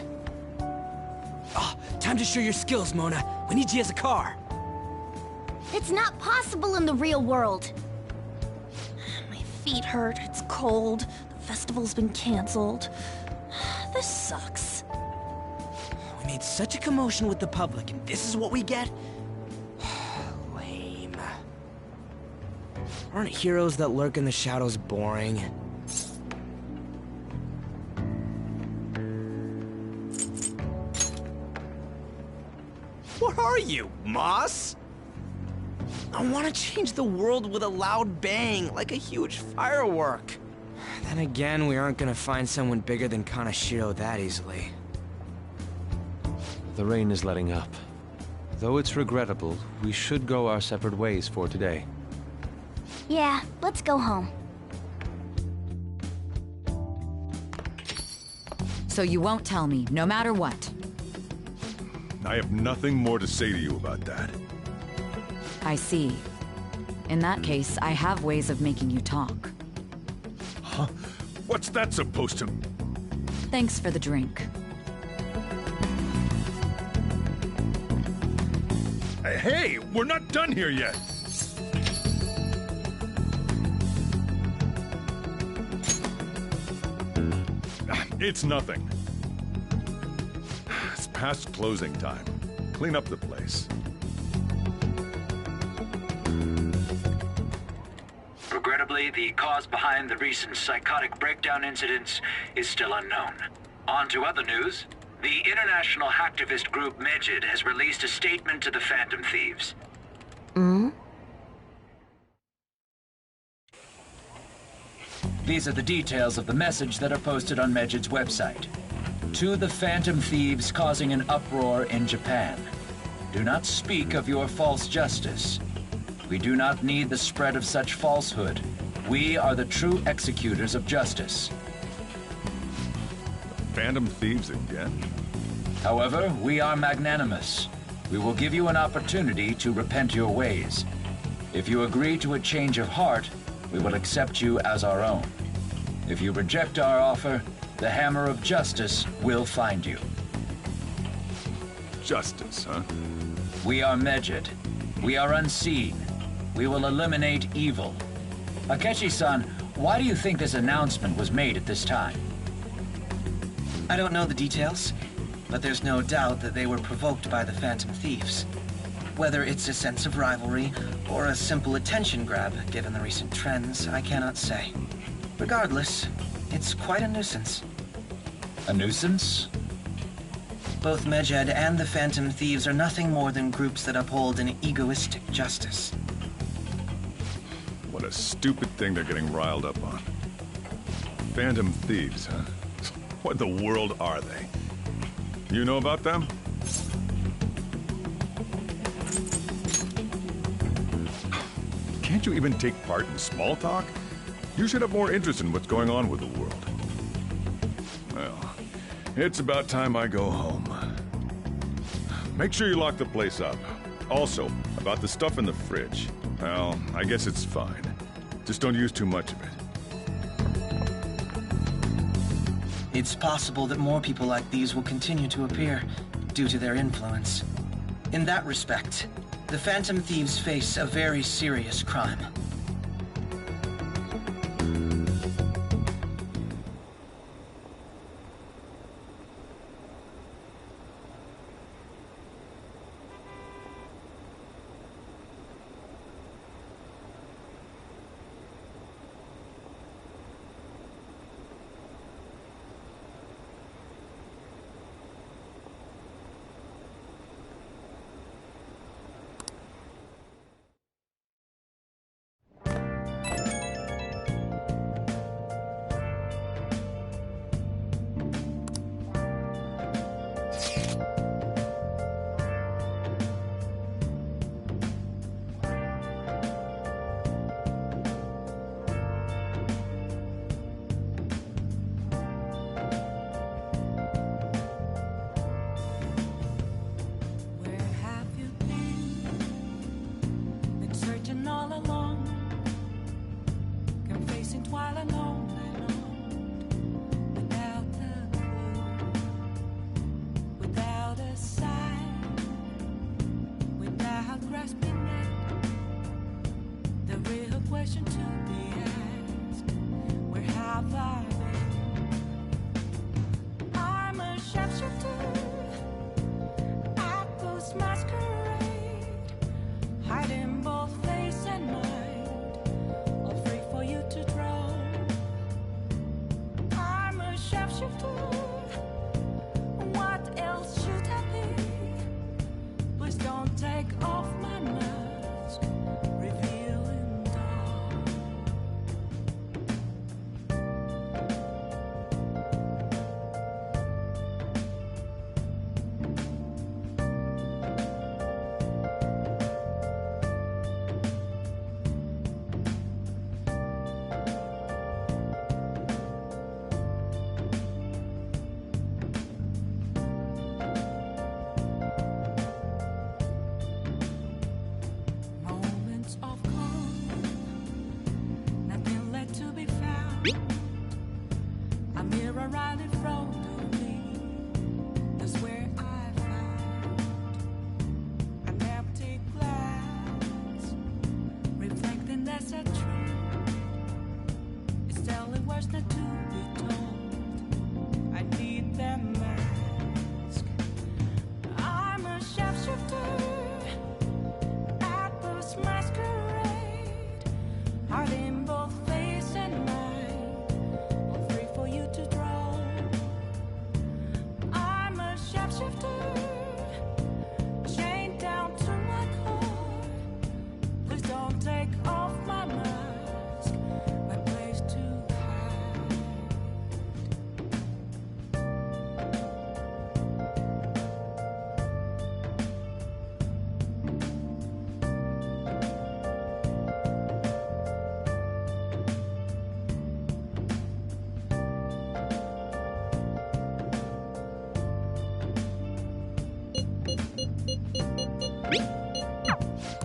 Oh, time to show your skills, Mona. We need you as a car. It's not possible in the real world. My feet hurt, it's cold, the festival's been canceled. This sucks. We made such a commotion with the public, and this is what we get? Lame. Aren't heroes that lurk in the shadows boring? What are you, Moss? I want to change the world with a loud bang, like a huge firework. Then again, we aren't gonna find someone bigger than Kanashiro that easily. The rain is letting up. Though it's regrettable, we should go our separate ways for today. Yeah, let's go home. So you won't tell me, no matter what? I have nothing more to say to you about that. I see. In that case, I have ways of making you talk. Huh? What's that supposed to... Thanks for the drink. Hey, we're not done here yet! It's nothing. It's past closing time. Clean up the place. Regrettably, the cause behind the recent psychotic breakdown incidents is still unknown. On to other news. The international hacktivist group Mejid has released a statement to the Phantom Thieves. These are the details of the message that are posted on Mejid's website. To the Phantom Thieves causing an uproar in Japan. Do not speak of your false justice. We do not need the spread of such falsehood. We are the true executors of justice. Phantom Thieves again? However, we are magnanimous. We will give you an opportunity to repent your ways. If you agree to a change of heart, we will accept you as our own. If you reject our offer, the hammer of justice will find you. Justice, huh? We are Mejid. We are unseen. We will eliminate evil. Akechi-san, why do you think this announcement was made at this time? I don't know the details, but there's no doubt that they were provoked by the Phantom Thieves. Whether it's a sense of rivalry or a simple attention grab, given the recent trends, I cannot say. Regardless, it's quite a nuisance. A nuisance? Both Mejid and the Phantom Thieves are nothing more than groups that uphold an egoistic justice. What a stupid thing they're getting riled up on. Phantom Thieves, huh? What in the world are they? You know about them? Can't you even take part in small talk? You should have more interest in what's going on with the world. Well, it's about time I go home. Make sure you lock the place up. Also, about the stuff in the fridge. Well, I guess it's fine. Just don't use too much of it. It's possible that more people like these will continue to appear, due to their influence. In that respect, the Phantom Thieves face a very serious crime.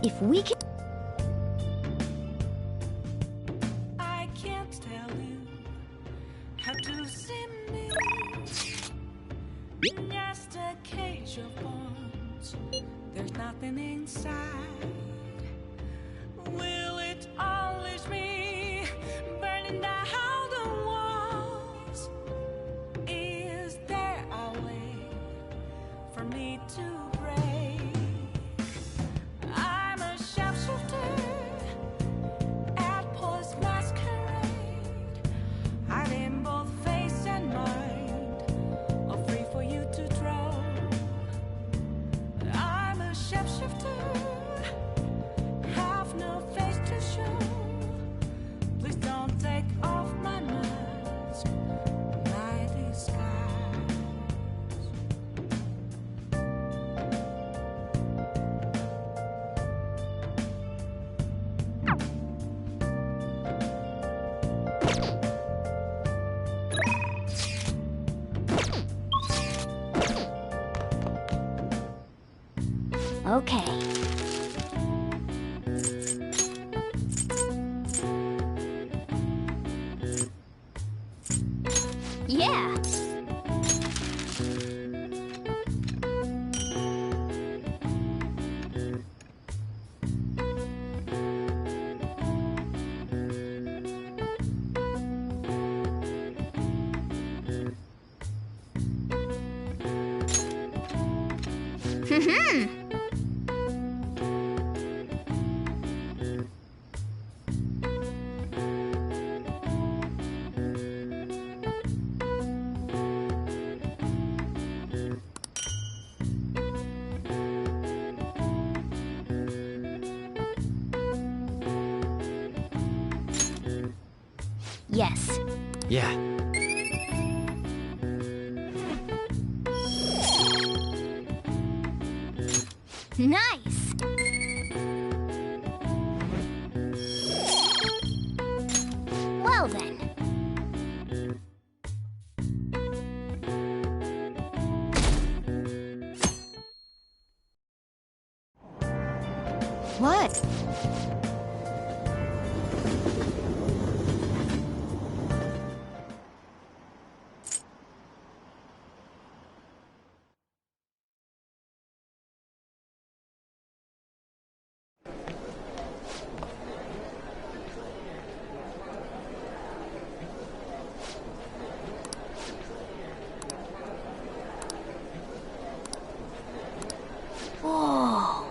If we can... I can't tell you how to see me. Just a cage of bones. There's nothing inside. Will it unleash me, burning down the walls? Is there a way for me to break? I'm a sharpshooter at Paul's masquerade, hiding both face and mind, all free for you to draw. I'm a sharpshooter, have no face to show. Please don't take off my mask, my disguise. Okay. Yeah. Yes. Yeah. Nice. Well then. What? Whoa.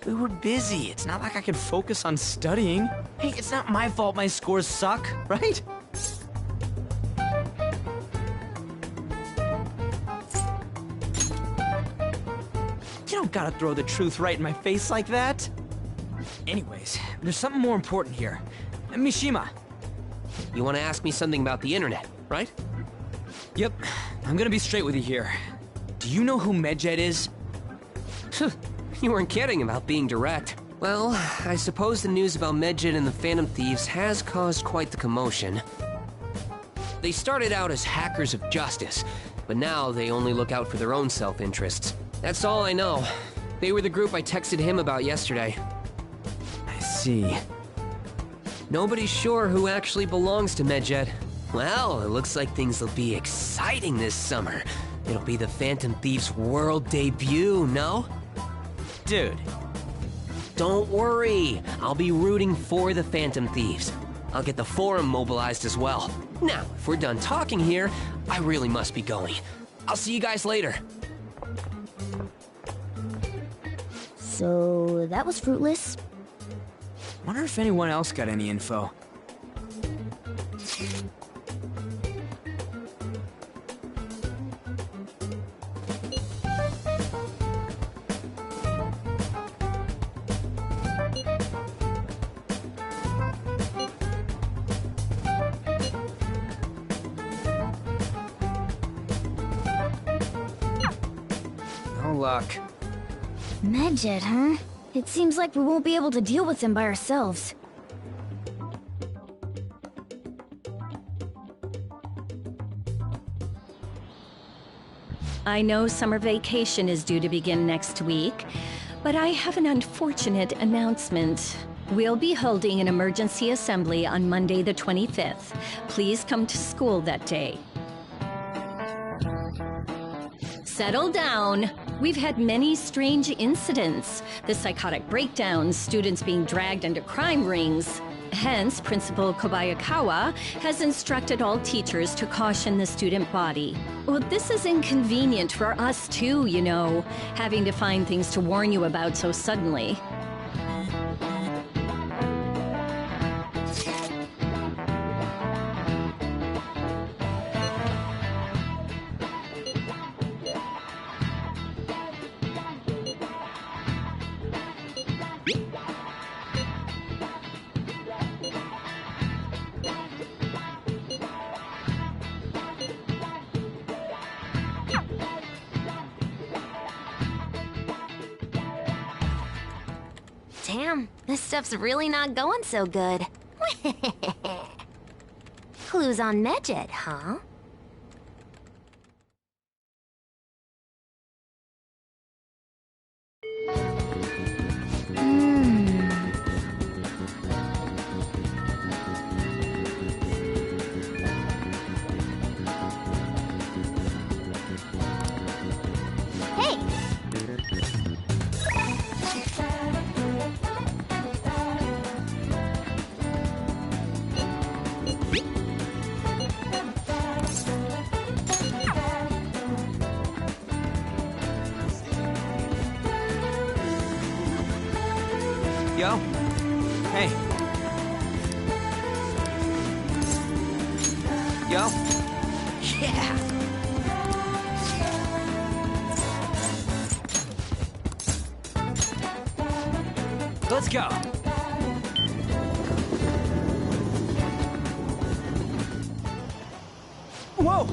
We were busy. It's not like I could focus on studying. Hey, it's not my fault my scores suck, right? You don't gotta throw the truth right in my face like that. Anyways, there's something more important here. Mishima. You want to ask me something about the internet, right? Yep. I'm gonna be straight with you here. Do you know who Medjed is? You weren't kidding about being direct. Well, I suppose the news about Medjed and the Phantom Thieves has caused quite the commotion. They started out as hackers of justice, but now they only look out for their own self-interests. That's all I know. They were the group I texted him about yesterday. I see. Nobody's sure who actually belongs to Medjed. Well, it looks like things will be exciting this summer. It'll be the Phantom Thieves' world debut, no? Dude. Don't worry. I'll be rooting for the Phantom Thieves. I'll get the forum mobilized as well. Now, if we're done talking here, I really must be going. I'll see you guys later. So, that was fruitless. Wonder if anyone else got any info. No luck. Medjed, huh? It seems like we won't be able to deal with them by ourselves. I know summer vacation is due to begin next week, but I have an unfortunate announcement. We'll be holding an emergency assembly on Monday the 25th. Please come to school that day. Settle down. We've had many strange incidents. The psychotic breakdowns, students being dragged into crime rings. Hence, Principal Kobayakawa has instructed all teachers to caution the student body. Well, this is inconvenient for us too, you know, having to find things to warn you about so suddenly. Damn, this stuff's really not going so good. Clues on Medjed, huh? Hey! Yo. Hey. Yo. Yeah. Let's go. Whoa.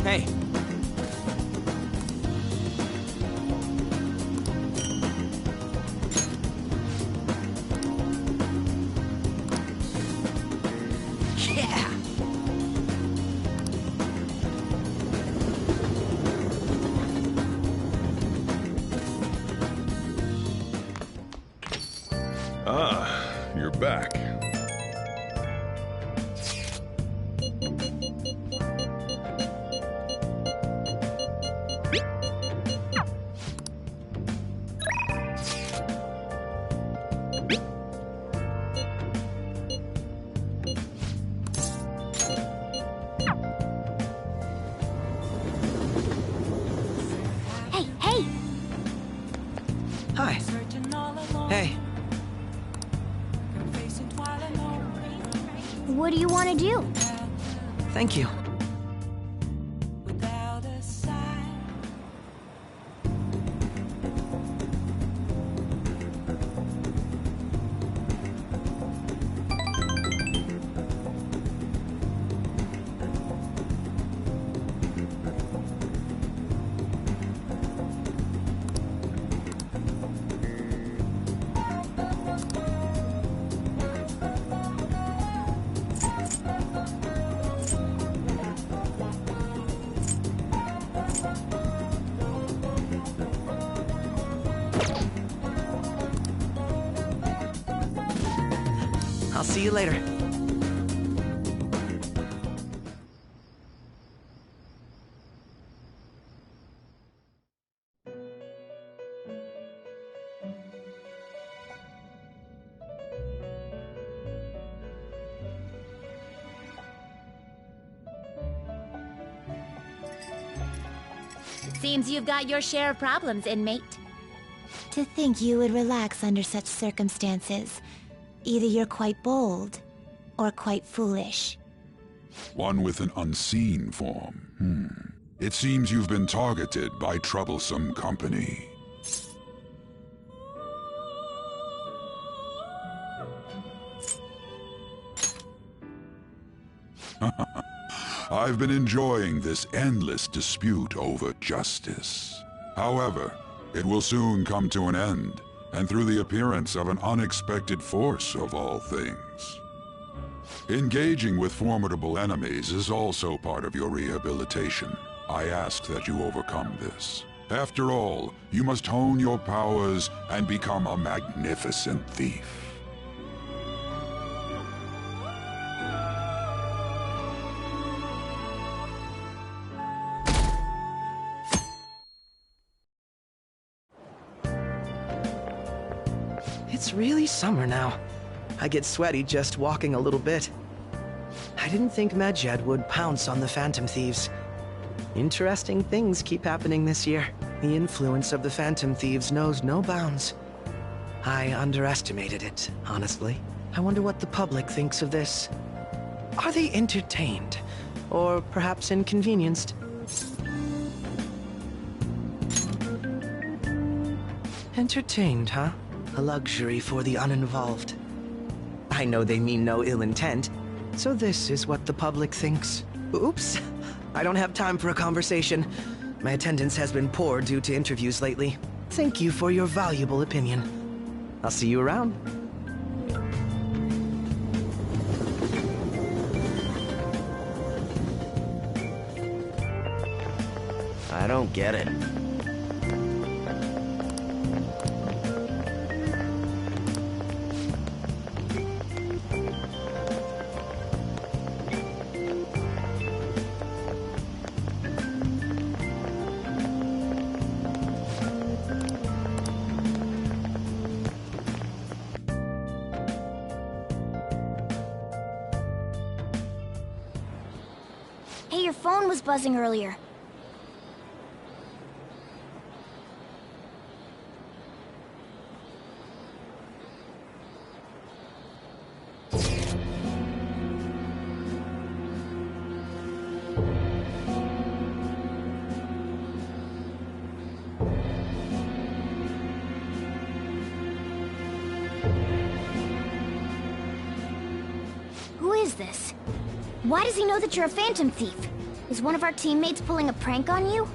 Hey. Yeah. Ah, you're back. Hey, hey! Hi. Hey. What do you want to do? Thank you. I'll see you later. Seems you've got your share of problems, inmate. To think you would relax under such circumstances. Either you're quite bold, or quite foolish. One with an unseen form. It seems you've been targeted by troublesome company. I've been enjoying this endless dispute over justice. However, it will soon come to an end, and through the appearance of an unexpected force of all things. Engaging with formidable enemies is also part of your rehabilitation. I ask that you overcome this. After all, you must hone your powers and become a magnificent thief. It's really summer now. I get sweaty just walking a little bit. I didn't think Medjed would pounce on the Phantom Thieves. Interesting things keep happening this year. The influence of the Phantom Thieves knows no bounds. I underestimated it, honestly. I wonder what the public thinks of this. Are they entertained? Or perhaps inconvenienced? Entertained, huh? A luxury for the uninvolved. I know they mean no ill intent, so this is what the public thinks. Oops, I don't have time for a conversation. My attendance has been poor due to interviews lately. Thank you for your valuable opinion. I'll see you around. I don't get it. Hey, your phone was buzzing earlier. Who is this? Why does he know that you're a Phantom Thief? Is one of our teammates pulling a prank on you?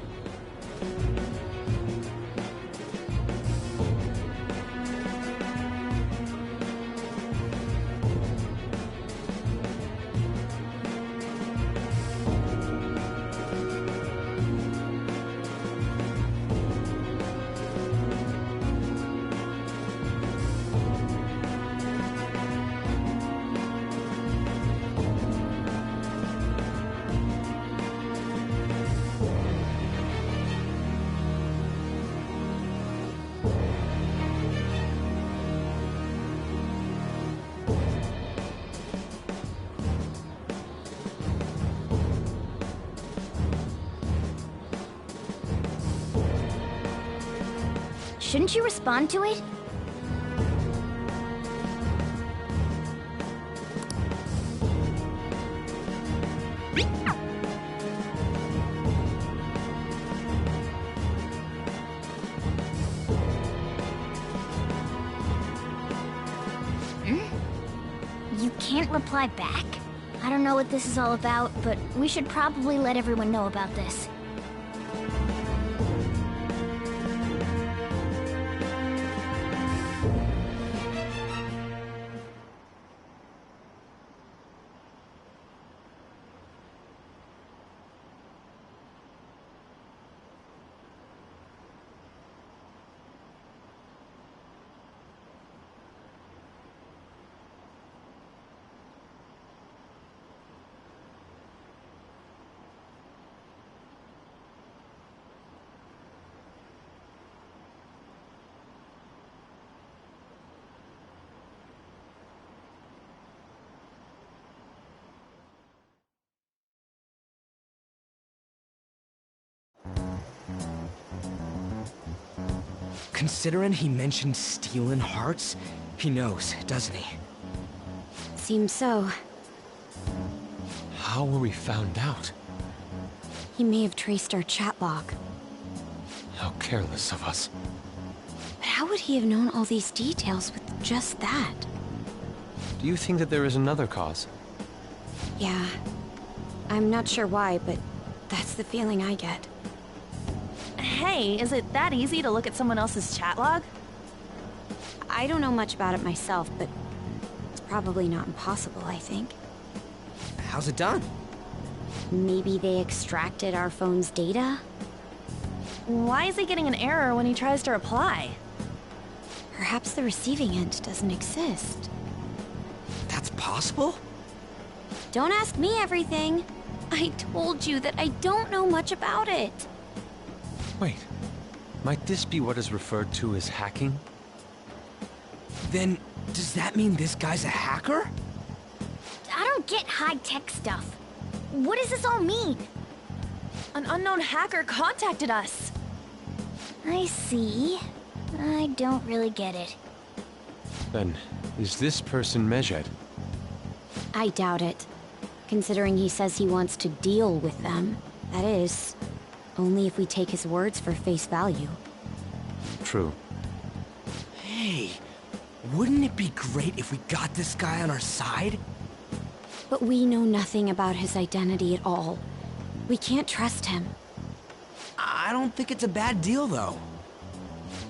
Shouldn't you respond to it? You can't reply back? I don't know what this is all about, but we should probably let everyone know about this. Considering he mentioned stealing hearts, he knows, doesn't he? Seems so. How were we found out? He may have traced our chat log. How careless of us. But how would he have known all these details with just that? Do you think that there is another cause? Yeah. I'm not sure why, but that's the feeling I get. Hey, is it that easy to look at someone else's chat log? I don't know much about it myself, but it's probably not impossible, I think. How's it done? Maybe they extracted our phone's data? Why is he getting an error when he tries to reply? Perhaps the receiving end doesn't exist. That's possible? Don't ask me everything. I told you that I don't know much about it. Wait, might this be what is referred to as hacking? Then, does that mean this guy's a hacker? I don't get high-tech stuff. What does this all mean? An unknown hacker contacted us. I see. I don't really get it. Then, is this person Medjed? I doubt it. Considering he says he wants to deal with them. That is, only if we take his words for face value. True. Hey, wouldn't it be great if we got this guy on our side? But we know nothing about his identity at all. We can't trust him. I don't think it's a bad deal, though.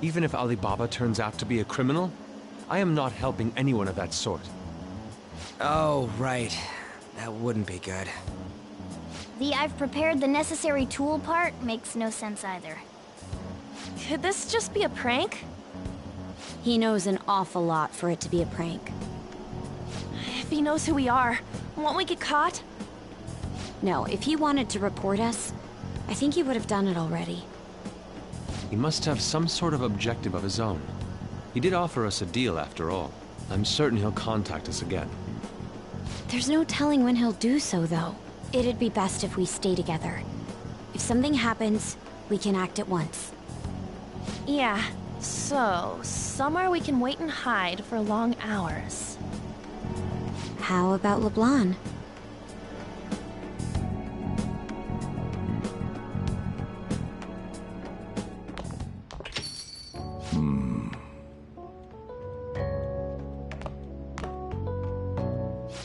Even if Alibaba turns out to be a criminal, I am not helping anyone of that sort. Oh, right. That wouldn't be good. The "I've prepared the necessary tool" part makes no sense either. Could this just be a prank? He knows an awful lot for it to be a prank. If he knows who we are, won't we get caught? No, if he wanted to report us, I think he would have done it already. He must have some sort of objective of his own. He did offer us a deal after all. I'm certain he'll contact us again. There's no telling when he'll do so, though. It'd be best if we stay together. If something happens, we can act at once. Yeah, so somewhere we can wait and hide for long hours. How about LeBlanc?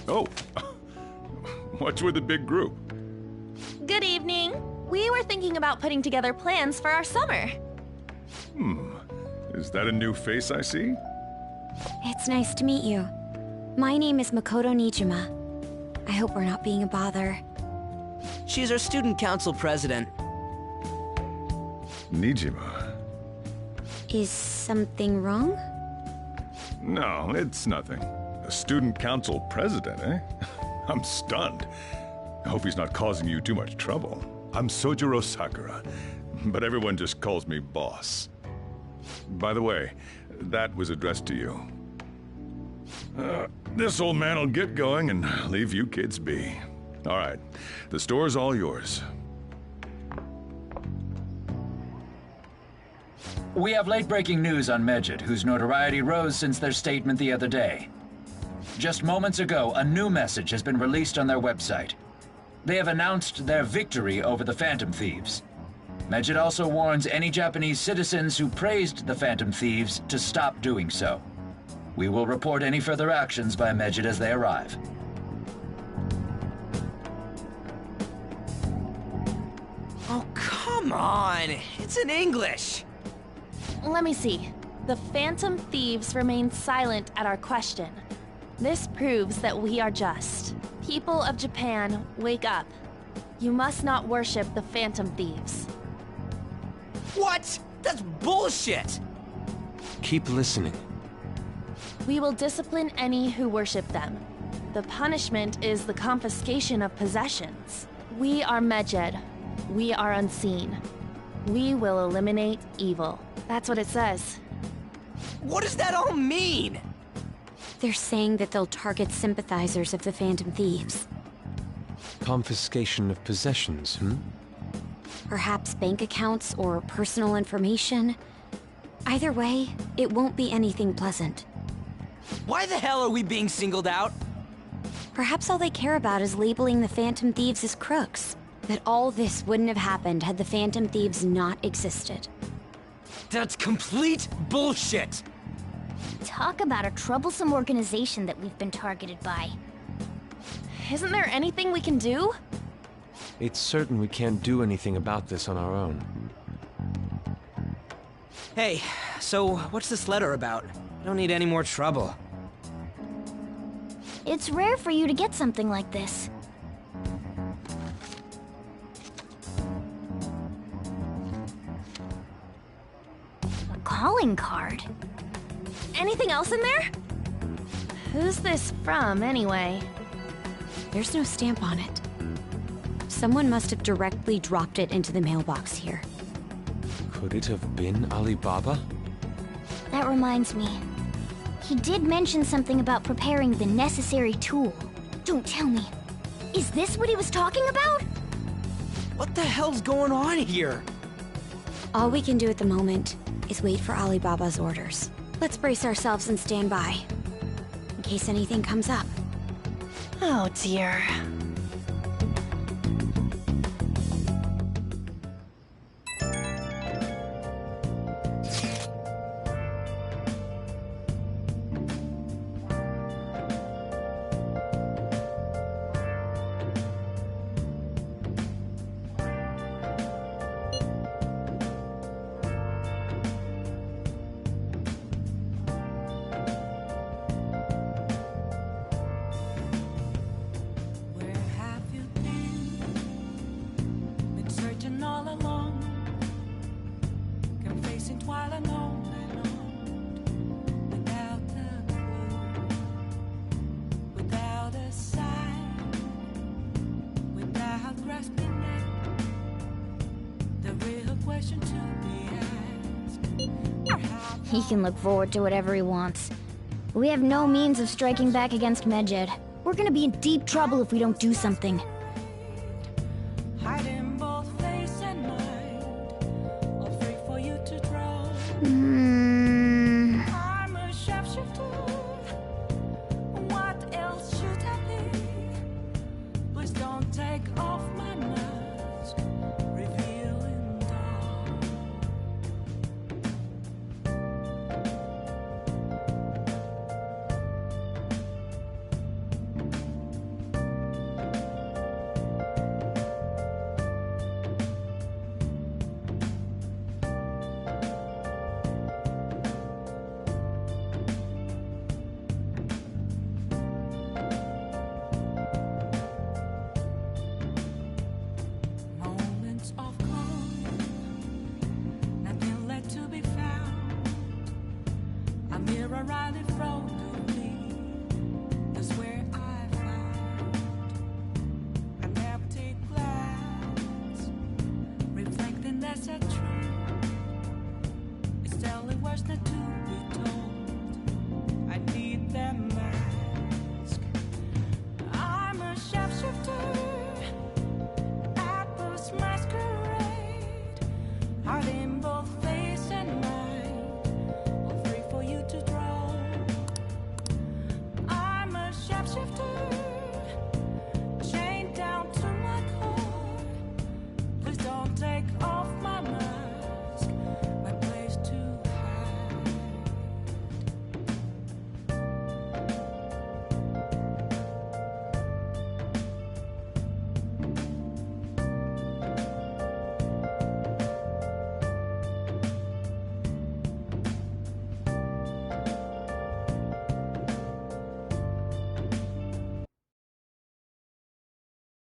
Oh, what's with the big group? Good evening. We were thinking about putting together plans for our summer. Is that a new face I see? It's nice to meet you. My name is Makoto Nijima. I hope we're not being a bother. She's our student council president. Nijima. Is something wrong? No, it's nothing. A student council president, eh? I'm stunned. I hope he's not causing you too much trouble. I'm Sojiro Sakura, but everyone just calls me boss. By the way, that was addressed to you. This old man will get going and leave you kids be. All right, the store's all yours. We have late-breaking news on Medjed, whose notoriety rose since their statement the other day. Just moments ago, a new message has been released on their website. They have announced their victory over the Phantom Thieves. Medjed also warns any Japanese citizens who praised the Phantom Thieves to stop doing so. We will report any further actions by Medjed as they arrive. Oh, come on! It's in English! Let me see. The Phantom Thieves remain silent at our question. This proves that we are just. People of Japan, wake up. You must not worship the Phantom Thieves. What? That's bullshit! Keep listening. We will discipline any who worship them. The punishment is the confiscation of possessions. We are Medjed. We are unseen. We will eliminate evil. That's what it says. What does that all mean? They're saying that they'll target sympathizers of the Phantom Thieves. Confiscation of possessions, Perhaps bank accounts or personal information. Either way, it won't be anything pleasant. Why the hell are we being singled out? Perhaps all they care about is labeling the Phantom Thieves as crooks. That all this wouldn't have happened had the Phantom Thieves not existed. That's complete bullshit! Talk about a troublesome organization that we've been targeted by. Isn't there anything we can do? It's certain we can't do anything about this on our own. Hey, so what's this letter about? I don't need any more trouble. It's rare for you to get something like this. A calling card? Anything else in there? Who's this from, anyway? There's no stamp on it. Someone must have directly dropped it into the mailbox here. Could it have been Alibaba? That reminds me. He did mention something about preparing the necessary tool. Don't tell me. Is this what he was talking about? What the hell's going on here? All we can do at the moment is wait for Alibaba's orders. Let's brace ourselves and stand by, in case anything comes up. Oh dear. He can look forward to whatever he wants. We have no means of striking back against Medjed. We're gonna be in deep trouble if we don't do something. Hiding both face and mind, all free for you to draw. I'm a shapeshifter. What else should I be? Please don't take all.